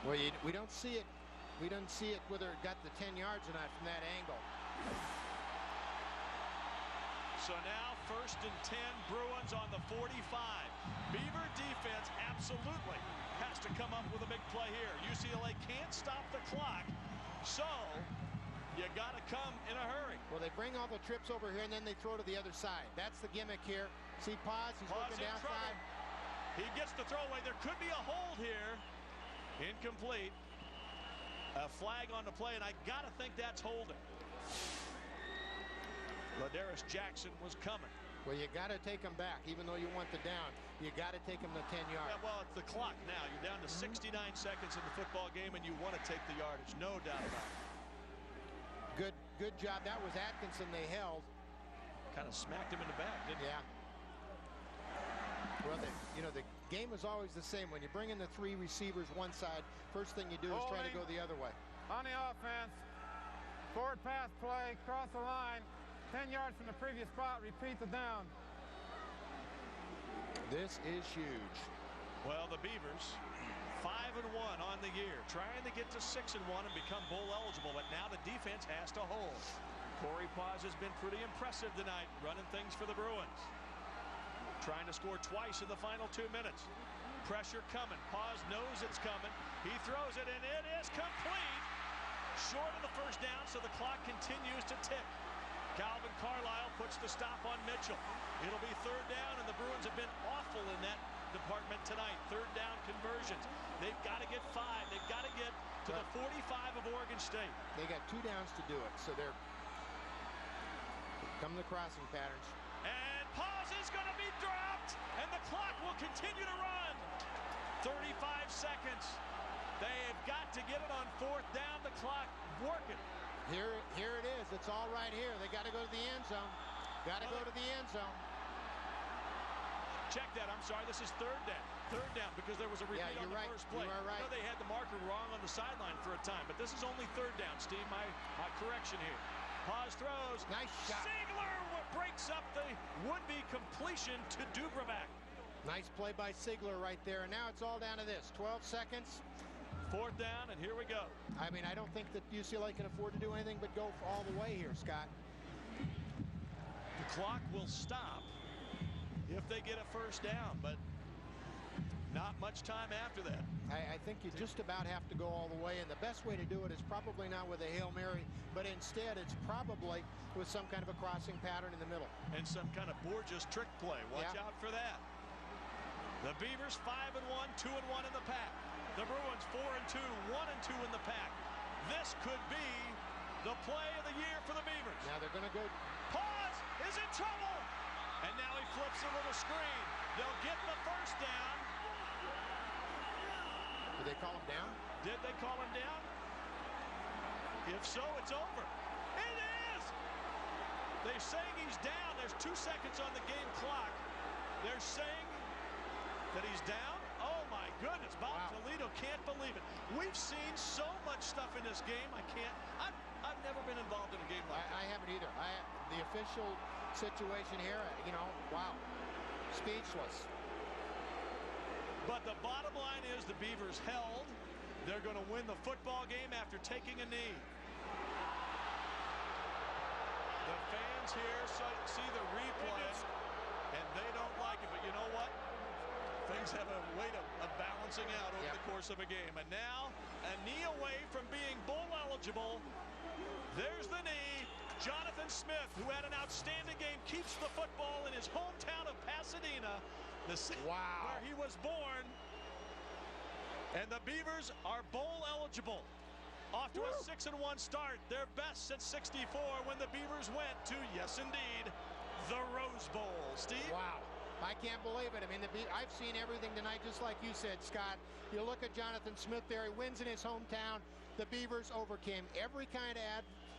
Well, we don't see it. We don't see it whether it got the 10 yards or not from that angle. So now 1st and 10, Bruins on the 45. Beaver defense absolutely has to come up with a big play here. UCLA can't stop the clock, so you got to come in a hurry. Well, they bring all the trips over here, and then they throw to the other side. That's the gimmick here. See, pause. He's looking downside. He gets the throwaway. There could be a hold here. Incomplete. A flag on the play, and I got to think that's holding. Ladarius Jackson was coming. Well, you got to take him back, even though you want the down. You got to take him to 10 yards. Yeah, well, it's the clock now. You're down to 69 seconds in the football game, and you want to take the yardage. No doubt about it. Good job. That was Atkinson they held. Kind of smacked him in the back, didn't he? Yeah. Well, the game is always the same. When you bring in the 3 receivers one side, first thing you do is try to go the other way. On the offense, forward pass play, cross the line, 10 yards from the previous spot, repeat the down. This is huge. Well, the Beavers, 5-1 on the year, trying to get to 6-1 and become bowl eligible, but now the defense has to hold. Corey Paz has been pretty impressive tonight, running things for the Bruins. Trying to score twice in the final 2 minutes. Pressure coming. Paz knows it's coming. He throws it, and it is complete. Short of the first down, so the clock continues to tick. Calvin Carlisle puts the stop on Mitchell. It'll be 3rd down, and the Bruins have been awful in that department tonight. 3rd down conversions. They've got to get 5. They've got to get to the 45 of Oregon State. They got 2 downs to do it, so they're come the crossing patterns. And Paz is going to be dropped, and the clock will continue to run. 35 seconds. They've got to get it on 4th down. The clock working. Here it is. It's all right here. They got to go to the end zone. Got to go to the end zone. Check that. I'm sorry. This is 3rd down. 3rd down because there was a repeat on the first play. You are right. I know they had the marker wrong on the sideline for a time, but this is only 3rd down, Steve. My correction here. Paz throws. Nice shot. Sigler breaks up the would-be completion to Dubravak. Nice play by Sigler right there. And now it's all down to this. 12 seconds. 4th down, and here we go. I mean, I don't think that UCLA can afford to do anything but go all the way here, Scott. The clock will stop if they get a 1st down, but not much time after that. I think you just about have to go all the way, and the best way to do it is probably not with a Hail Mary, but instead it's probably with some kind of a crossing pattern in the middle. And some kind of Borges trick play. Watch out for that. The Beavers 5-1, 2-1 in the pack. The Bruins 4-2, 1-2 in the pack. This could be the play of the year for the Beavers. Now they're going to go. Paz is in trouble. And now he flips a little screen. They'll get the 1st down. Did they call him down? Did they call him down? If so, it's over. It is! They're saying he's down. There's 2 seconds on the game clock. They're saying that he's down. Oh my goodness, Bob Toledo can't believe it. We've seen so much stuff in this game. I've never been involved in a game like that. I haven't either. The official situation here, wow, speechless. But the bottom line is the Beavers held. They're going to win the football game after taking a knee. The fans here see the replay, and they don't like it. But you know what? Things have a way of balancing out over the course of a game. And now, a knee away from being bowl eligible. There's the knee. Jonathan Smith, who had an outstanding game, keeps the football in his hometown of Pasadena, where he was born. And the Beavers are bowl eligible. Off to a 6-1 start, their best since '64 when the Beavers went to, yes indeed, the Rose Bowl. Steve? Wow. I can't believe it. I mean, I've seen everything tonight, just like you said, Scott. You look at Jonathan Smith there. He wins in his hometown. The Beavers overcame every kind of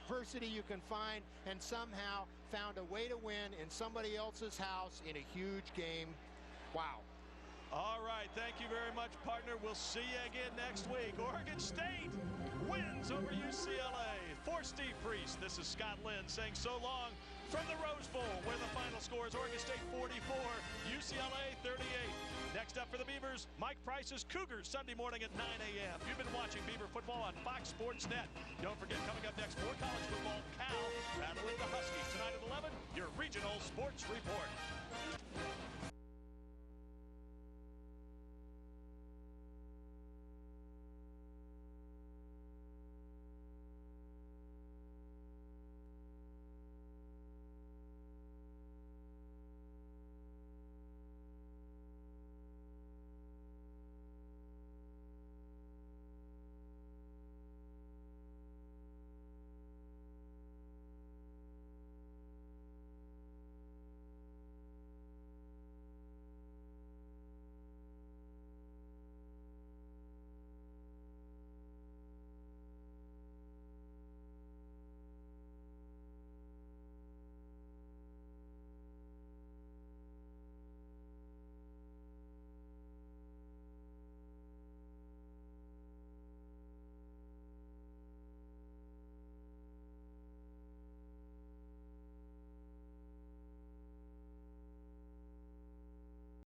adversity you can find and somehow found a way to win in somebody else's house in a huge game. Wow. All right, thank you very much, partner. We'll see you again next week. Oregon State wins over UCLA. For Steve Priest, this is Scott Lynn saying so long from the Rose Bowl, where the final score is Oregon State 44, UCLA 38. Next up for the Beavers, Mike Price's Cougars, Sunday morning at 9 a.m. You've been watching Beaver football on Fox Sports Net. Don't forget, coming up next, more college football